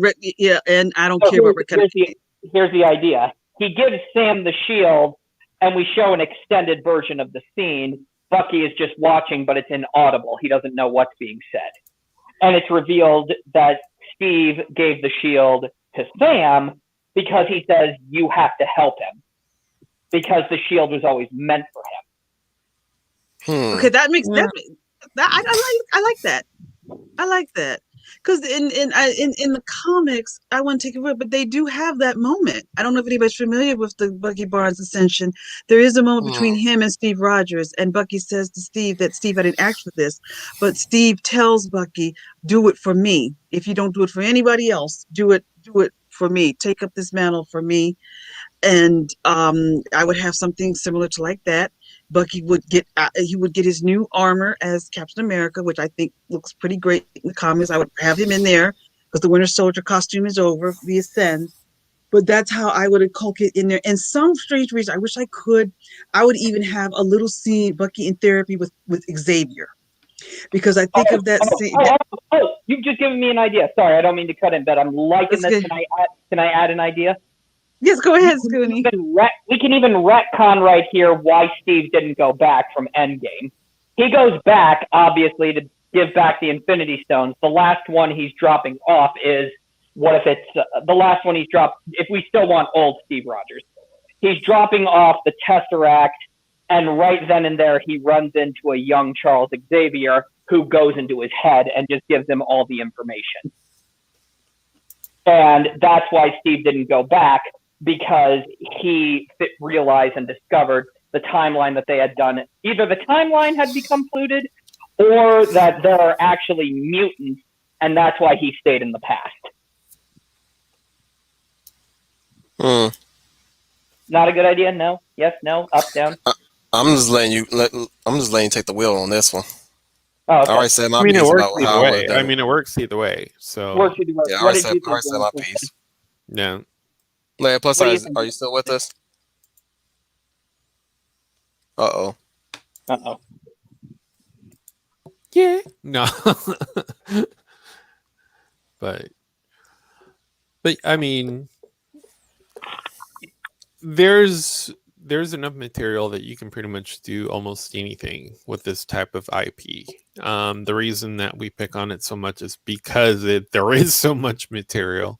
Speaker 2: and I don't care what
Speaker 3: here's the idea. He gives Sam the shield, and we show an extended version of the scene. Bucky is just watching, but it's inaudible. He doesn't know what's being said. And it's revealed that Steve gave the shield to Sam because he says, you have to help him. Because the shield was always meant for him.
Speaker 2: Okay, that makes that I like that. I like that. Because in the comics, I wouldn't take it away, but they do have that moment. I don't know if anybody's familiar with the Bucky Barnes ascension. There is a moment between him and Steve Rogers, and Bucky says to Steve that Steve, I didn't ask for this, but Steve tells Bucky, "Do it for me. If you don't do it for anybody else, do it for me. Take up this mantle for me." And I would have something similar to like that. Bucky would get his new armor as Captain America, which I think looks pretty great in the comics. I would have him in there because the Winter Soldier costume is over. The Ascend, but that's how I would inculcate in there. And some strange reason, I wish I could. I would even have a little scene Bucky in therapy with Xavier, because I think of that scene.
Speaker 3: You've just given me an idea. Sorry, I don't mean to cut in, but I'm liking this. Can I add an idea?
Speaker 2: Yes, go ahead, Scooney.
Speaker 3: We can even retcon right here why Steve didn't go back from Endgame. He goes back, obviously, to give back the Infinity Stones. The last one he's dropping off is, what if it's the last one he's dropped, if we still want old Steve Rogers. He's dropping off the Tesseract, and right then and there, he runs into a young Charles Xavier who goes into his head and just gives him all the information. And that's why Steve didn't go back, because he realized and discovered the timeline that they had done. Either the timeline had become polluted, or that there are actually mutants, and that's why he stayed in the past. Not a good idea? No? Yes? No? Up? Down?
Speaker 1: I'm just letting you take the wheel on this one.
Speaker 3: Oh, okay.
Speaker 1: I already said my
Speaker 4: piece.
Speaker 1: It
Speaker 4: works either way. It works either way. So
Speaker 3: works either way.
Speaker 1: Yeah, I already said my piece.
Speaker 4: Yeah.
Speaker 1: Plus, are you still with us? Uh-oh.
Speaker 4: Yeah. No. But I mean, there's enough material that you can pretty much do almost anything with this type of IP. The reason that we pick on it so much is because there is so much material.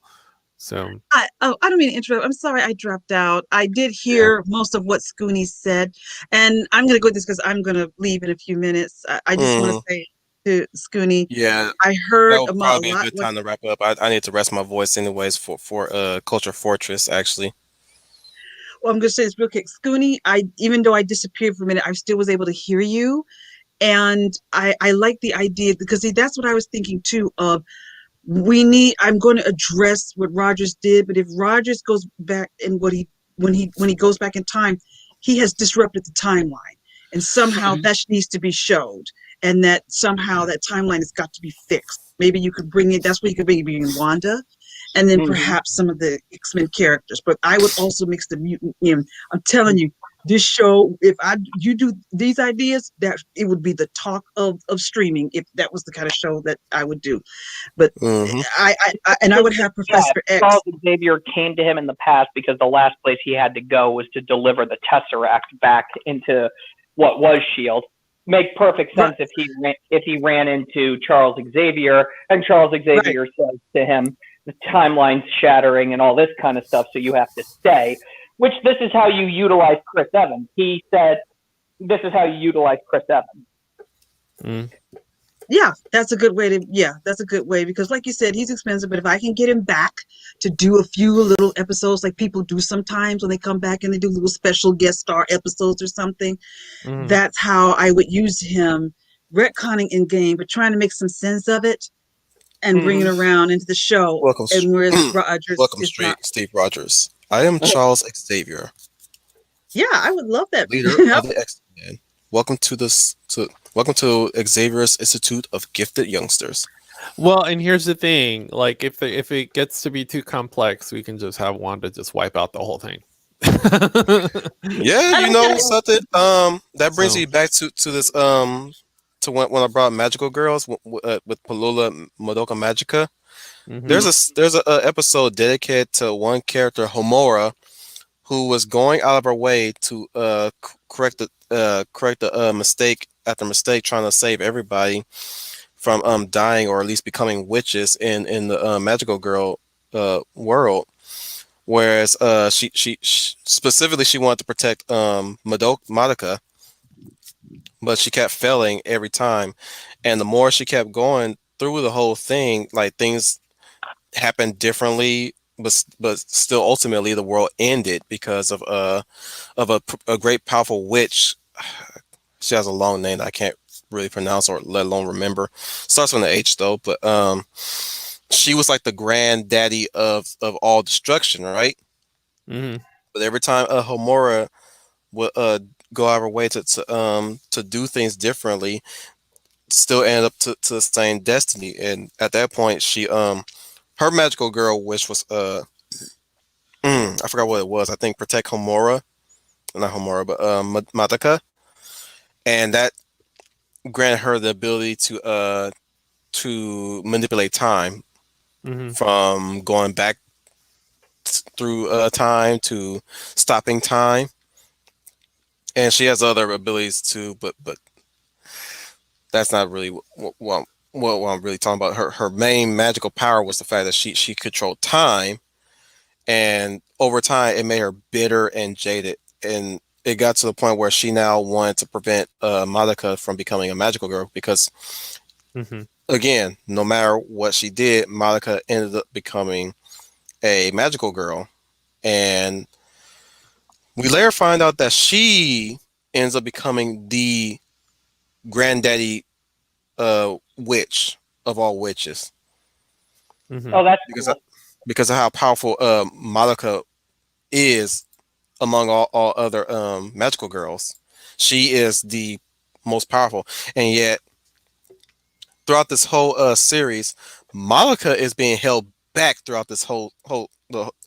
Speaker 4: So
Speaker 2: I don't mean to interrupt. I'm sorry I dropped out. I did hear most of what Scooney said, and I'm going to go with this because I'm going to leave in a few minutes. I just want to say to Scooney,
Speaker 1: Yeah,
Speaker 2: I
Speaker 1: that
Speaker 2: heard
Speaker 1: would
Speaker 2: about a
Speaker 1: probably be a
Speaker 2: lot
Speaker 1: good
Speaker 2: what
Speaker 1: time to wrap up. I need to rest my voice anyways for Culture Fortress actually.
Speaker 2: well, I'm going to say this real quick. Scooney, even though I disappeared for a minute, I still was able to hear you, and I like the idea because see, that's what I was thinking too. Of I'm going to address what Rogers did, but if Rogers goes back and when he goes back in time, he has disrupted the timeline, and somehow that needs to be showed, and that somehow that timeline has got to be fixed. Maybe you could bring it. That's where you could maybe bring in Wanda, and then perhaps some of the X-Men characters. But I would also mix the mutant in. I'm telling you, this show, if you do these ideas, that it would be the talk of streaming if that was the kind of show that I would do. But
Speaker 1: Mm-hmm.
Speaker 2: I would have Professor X.
Speaker 3: Charles Xavier came to him in the past because the last place he had to go was to deliver the Tesseract back into what was Shield. Make perfect sense if he ran into Charles Xavier and Charles Xavier says to him, the timeline's shattering and all this kind of stuff, so you have to stay. Which this is how you utilize Chris Evans. He said, "This is how you utilize Chris Evans."
Speaker 4: mm.
Speaker 2: Yeah, that's a good way that's a good way because like you said, he's expensive, but if I can get him back to do a few little episodes like people do sometimes when they come back and they do little special guest star episodes or something, that's how I would use him, retconning in game, but trying to make some sense of it and bring it around into the show.
Speaker 1: Welcome,
Speaker 2: And whereas Rogers
Speaker 1: welcome
Speaker 2: is
Speaker 1: straight,
Speaker 2: not.
Speaker 1: Steve Rogers. I am Charles Xavier,
Speaker 2: Yeah, I would love that.
Speaker 1: leader of the X-Men. Welcome to Xavier's Institute of Gifted Youngsters.
Speaker 4: Well, and here's the thing: like, if it gets to be too complex, we can just have Wanda just wipe out the whole thing.
Speaker 1: Yeah, you know something. That brings me back to this. To when I brought Magical Girls with Palula Madoka Magica. There's a episode dedicated to one character, Homura, who was going out of her way to correct the mistake after mistake, trying to save everybody from dying or at least becoming witches in the Magical Girl world. Whereas she specifically she wanted to protect Madoka, but she kept failing every time, and the more she kept going through the whole thing, like things happened differently, but still ultimately the world ended because of a great powerful witch. She has a long name that I can't really pronounce or let alone remember. Starts with an H though, but she was like the granddaddy of all destruction, right? But every time Homura would go out of her way to do things differently, still ended up to the same destiny. And at that point, she her magical girl wish was I forgot what it was. I think protect Homura, not Homura, but Madoka, and that granted her the ability to manipulate time from going back through time to stopping time, and she has other abilities too. But that's not really what I'm really talking about. Her main magical power was the fact that she controlled time, and over time it made her bitter and jaded, and it got to the point where she now wanted to prevent Madoka from becoming a magical girl because again, no matter what she did, Madoka ended up becoming a magical girl, and we later find out that she ends up becoming the granddaddy witch of all witches.
Speaker 3: Oh, that's cool.
Speaker 1: Because of how powerful Madoka is among all other magical girls. She is the most powerful, and yet throughout this whole series, Madoka is being held back throughout this whole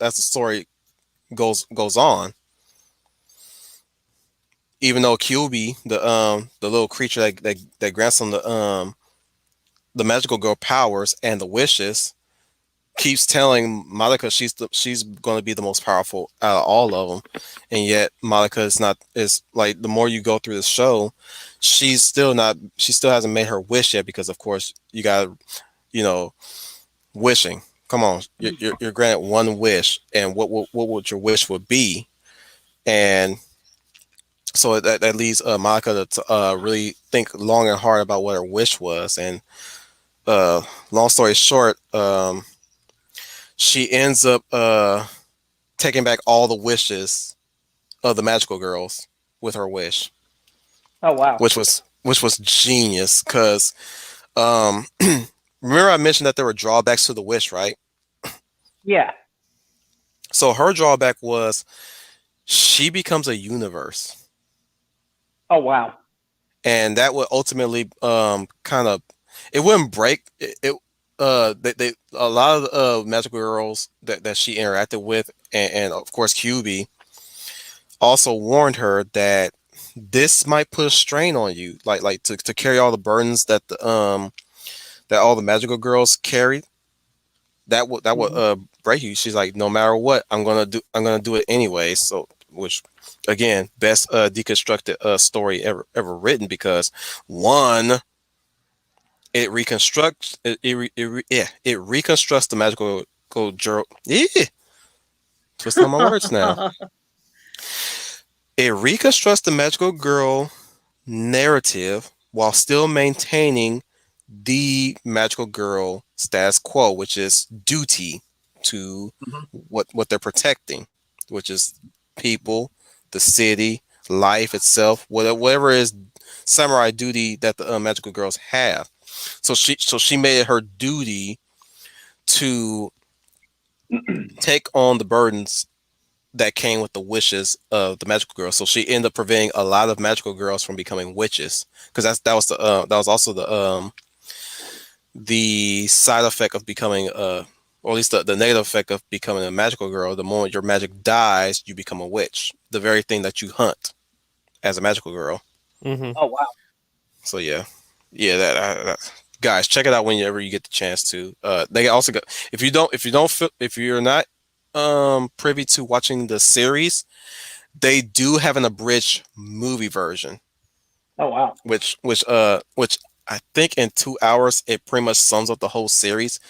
Speaker 1: as the story goes on. Even though QB, the little creature that grants them the magical girl powers and the wishes, keeps telling Madoka she's going to be the most powerful out of all of them, and yet Madoka is like, the more you go through the show, she still hasn't made her wish yet, because of course you got wishing come on, you're granted one wish, and what would your wish would be? And so that leads Monica to really think long and hard about what her wish was. And long story short, she ends up taking back all the wishes of the magical girls with her wish.
Speaker 3: Oh wow.
Speaker 1: Which was genius because remember I mentioned that there were drawbacks to the wish, right?
Speaker 3: Yeah.
Speaker 1: So her drawback was she becomes a universe.
Speaker 3: Oh wow.
Speaker 1: And that would ultimately kind of, it wouldn't break it. They a lot of the magical girls that she interacted with, and of course QB also warned her that this might put a strain on you, like to carry all the burdens that that all the magical girls carried. That would break you. She's like, no matter what, I'm gonna do it anyway. So, which again, best deconstructed story ever written, because one, it reconstructs it reconstructs the magical girl. Yeah, twist on my words now. It reconstructs the magical girl narrative while still maintaining the magical girl status quo, which is duty to what they're protecting, which is people, the city, life itself, whatever is samurai duty that the magical girls have. So she made it her duty to take on the burdens that came with the wishes of the magical girls. So she ended up preventing a lot of magical girls from becoming witches, because that was also the side effect of becoming or at least the negative effect of becoming a magical girl. The moment your magic dies, you become a witch, the very thing that you hunt as a magical girl.
Speaker 4: Mm-hmm.
Speaker 3: Oh wow.
Speaker 1: So yeah, that guys, check it out whenever you get the chance to. They also got, if you're not privy to watching the series, they do have an abridged movie version.
Speaker 3: Oh wow.
Speaker 1: Which I think in 2 hours it pretty much sums up the whole series.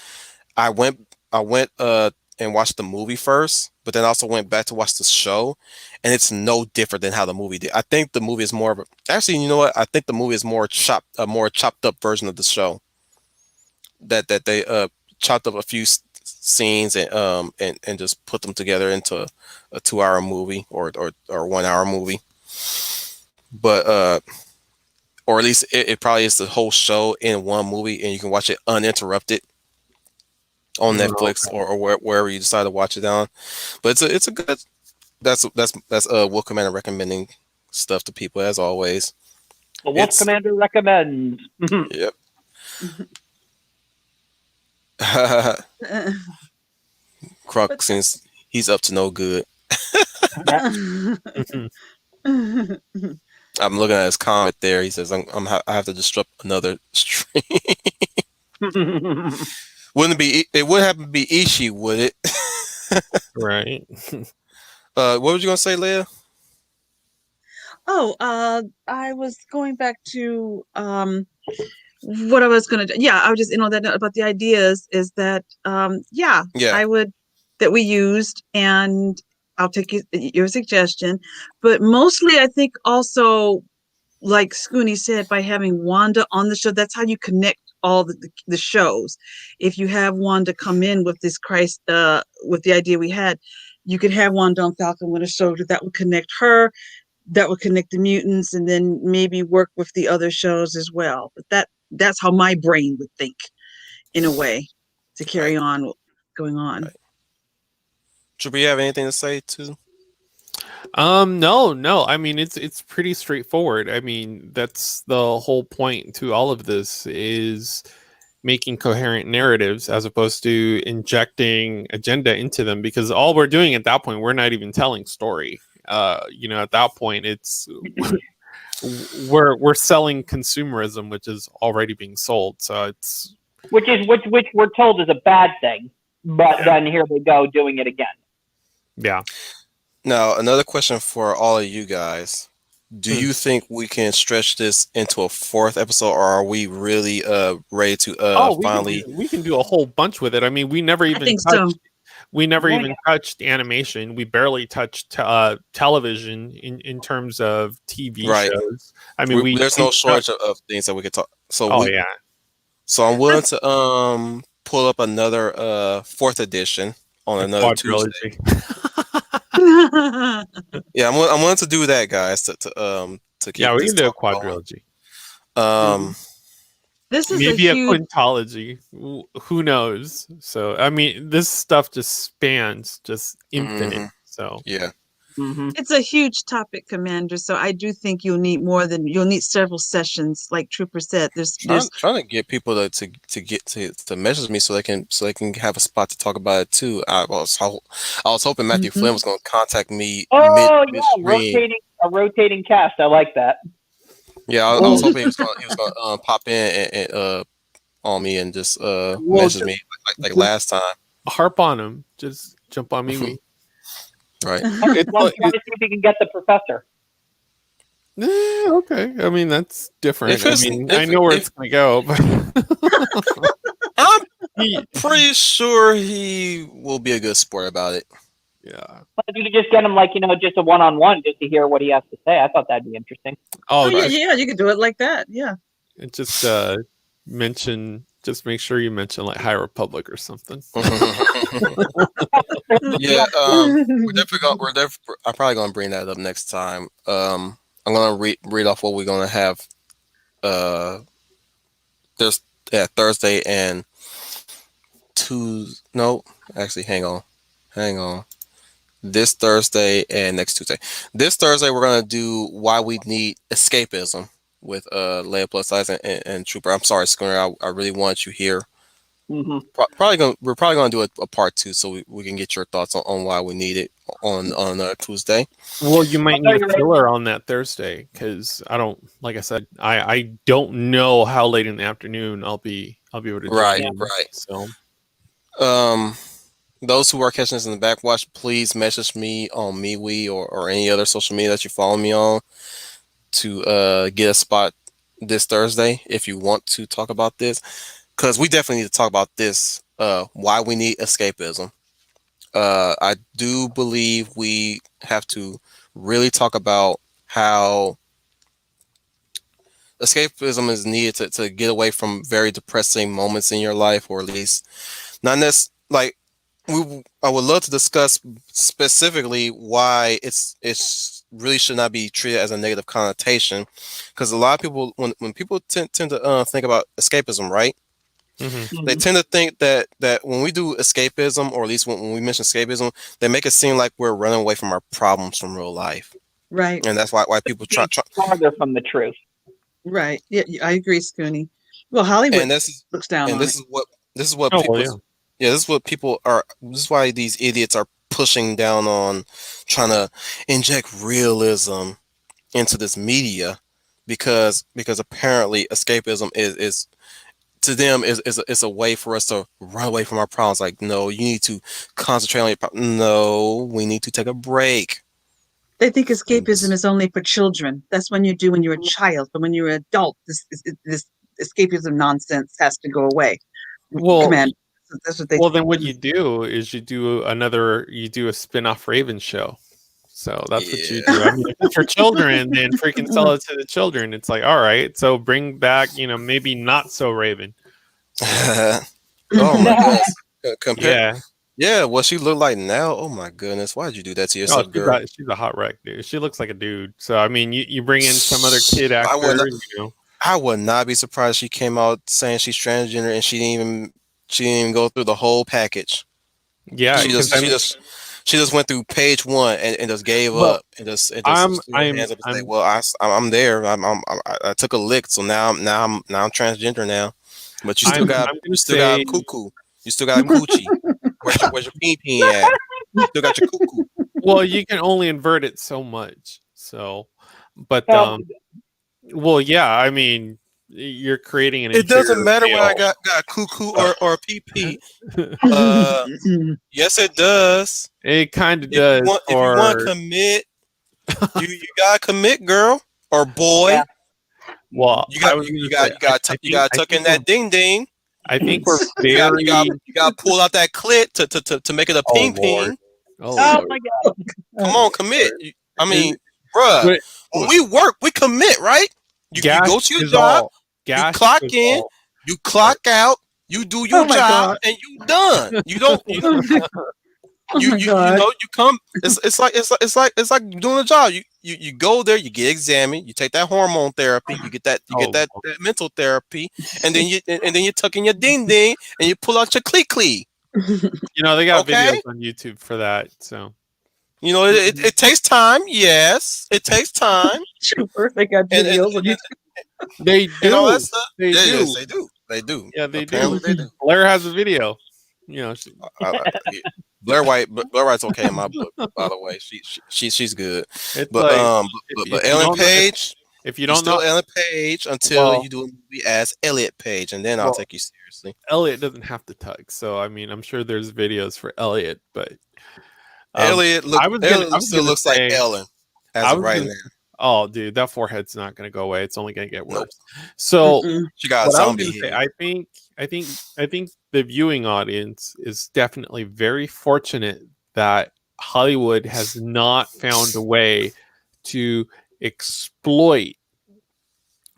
Speaker 1: I went and watched the movie first, but then also went back to watch the show, and it's no different than how the movie did. I think the movie is more of actually, you know what? I think the movie is a more chopped up version of the show. That they chopped up a few scenes and just put them together into a 2 hour movie or 1 hour movie. But or at least it probably is the whole show in one movie, and you can watch it uninterrupted on Netflix or wherever you decide to watch it on. But it's a good. That's Wolf Commander recommending stuff to people as always.
Speaker 3: The Wolf Commander recommends.
Speaker 1: Yep. Krunk seems he's up to no good. I'm looking at his comment there. He says, I have to disrupt another stream." It wouldn't have to be Ishii, would it?
Speaker 4: Right.
Speaker 1: What was you gonna say, Leah?
Speaker 2: Oh, I was going back to what I was gonna do. Yeah, I was just that note about the ideas is that yeah. I would that we used, and I'll take your suggestion, but mostly I think also, like Scooney said, by having Wanda on the show, that's how you connect all the shows. If you have Wanda come in with this with the idea we had, you could have Wanda on Falcon Winter Soldier. That would connect her. That would connect the mutants, and then maybe work with the other shows as well. But that's how my brain would think, in a way, to carry on what's going on.
Speaker 1: Right. Should we have anything to say too?
Speaker 4: No. I mean, it's pretty straightforward. I mean, that's the whole point to all of this, is making coherent narratives as opposed to injecting agenda into them, because all we're doing at that point, we're not even telling story. At that point, it's we're selling consumerism, which is already being sold. So it's
Speaker 3: which we're told is a bad thing, but then here they go doing it again.
Speaker 4: Yeah.
Speaker 1: Now, another question for all of you guys. Do you think we can stretch this into a fourth episode, or are we really ready to finally?
Speaker 4: We can do a whole bunch with it. I mean, we never
Speaker 2: I
Speaker 4: even
Speaker 2: think
Speaker 4: touched.
Speaker 2: so.
Speaker 4: We never
Speaker 3: Yeah,
Speaker 4: even touched animation. We barely touched television in terms of TV
Speaker 1: Right.
Speaker 4: shows. I mean,
Speaker 1: There's no shortage of things that we could talk.
Speaker 4: Oh yeah,
Speaker 1: So I'm willing to pull up another fourth edition on
Speaker 4: a
Speaker 1: another Tuesday.
Speaker 4: quadrilogy.
Speaker 1: Yeah, I'm willing to do that, guys, to keep
Speaker 4: Yeah, we
Speaker 1: this
Speaker 4: can do a
Speaker 1: talk going.
Speaker 4: quadrilogy.
Speaker 2: This is
Speaker 4: Maybe
Speaker 2: a
Speaker 4: a
Speaker 2: huge.
Speaker 4: quintology. Who knows? So I mean, this stuff just spans just infinite.
Speaker 1: Mhm.
Speaker 4: So
Speaker 1: Yeah.
Speaker 3: Mhm.
Speaker 2: It's a huge topic, Commander. So I do think you'll need several sessions, like Trooper said. There's
Speaker 1: Trying to get people to message me so they can have a spot to talk about it too. I was hoping Matthew
Speaker 2: Mhm.
Speaker 1: Flynn was going to contact me
Speaker 3: Oh yeah,
Speaker 1: midstream.
Speaker 3: rotating cast. I like that.
Speaker 1: Yeah, I was hoping he was gonna pop in and on me and just message me like last time.
Speaker 4: harp on him. Just jump on me.
Speaker 1: Right.
Speaker 4: It's,
Speaker 3: Well, try to see if you can get the professor.
Speaker 4: okay. I mean, that's different.
Speaker 1: If it's-
Speaker 4: I mean,
Speaker 1: if-
Speaker 4: I know where
Speaker 1: if-
Speaker 4: it's going to go. But
Speaker 1: I'm pretty sure he will be a good sport about it.
Speaker 4: yeah.
Speaker 3: But if you could just get him, like, just a one-on-one, just to hear what he has to say, I thought that'd be interesting.
Speaker 2: Oh yeah,
Speaker 4: gosh.
Speaker 2: yeah, you could do it like that. Yeah.
Speaker 4: And just make sure you mention like High Republic or something.
Speaker 1: Yeah, I'm probably gonna bring that up next time. I'm gonna read off what we're gonna have. There's Thursday and Tuesday. No, actually, hang on. This Thursday and next Tuesday. This Thursday we're gonna do why we need escapism with Leia Plus Size and Trooper. I'm sorry, Schooner. I really want you here.
Speaker 3: Mm-hmm.
Speaker 1: We're probably gonna do a part 2 so we can get your thoughts on why we need it on Tuesday.
Speaker 4: Well, you might need a filler on that Thursday because like I said, I don't know how late in the afternoon I'll be able to do
Speaker 1: Right.
Speaker 4: it. So
Speaker 1: those who are catching this in the backwash, please message me on MeWe or any other social media that you follow me on to get a spot this Thursday if you want to talk about this, because we definitely need to talk about this, why we need escapism. I do believe we have to really talk about how escapism is needed to get away from very depressing moments in your life, or at least not necessarily like I would love to discuss specifically why it's really should not be treated as a negative connotation, because a lot of people when people tend to think about escapism, right?
Speaker 4: mhm.
Speaker 1: They tend to think that when we do escapism, or at least when we mention escapism, they make it seem like we're running away from our problems from real life,
Speaker 2: Right.
Speaker 1: and that's why people try.
Speaker 3: Farther from the truth.
Speaker 2: Right. Yeah, I agree, Scooney. Well, Hollywood
Speaker 1: And this
Speaker 2: looks down on
Speaker 1: this
Speaker 2: it.
Speaker 1: is what
Speaker 4: Oh,
Speaker 1: people.
Speaker 4: well, yeah.
Speaker 1: Yeah, this is what people are. This is why these idiots are pushing down on trying to inject realism into this media, because apparently escapism is to them is a way for us to run away from our problems. Like, no, you need to concentrate on your problem. No, we need to take a break.
Speaker 2: They think escapism is only for children. That's when you're a child. But when you're an adult, this escapism nonsense has to go away.
Speaker 4: Well,
Speaker 2: Command. That's what they.
Speaker 4: Well, then what you do is you do a spin-off Raven show. So that's what you do. I mean, if it's for children, then freaking sell it to the children. It's like, all right, so bring back, maybe not so Raven.
Speaker 1: Oh my goodness! Yeah, what she look like now? Oh my goodness! Why did you do that to yourself, girl?
Speaker 4: She's a hot wreck, dude. She looks like a dude. So I mean, you bring in some other kid actor.
Speaker 1: I would not be surprised if she came out saying she's transgender and she didn't even go through the whole package.
Speaker 4: Yeah,
Speaker 1: she just went through page 1 and just gave up and just hands up and say, well, I'm there. I took a lick, so now I'm transgender now. But you still got cuckoo. You still got coochie. Where's your pee at? You still got your cuckoo.
Speaker 4: Well, you can only invert it so much. So, but well, yeah, I mean, you're creating an.
Speaker 1: It doesn't matter when I got cuckoo or pee. Yes, it does.
Speaker 4: It kind of does.
Speaker 1: If you want to commit You gotta commit, girl or boy.
Speaker 3: Yeah.
Speaker 4: Well,
Speaker 1: You got you gotta tuck in that ding ding.
Speaker 4: I think we're
Speaker 1: You got to pull out that clit to make it a
Speaker 4: Oh
Speaker 1: ping
Speaker 4: Lord.
Speaker 1: ping.
Speaker 4: Oh
Speaker 3: Oh
Speaker 4: Lord.
Speaker 3: my God.
Speaker 1: Come on, commit. I mean, bruh,
Speaker 4: But
Speaker 1: when we work, we commit, right? You
Speaker 4: gash
Speaker 1: go to your
Speaker 4: is
Speaker 1: job,
Speaker 4: all.
Speaker 1: you
Speaker 4: Gash
Speaker 1: clock
Speaker 4: is
Speaker 1: in,
Speaker 4: all.
Speaker 1: you clock out, you do
Speaker 2: Oh
Speaker 1: your
Speaker 2: my
Speaker 1: job,
Speaker 2: God.
Speaker 1: and you done. You don't
Speaker 2: Oh my
Speaker 1: you
Speaker 2: God.
Speaker 1: know you come. It's like doing a job. You go there, you get examined, you take that hormone therapy, you get
Speaker 4: Oh,
Speaker 1: that mental therapy, and then you tuck in your ding ding and you pull out your clee clee.
Speaker 4: they got
Speaker 1: Okay.
Speaker 4: videos on YouTube for that. So
Speaker 1: You know, it takes time. Yes, it takes time,
Speaker 2: Trooper, they got
Speaker 1: and
Speaker 2: videos on YouTube.
Speaker 4: they
Speaker 1: and all that
Speaker 4: do.
Speaker 1: stuff.
Speaker 4: They
Speaker 1: Yeah,
Speaker 4: do.
Speaker 1: yes, they do. They do.
Speaker 4: Yeah, they
Speaker 1: Apparently,
Speaker 4: do.
Speaker 1: they do.
Speaker 4: Blair has a video.
Speaker 1: I, I, Blair White's okay in my book. By the way, she's good.
Speaker 4: It's
Speaker 1: But
Speaker 4: like
Speaker 1: but
Speaker 4: if you
Speaker 1: Ellen
Speaker 4: don't know
Speaker 1: Page,
Speaker 4: if you
Speaker 1: you
Speaker 4: don't know
Speaker 1: still Ellen Page until
Speaker 4: well
Speaker 1: you do a movie as Elliot Page, and then I'll
Speaker 4: well
Speaker 1: take you seriously.
Speaker 4: Elliot doesn't have to tug. So I mean I'm sure there's videos for Elliot, but um
Speaker 1: Elliot
Speaker 4: I was
Speaker 1: still
Speaker 4: gonna
Speaker 1: looks like
Speaker 4: say
Speaker 1: Ellen as
Speaker 4: I
Speaker 1: of
Speaker 4: was
Speaker 1: right
Speaker 4: gonna
Speaker 1: now.
Speaker 4: oh dude, that forehead's not gonna go away. It's only gonna get
Speaker 1: Nope,
Speaker 4: worse. So
Speaker 2: Mm-mm.
Speaker 1: she got a
Speaker 4: what I was
Speaker 1: zombie
Speaker 4: gonna say,
Speaker 1: head.
Speaker 4: I think the viewing audience is definitely very fortunate that Hollywood has not found a way to exploit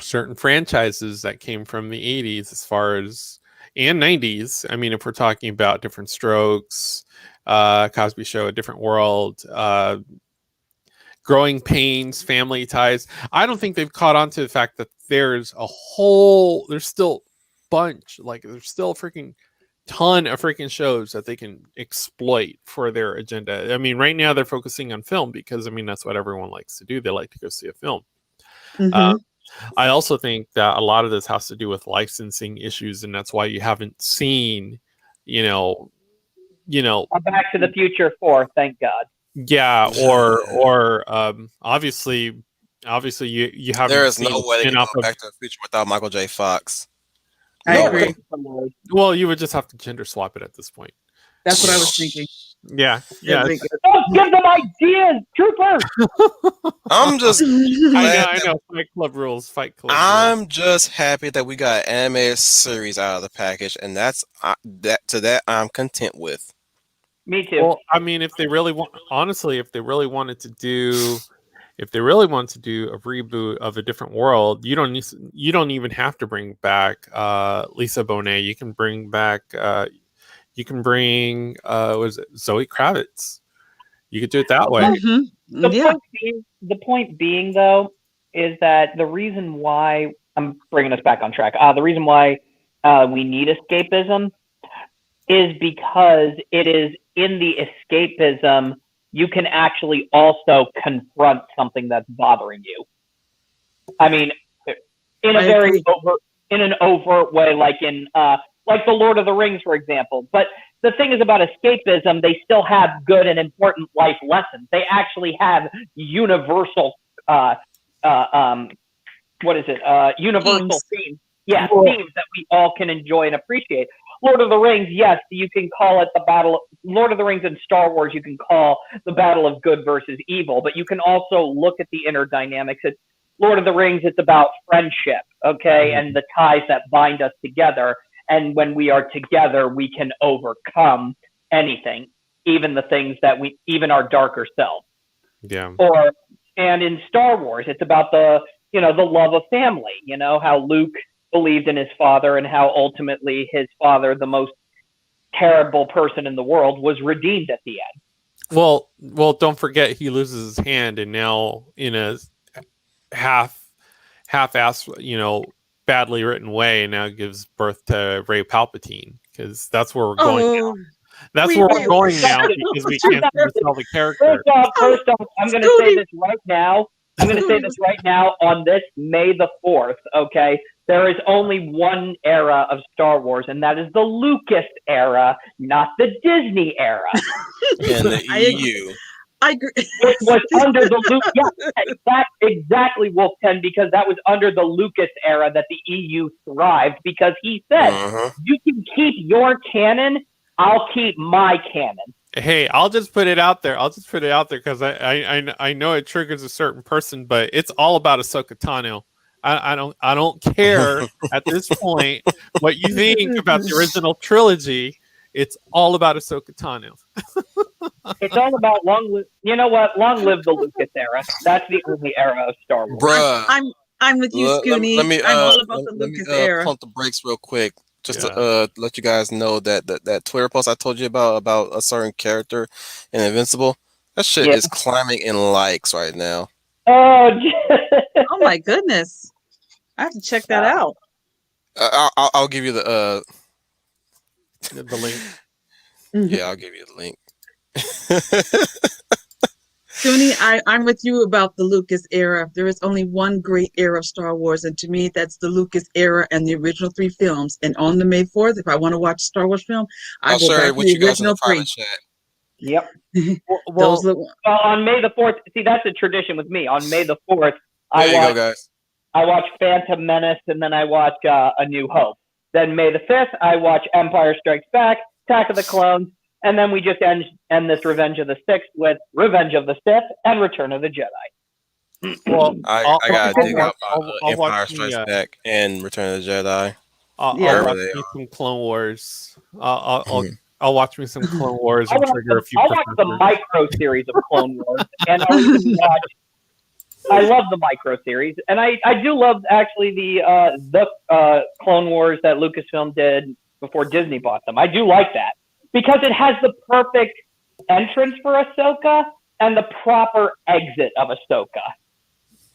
Speaker 4: certain franchises that came from the 80s as far as and 90s. I mean, if we're talking about Different Strokes, Cosby Show, A Different World, Growing Pains, Family Ties. I don't think they've caught on to the fact that there's still there's still a freaking ton of freaking shows that they can exploit for their agenda. I mean, right now they're focusing on film because, I mean, that's what everyone likes to do. They like to go see a film. Uh, I also think that a lot of this has to do with licensing issues, and that's why you haven't seen, you know,
Speaker 3: Back to the Future 4, thank God.
Speaker 4: yeah, obviously you
Speaker 1: There
Speaker 4: haven't
Speaker 1: is
Speaker 4: seen
Speaker 1: no
Speaker 4: a
Speaker 1: way they can
Speaker 4: spin-off
Speaker 1: go
Speaker 4: of
Speaker 1: Back to the Future without Michael J. Fox.
Speaker 2: I
Speaker 1: No
Speaker 2: agree.
Speaker 1: way.
Speaker 4: well, you would just have to gender swap it at this point.
Speaker 2: That's what I was thinking.
Speaker 4: Yeah.
Speaker 3: Don't give them ideas, Trooper.
Speaker 1: I'm just
Speaker 4: I know. Fight Club rules.
Speaker 1: I'm just happy that we got an animated series out of the package, and that's that I'm content with.
Speaker 3: Me too.
Speaker 4: Well, I mean, if they really wanted to do a reboot of A Different World, you don't even have to bring back Lisa Bonet. You can bring back was it Zoe Kravitz? You could do it that way.
Speaker 3: The point being, though, is that the reason why I'm bringing us back on track. The reason why we need escapism is because it is in the escapism you can actually also confront something that's bothering you. I mean, in an overt way, like in like the Lord of the Rings, for example. But the thing is about escapism, they still have good and important life lessons. They actually have universal, universal themes. Yeah, themes that we all can enjoy and appreciate. Lord of the Rings, yes, you can call it the battle of Lord of the Rings and Star Wars, you can call the battle of good versus evil, but you can also look at the inner dynamics. It's Lord of the Rings, it's about friendship, okay, and the ties that bind us together. And when we are together, we can overcome anything, even the things that even our darker self.
Speaker 4: Yeah.
Speaker 3: And in Star Wars, it's about the love of family, how Luke believed in his father and how ultimately his father, the most terrible person in the world, was redeemed at the end.
Speaker 4: Well, don't forget he loses his hand, and now in a half-ass, badly written way, and now gives birth to Ray Palpatine, because that's where we're going now. That's where we're going now because we can't sell the character.
Speaker 3: First off, I'm going to say this right now. On this May the 4th, okay? There is only one era of Star Wars, and that is the Lucas era, not the Disney era.
Speaker 1: In the EU.
Speaker 2: I agree.
Speaker 3: It was under the Lucas. Yeah, exactly, Wolften, because that was under the Lucas era that the EU thrived, because he said, you can keep your canon, I'll keep my canon.
Speaker 4: Hey, I'll just put it out there. I'll just put it out there because I know it triggers a certain person, but it's all about Ahsoka Tano. I don't care at this point what you think about the original trilogy. It's all about Ahsoka Tano.
Speaker 3: It's all about you know what? Long live the Lucas era. That's the only era of Star Wars.
Speaker 1: Bruh.
Speaker 2: I'm with you, Scooney. I'm all about the Lucas era.
Speaker 1: Pump the brakes real quick, just to let you guys know that Twitter post I told you about a certain character in Invincible. That shit is climbing in likes right now.
Speaker 3: Oh,
Speaker 2: oh my goodness! I have to check that out.
Speaker 1: I'll give you the
Speaker 4: link.
Speaker 1: Yeah, I'll give you the link.
Speaker 2: Suni, I'm with you about the Lucas era. There is only one great era of Star Wars, and to me, that's the Lucas era and the original 3 films. And on the May 4th, if I want to watch a Star Wars film, I go back to the original 3.
Speaker 3: Yep. Well, on May the 4th, see, that's a tradition with me. On May the 4th, I watch Phantom Menace, and then I watch A New Hope. Then May the 5th, I watch Empire Strikes Back, Attack of the Clones, and then we just end this Revenge of the Sith with Revenge of the Sith and Return of the Jedi.
Speaker 1: Well, I gotta dig out Empire Strikes Back and Return of the Jedi.
Speaker 4: I'll watch me some Clone Wars. I'll watch me some Clone Wars and trigger a few.
Speaker 3: I'll watch the micro series of Clone Wars, and I love the micro series, and I do love actually the Clone Wars that Lucasfilm did before Disney bought them. I do like that because it has the perfect entrance for Ahsoka and the proper exit of Ahsoka.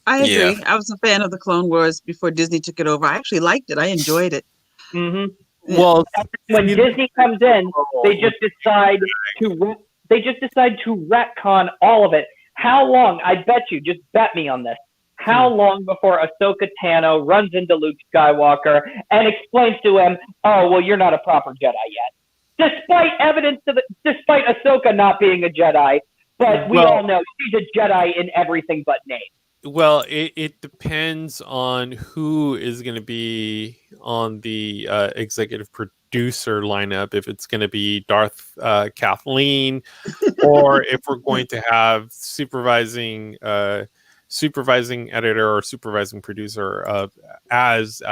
Speaker 2: I agree. Yeah. I was a fan of the Clone Wars before Disney took it over. I actually liked it. I enjoyed it.
Speaker 3: Mm-hmm. Well, when Disney comes in, they just decide to retcon all of it. How long? I bet you. Just bet me on this. How long before Ahsoka Tano runs into Luke Skywalker and explains to him, "Oh, well, you're not a proper Jedi yet," despite evidence despite Ahsoka not being a Jedi, but we all know she's a Jedi in everything but name.
Speaker 4: Well, it depends on who is going to be on the executive producer lineup. If it's going to be Darth Kathleen, or if we're going to have supervising editor or supervising producer as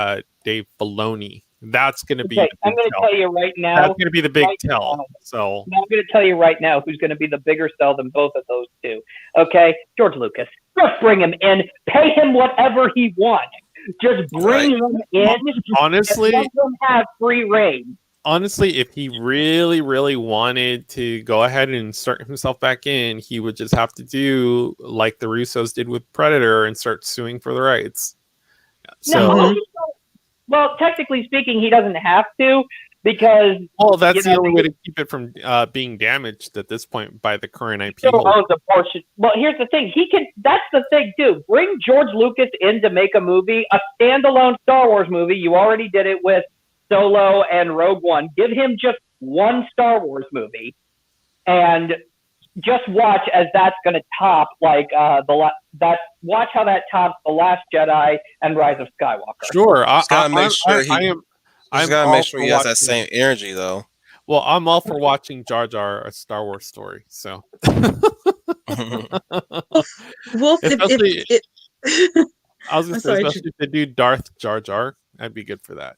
Speaker 4: Dave Filoni. That's going to be.
Speaker 3: I'm going to tell you right now.
Speaker 4: That's going to be the big tell. So
Speaker 3: I'm going to tell you right now who's going to be the bigger sell than both of those two. Okay, George Lucas. Just bring him in. Pay him whatever he wants. Just bring him in.
Speaker 4: Honestly,
Speaker 3: let him have free reign.
Speaker 4: Honestly, if he really, really wanted to go ahead and insert himself back in, he would just have to do like the Russos did with Predator and start suing for the rights. So.
Speaker 3: Well, technically speaking, he doesn't have to because.
Speaker 4: Well, that's the only way to keep it from being damaged at this point by the current IP.
Speaker 3: Still owns a portion. Well, here's the thing. He can. That's the thing, too. Bring George Lucas in to make a movie, a standalone Star Wars movie. You already did it with Solo and Rogue One. Give him just one Star Wars movie, and just watch as that's going to top watch how that tops The Last Jedi and Rise of Skywalker.
Speaker 4: Sure,
Speaker 1: I gotta make sure he has that same energy though.
Speaker 4: Well, I'm all for watching Jar Jar, a Star Wars story. So,
Speaker 2: Wolf,
Speaker 4: especially if they do Darth Jar Jar, I'd be good for that.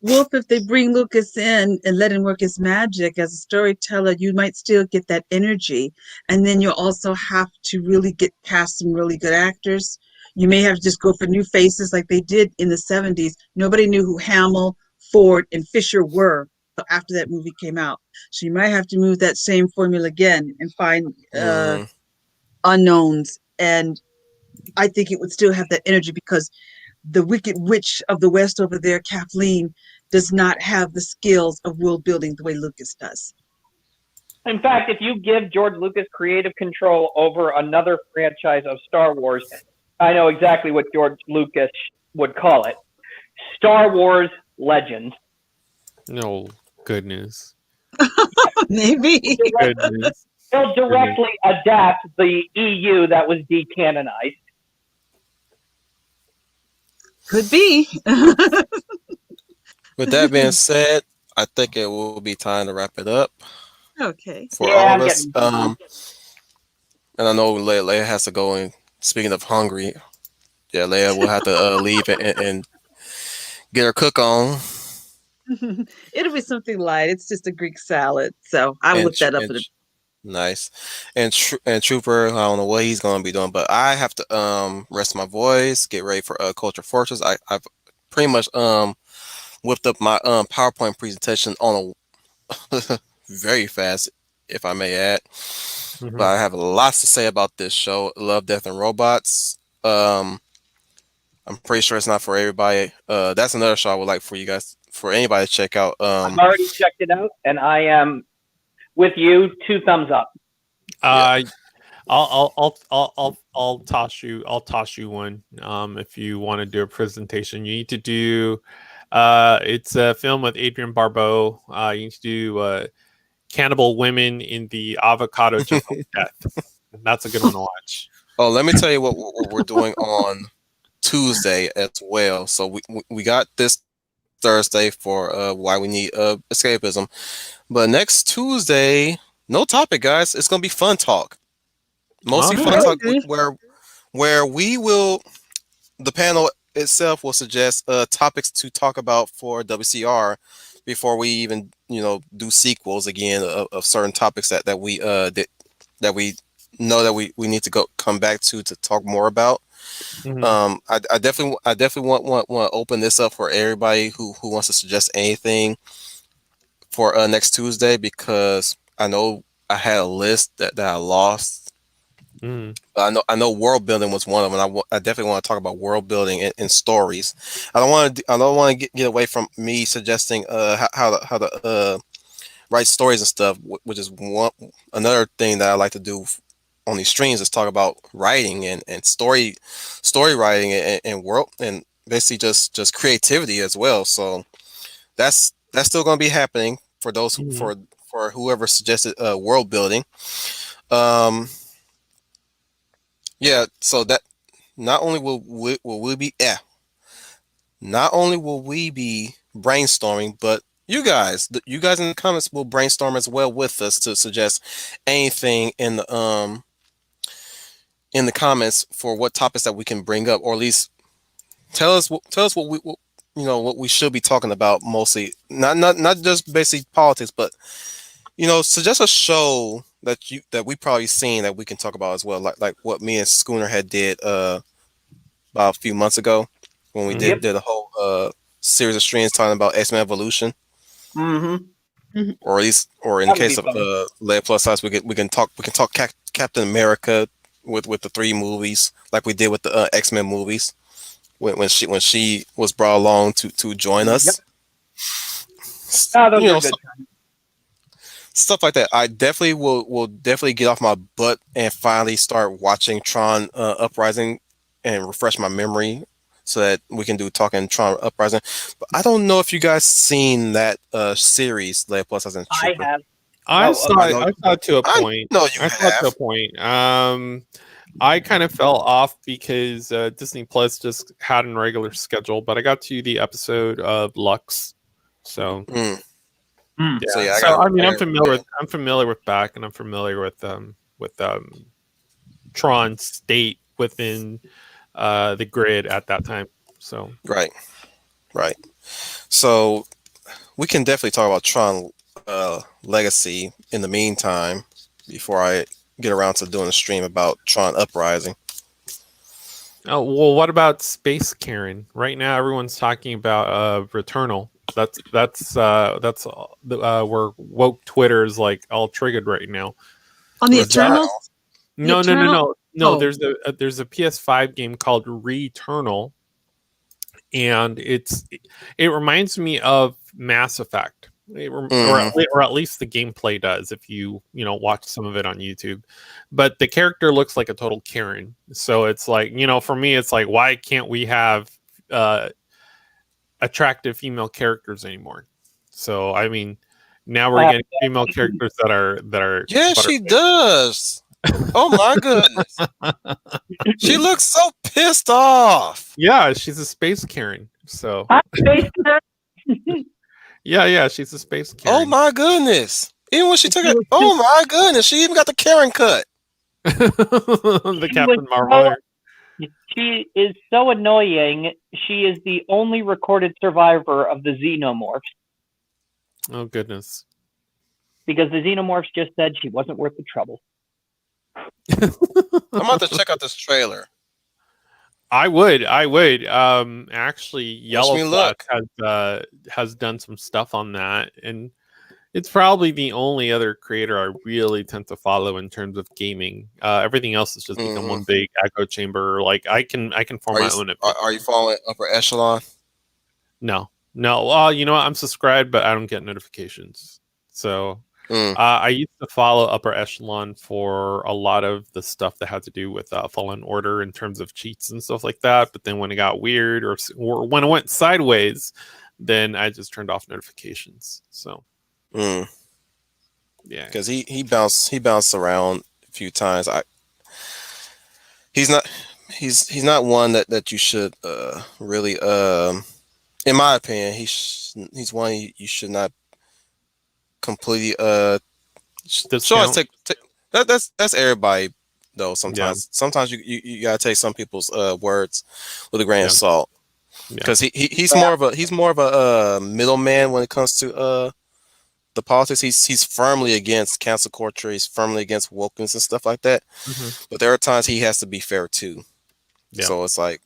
Speaker 2: Wolf, if they bring Lucas in and let him work his magic as a storyteller, you might still get that energy. And then you'll also have to really cast some really good actors. You may have to just go for new faces like they did in the 70s. Nobody knew who Hamill, Ford, and Fisher were after that movie came out. So you might have to move that same formula again and find unknowns. And I think it would still have that energy because the Wicked Witch of the West over there, Kathleen, does not have the skills of world building the way Lucas does.
Speaker 3: In fact, if you give George Lucas creative control over another franchise of Star Wars, I know exactly what George Lucas would call it. Star Wars Legends.
Speaker 4: No, goodness.
Speaker 2: Maybe.
Speaker 4: Goodness.
Speaker 3: He'll directly adapt the EU that was decanonized.
Speaker 2: Could be.
Speaker 1: With that being said, I think it will be time to wrap it up.
Speaker 2: Okay.
Speaker 1: for
Speaker 3: Yeah,
Speaker 1: all of
Speaker 3: I'm
Speaker 1: us.
Speaker 3: getting hungry.
Speaker 1: And I know Leia has to go. And speaking of hungry, yeah, Leia will have to leave and get her cook on.
Speaker 2: It'll be something light. It's just a Greek salad. So I will
Speaker 1: And
Speaker 2: look that up in a
Speaker 1: nice. And Trooper, I don't know what he's gonna be doing, but I have to rest my voice, get ready for Culture Fortress. I've pretty much whipped up my PowerPoint presentation on a very fast, if I may add. But I have lots to say about this show, Love, Death, and Robots. I'm pretty sure it's not for everybody. That's another show I would like for you guys, for anybody to check out.
Speaker 3: I've already checked it out, and I am with you. 2 thumbs up.
Speaker 1: Yeah.
Speaker 4: I'll toss you one. If you want to do a presentation, you need to do. It's a film with Adrian Barbeau. You need to do cannibal women in the avocado jungle of death. That's a good one to watch.
Speaker 1: Oh, let me tell you what we're doing on Tuesday as well. So we got this Thursday for why we need escapism, but next Tuesday, no topic, guys. It's gonna be fun talk, mostly fun talk, where we will, the panel itself will suggest topics to talk about for WCR before we even do sequels again of certain topics that we that we know that we need to come back to talk more about. I definitely want to open this up for everybody who wants to suggest anything for next Tuesday, because I know I had a list that I lost. But I know world building was one of them. I definitely want to talk about world building and stories. I don't want to get away from me suggesting how to write stories and stuff, which is another thing that I like to do on these streams, is talk about writing and story writing and world, and basically just creativity as well. So that's still going to be happening for those for whoever suggested world building. Yeah, so that not only will we be not only will we be brainstorming, but you guys in the comments will brainstorm as well with us to suggest anything in the comments for what topics that we can bring up, or at least tell us what what we should be talking about, mostly not just basic politics, but suggest a show that we probably seen that we can talk about as well, like what me and Schooner had did about a few months ago when we did a whole series of streams talking about X-Men Evolution. Or at least, or in the case of Leia Plus Size, we can talk Captain America with the 3 movies, like we did with the X-Men movies when she was brought along to join us.
Speaker 3: Those are good times.
Speaker 1: Stuff like that. I definitely will definitely get off my butt and finally start watching Tron Uprising and refresh my memory so that we can do talking Tron Uprising. But I don't know if you guys seen that series, Leia Plus Size and Trooper.
Speaker 3: I have.
Speaker 4: I saw it to a point.
Speaker 1: No, you have.
Speaker 4: To a point. I kind of fell off because Disney Plus just had a regular schedule, but I got to the episode of Lux, so. Yeah.
Speaker 1: So yeah,
Speaker 4: I'm familiar with Back, and I'm familiar with Tron state within the grid at that time. So
Speaker 1: right. So we can definitely talk about Tron Legacy in the meantime before I get around to doing a stream about Tron Uprising.
Speaker 4: Oh well, what about Space Karen? Right now, everyone's talking about Returnal. That's where woke Twitter is like all triggered right now.
Speaker 2: On the Eternals?
Speaker 4: No. Oh. There's a PS5 game called Returnal, and it reminds me of Mass Effect, or at least the gameplay does. If you watch some of it on YouTube, but the character looks like a total Karen. So it's like for me, it's like, why can't we have attractive female characters anymore? So I mean, now we're getting female characters that are
Speaker 1: yeah, she does. Oh my goodness, she looks so pissed off.
Speaker 4: Yeah, she's a space Karen. So
Speaker 3: Space Karen.
Speaker 4: yeah, she's a space Karen.
Speaker 1: Oh my goodness, Even when she took
Speaker 3: She
Speaker 1: it,
Speaker 3: was
Speaker 1: oh my goodness, she even got the Karen cut.
Speaker 4: The
Speaker 3: she
Speaker 4: Captain
Speaker 3: was
Speaker 4: Marvel hair.
Speaker 3: she is so annoying. She is the only recorded survivor of the xenomorphs
Speaker 4: Oh goodness.
Speaker 3: because the xenomorphs just said she wasn't worth the trouble.
Speaker 1: I'm about to check out this trailer.
Speaker 4: I would. Actually, Yellow
Speaker 1: me
Speaker 4: Flash
Speaker 1: look.
Speaker 4: has done some stuff on that, and it's probably the only other creator I really tend to follow in terms of gaming. Everything else has just become one big echo chamber. Like I can form my own opinion.
Speaker 1: Are you following upper echelon?
Speaker 4: No. You know what? I'm subscribed, but I don't get notifications. So I used to follow Upper Echelon for a lot of the stuff that had to do with Fallen Order in terms of cheats and stuff like that. But then when it got weird or when it went sideways, then I just turned off notifications. So
Speaker 1: yeah, because he bounced around a few times. He's not one that you should really in my opinion he's one you should not completely should always take that's everybody though. Sometimes you gotta take some people's words with a grain of salt, because he's more of a middleman when it comes to the politics. He's firmly against cancel culture. He's firmly against wokeness and stuff like that. But there are times he has to be fair too. So it's like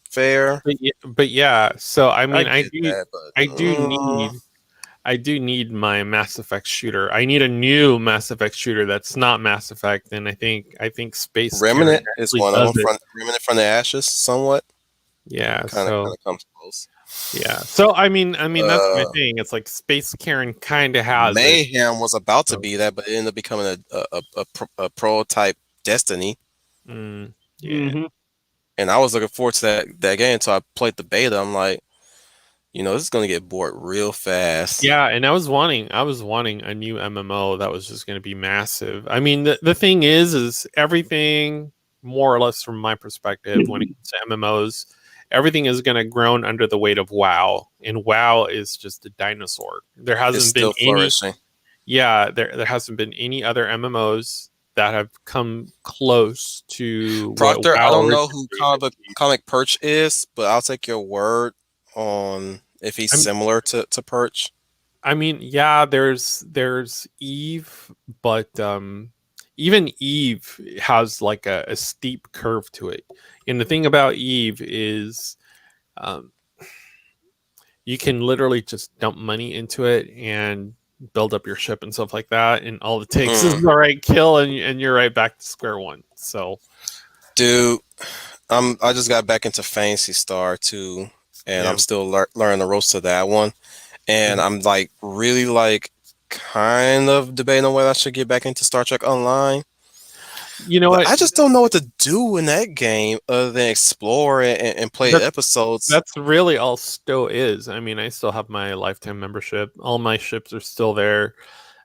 Speaker 1: fair.
Speaker 4: But yeah, so I mean, I do need my Mass Effect shooter. I need a new Mass Effect shooter that's not Mass Effect, and I think Space
Speaker 1: Remnant is one of them. Remnant from the ashes, somewhat.
Speaker 4: Yeah,
Speaker 1: kind of comes close.
Speaker 4: Yeah, so I mean that's my thing. It's like Space Karen kind of has
Speaker 1: Mayhem was about to be that, but it ended up becoming a prototype Destiny. And I was looking forward to that game until I played the beta. I'm like, this is gonna get bored real fast.
Speaker 4: Yeah, and I was wanting a new MMO that was just gonna be massive. I mean, the thing is everything, more or less from my perspective, when it comes to MMOs, everything is gonna groan under the weight of WoW, and WoW is just a dinosaur. There hasn't been
Speaker 1: flourishing.
Speaker 4: There hasn't been any other MMOs that have come close to
Speaker 1: Proctor. I don't know who Comic Perch is, but I'll take your word on if he's similar to Perch.
Speaker 4: I mean, yeah, there's Eve, but even Eve has like a steep curve to it. And the thing about Eve is you can literally just dump money into it and build up your ship and stuff like that, and all it takes is the right kill, and you're right back to square one. So,
Speaker 1: dude, I just got back into Fantasy Star 2, and I'm still learning the ropes to that one, and I'm like really kind of debating on whether I should get back into Star Trek Online.
Speaker 4: You know what?
Speaker 1: I just don't know what to do in that game other than explore and play episodes.
Speaker 4: That's really all Stowe is. I mean, I still have my lifetime membership. All my ships are still there.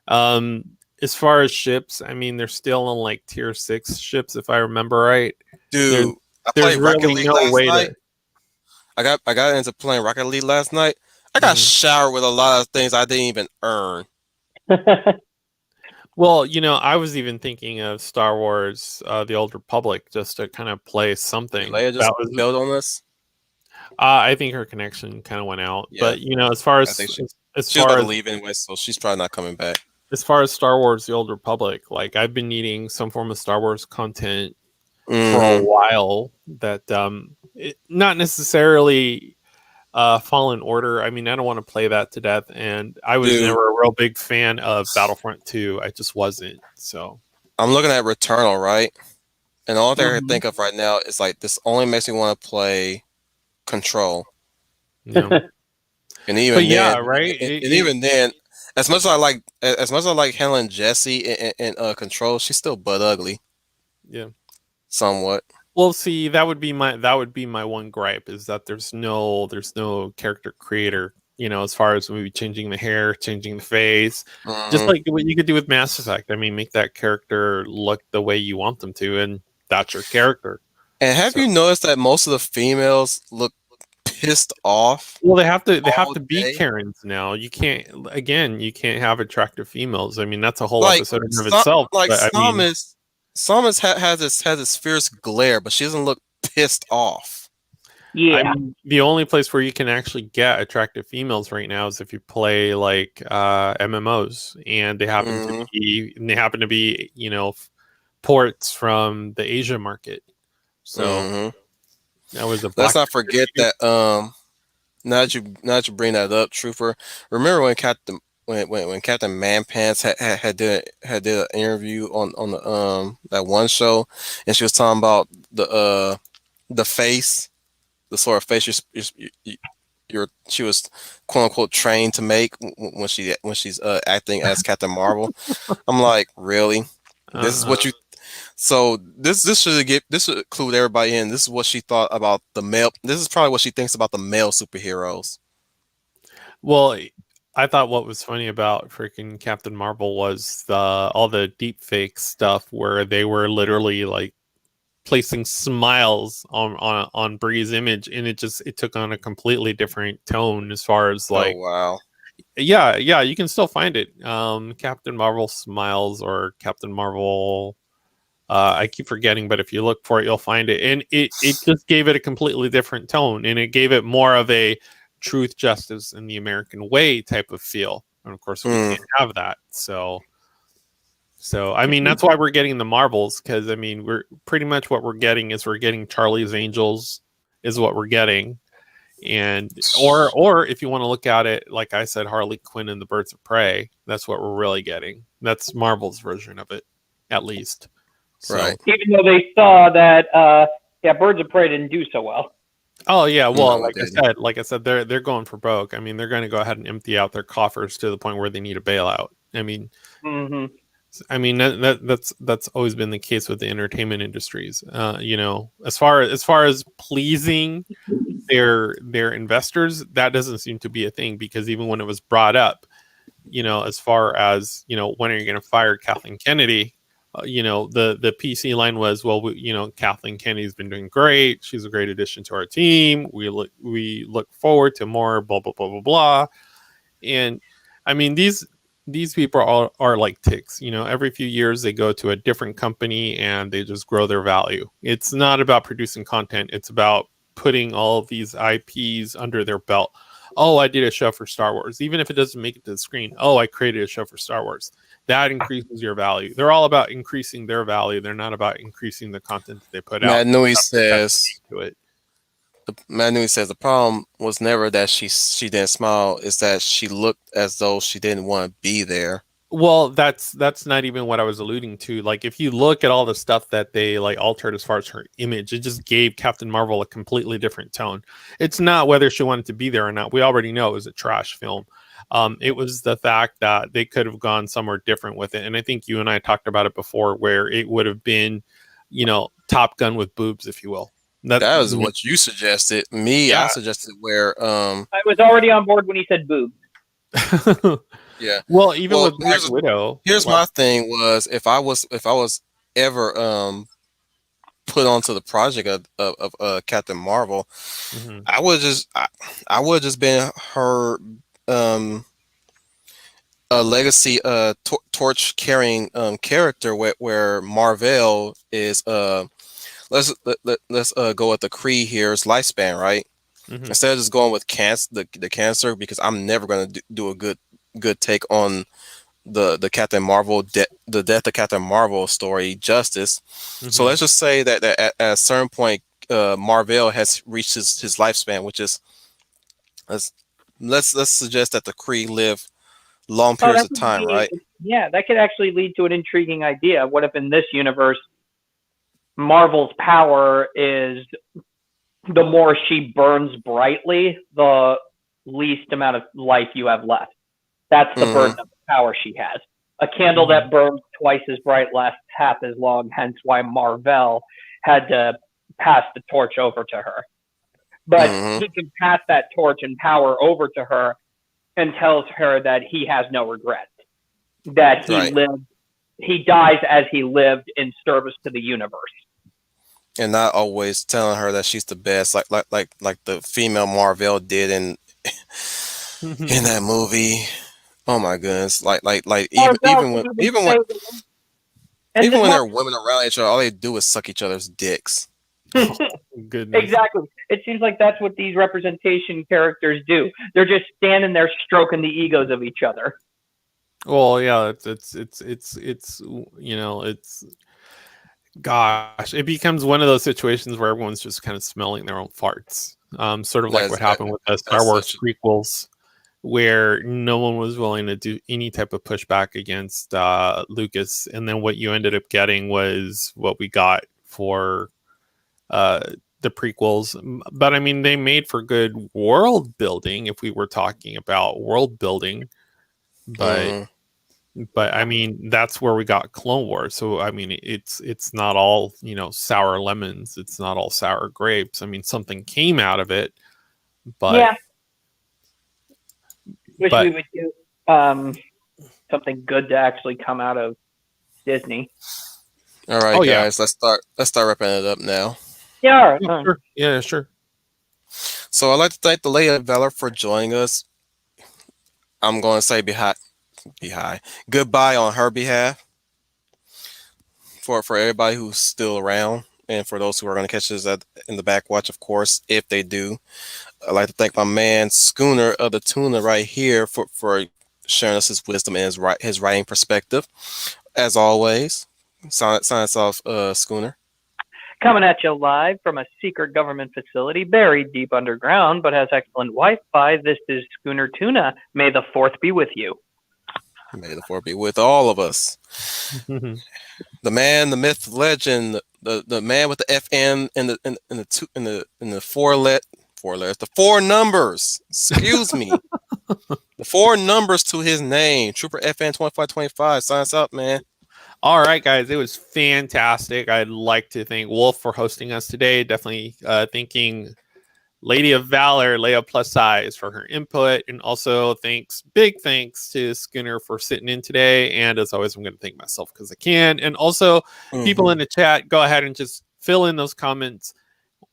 Speaker 4: As far as ships, I mean, they're still on like tier 6 ships, if I remember right.
Speaker 1: Dude, I played Rocket League last night. I got into playing Rocket League last night. I got showered with a lot of things I didn't even earn.
Speaker 4: Well, I was even thinking of Star Wars, The Old Republic, just to kind of play something.
Speaker 1: Leia just built on this?
Speaker 4: I think her connection kind of went out. Yeah. But, as far as...
Speaker 1: She's about to leave anyway, so she's probably not coming back.
Speaker 4: As far as Star Wars, The Old Republic, like, I've been needing some form of Star Wars content for a while that, not necessarily... Fallen Order. I mean, I don't want to play that to death, and I was never a real big fan of Battlefront 2. I just wasn't. So
Speaker 1: I'm looking at Returnal, right? And the only thing I can think of right now is like this only makes me want to play Control.
Speaker 4: Yeah.
Speaker 1: And even
Speaker 4: right.
Speaker 1: And even then, as much as I like handling Jesse in Control, she's still butt ugly.
Speaker 4: Yeah.
Speaker 1: Somewhat.
Speaker 4: Well, see, that would be my one gripe, is that there's no character creator, as far as maybe changing the hair, changing the face, just like what you could do with Mass Effect. I mean, make that character look the way you want them to, and that's your character.
Speaker 1: And have you noticed that most of the females look pissed off.
Speaker 4: Well, they have to
Speaker 1: all
Speaker 4: be
Speaker 1: day.
Speaker 4: Karens now. You can't have attractive females. I mean, that's a whole
Speaker 1: Like
Speaker 4: episode in of
Speaker 1: some,
Speaker 4: itself.
Speaker 1: like
Speaker 4: But I mean,
Speaker 1: Summers has this fierce glare, but she doesn't look pissed off.
Speaker 3: Yeah.
Speaker 4: I mean, the only place where you can actually get attractive females right now is if you play like MMOs, and they happen to be ports from the Asia market. So that was a
Speaker 1: Let's
Speaker 4: black.
Speaker 1: not forget that. Now that you bring that up, Trooper, remember when Captain Manpants had did an interview on the that one show, and she was talking about the face, the sort of face she was quote unquote trained to make when she's acting as Captain Marvel. I'm like, really? This is what you. So this should include everybody in. This is what she thought about the male. This is probably what she thinks about the male superheroes.
Speaker 4: Well, I thought what was funny about freaking Captain Marvel was all the deep fake stuff where they were literally like placing smiles on Bree's image, and it took on a completely different tone as far as like,
Speaker 1: oh wow.
Speaker 4: Yeah, you can still find it. Captain Marvel smiles or Captain Marvel. I keep forgetting, but if you look for it, you'll find it. And it just gave it a completely different tone, and it gave it more of a truth, justice, and the American way type of feel. And of course, we can't have that. So I mean, that's why we're getting the Marvels, because I mean, we're pretty much what we're getting Charlie's Angels is what we're getting. And or if you want to look at it, like I said, Harley Quinn and the Birds of Prey, that's what we're really getting. That's Marvel's version of it, at least. So,
Speaker 1: right.
Speaker 3: Even though they saw that, Birds of Prey didn't do so well.
Speaker 4: Oh yeah, well,
Speaker 1: No,
Speaker 4: like I said, they're going for broke. I mean, they're going to go ahead and empty out their coffers to the point where they need a bailout. I mean, that's always been the case with the entertainment industries. As far as pleasing their investors, that doesn't seem to be a thing, because even when it was brought up, as far as when are you going to fire Kathleen Kennedy? The PC line was, well, Kathleen Kennedy's been doing great. She's a great addition to our team. We look forward to more blah blah blah blah blah. And I mean, these people are like ticks. Every few years they go to a different company and they just grow their value. It's not about producing content. It's about putting all of these IPs under their belt. Oh, I did a show for Star Wars. Even if it doesn't make it to the screen. Oh, I created a show for Star Wars. That increases your value. They're all about increasing their value. They're not about increasing the content that they put out.
Speaker 1: Mad Nui says the problem was never that she didn't smile. It's that she looked as though she didn't want to be there.
Speaker 4: Well, that's not even what I was alluding to. Like, if you look at all the stuff that they like altered as far as her image, it just gave Captain Marvel a completely different tone. It's not whether she wanted to be there or not. We already know it was a trash film. It was the fact that they could have gone somewhere different with it. And I think you and I talked about it before, where it would have been, Top Gun with boobs, if you will.
Speaker 1: That was what you suggested. I suggested where
Speaker 3: I was already on board when he said boobs.
Speaker 1: Yeah.
Speaker 4: Well, even with Black Widow.
Speaker 1: Here's my thing was, if I was ever put onto the project of Captain Marvel, I would just been her a legacy torch carrying character where Marvel is let's go with the Kree here's lifespan, right? Instead of just going with the cancer, because I'm never going to do a good take on the Captain Marvel the death of Captain Marvel story, Justice. So let's just say that at a certain point Marvel has reached his lifespan, which is let's suggest that the Kree live long periods of time, right?
Speaker 3: Yeah, that could actually lead to an intriguing idea. What if in this universe Marvel's power is the more she burns brightly, the least amount of life you have left. That's the burden of the power she has. A candle that burns twice as bright lasts half as long, hence why Marvel had to pass the torch over to her. But he can pass that torch and power over to her and tells her that he has no regrets. That he dies as he lived in service to the universe.
Speaker 1: and not always telling her that she's the best, like the female Marvel did in that movie. Oh my goodness! Like
Speaker 3: Or else
Speaker 1: even when
Speaker 3: you would say, and
Speaker 1: even
Speaker 3: this
Speaker 1: when
Speaker 3: Mark,
Speaker 1: there are women around each other, all they do is suck each other's dicks.
Speaker 4: Goodness.
Speaker 3: exactly. It seems like that's what these representation characters do. They're just standing there stroking the egos of each other.
Speaker 4: Well, yeah, it's you know, it's gosh, it becomes one of those situations where everyone's just kind of smelling their own farts. Sort of like
Speaker 1: That's
Speaker 4: what happened with the Star
Speaker 1: that's
Speaker 4: Wars
Speaker 1: such.
Speaker 4: prequels, where no one was willing to do any type of pushback against Lucas, and then what you ended up getting was what we got for uh, the prequels. But I mean, they made for good world building if we were talking about world building, but
Speaker 1: Mm-hmm.
Speaker 4: I mean that's where we got Clone Wars. So I mean it's not all, you know, sour lemons. It's not all sour grapes. I mean something came out of it, but
Speaker 3: Yeah, wish we
Speaker 4: but
Speaker 3: would do something good to actually come out of Disney.
Speaker 1: All right,
Speaker 4: oh yeah,
Speaker 1: guys, let's start wrapping it up now.
Speaker 3: Yeah, all right.
Speaker 4: yeah, sure, yeah, sure.
Speaker 1: So I'd like to thank the Lady of Valor for joining us. I'm going to say goodbye on her behalf for everybody who's still around, and for those who are going to catch us in the back watch, of course, if they do. I'd like to thank my man Schooner of the Tuna right here for sharing us his wisdom and his writing perspective. As always, sign us off, Schooner.
Speaker 3: Coming at you live from a secret government facility buried deep underground, but has excellent Wi-Fi. This is Schooner Tuna. May the fourth be with you.
Speaker 1: May the fourth be with all of us. The man, the myth, the legend, the man with the FN and the four letters, the four numbers. Excuse me, the four numbers to his name. Trooper FN 2525. Sign us up, man.
Speaker 4: All right, guys, it was fantastic. I'd like to thank Wolf for hosting us today. Definitely thanking Lady of Valor, Leia Plus Size, for her input. And also big thanks to Skinner for sitting in today. And as always, I'm going to thank myself because I can. And also people in the chat, go ahead and just fill in those comments.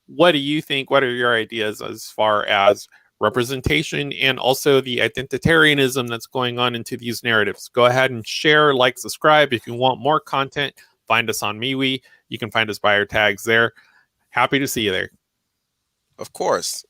Speaker 4: What do you think? What are your ideas as far as representation and also the identitarianism that's going on into these narratives? Go ahead and share, like, subscribe. If you want more content, find us on MeWe. You can find us by our tags there. Happy to see you there.
Speaker 1: Of course.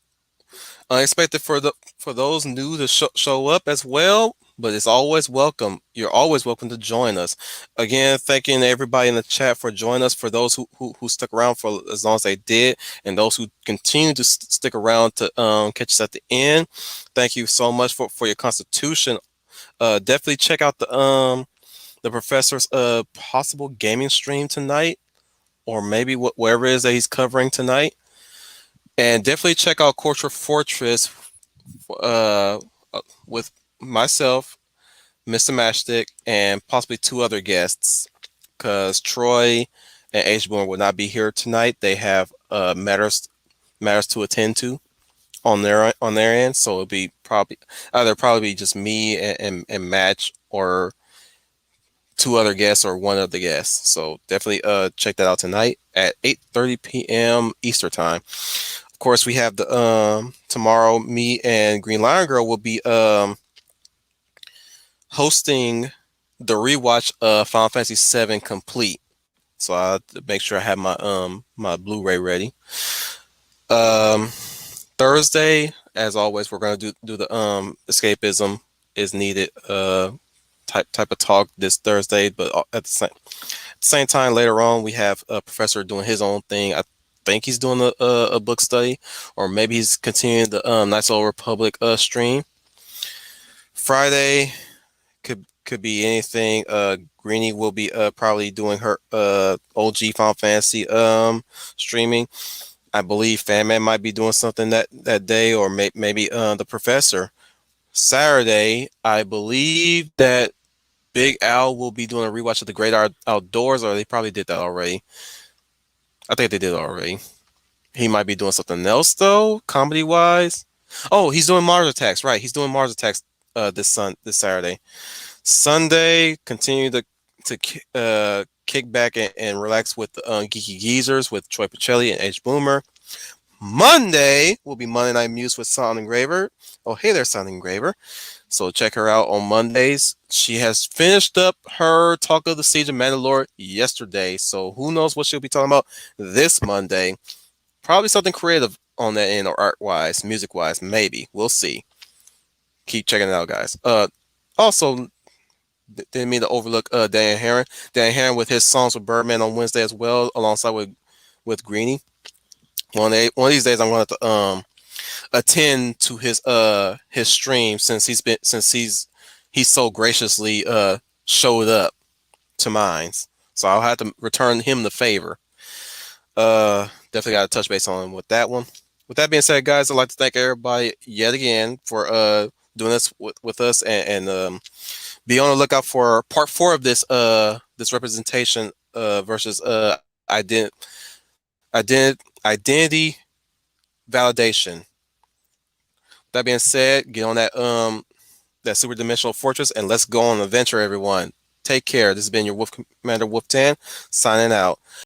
Speaker 1: Unexpected for those new to show up as well, but it's always welcome. You're always welcome to join us. Again, thanking everybody in the chat for joining us, for those who stuck around for as long as they did, and those who continue to stick around to catch us at the end. Thank you so much for your constitution. Definitely check out the professor's possible gaming stream tonight, or maybe whatever it is that he's covering tonight. And definitely check out Culture Fortress with myself, Mr. Matchstick, and possibly two other guests, because Troy and H-Born will not be here tonight. They have matters to attend to on their end, so it'll be probably just me and Match, or two other guests, or one of the guests. So definitely check that out tonight at 8:30 p.m. Eastern time. Of course, we have the tomorrow. Me and Green Lion Girl will be hosting the rewatch of Final Fantasy VII Complete. So I'll make sure I have my Blu-ray ready. Thursday, as always, we're gonna do the escapism is needed type of talk this Thursday, but at the same time later on we have a professor doing his own thing. I think he's doing a book study, or maybe he's continuing the Knights of the Republic stream. Friday could be anything. Greenie will be probably doing her OG Final Fantasy streaming. I believe Fanman might be doing something that day, or maybe the professor. Saturday, I believe that Big Al will be doing a rewatch of The Great Outdoors, or they probably did that already. I think they did already. He might be doing something else though, comedy wise. Oh, he's doing Mars Attacks, right? He's doing Mars Attacks this Saturday. Sunday, continue to kick back and relax with Geeky Geezers with Troy Pacelli and H Boomer. Monday will be Monday Night Muse with Sound Engraver. Oh, hey there, Sound Engraver. So check her out on Mondays. She has finished up her Talk of the Siege of Mandalore yesterday. So who knows what she'll be talking about this Monday. Probably something creative on that end, or art-wise, music-wise, maybe. We'll see. Keep checking it out, guys. Also, didn't mean to overlook Dan Heron. Dan Heron with his songs with Birdman on Wednesday as well, alongside with Greenie. One of these days, I'm going to attend to his stream since he's so graciously showed up to mine. So I'll have to return him the favor. Definitely got to touch base on him with that one. With that being said, guys, I'd like to thank everybody yet again for doing this with us, and be on the lookout for part 4 of this representation versus identity validation. That being said, get on that super dimensional fortress and let's go on an adventure, everyone. Take care. This has been your Wolf Commander Wolf 10 signing out.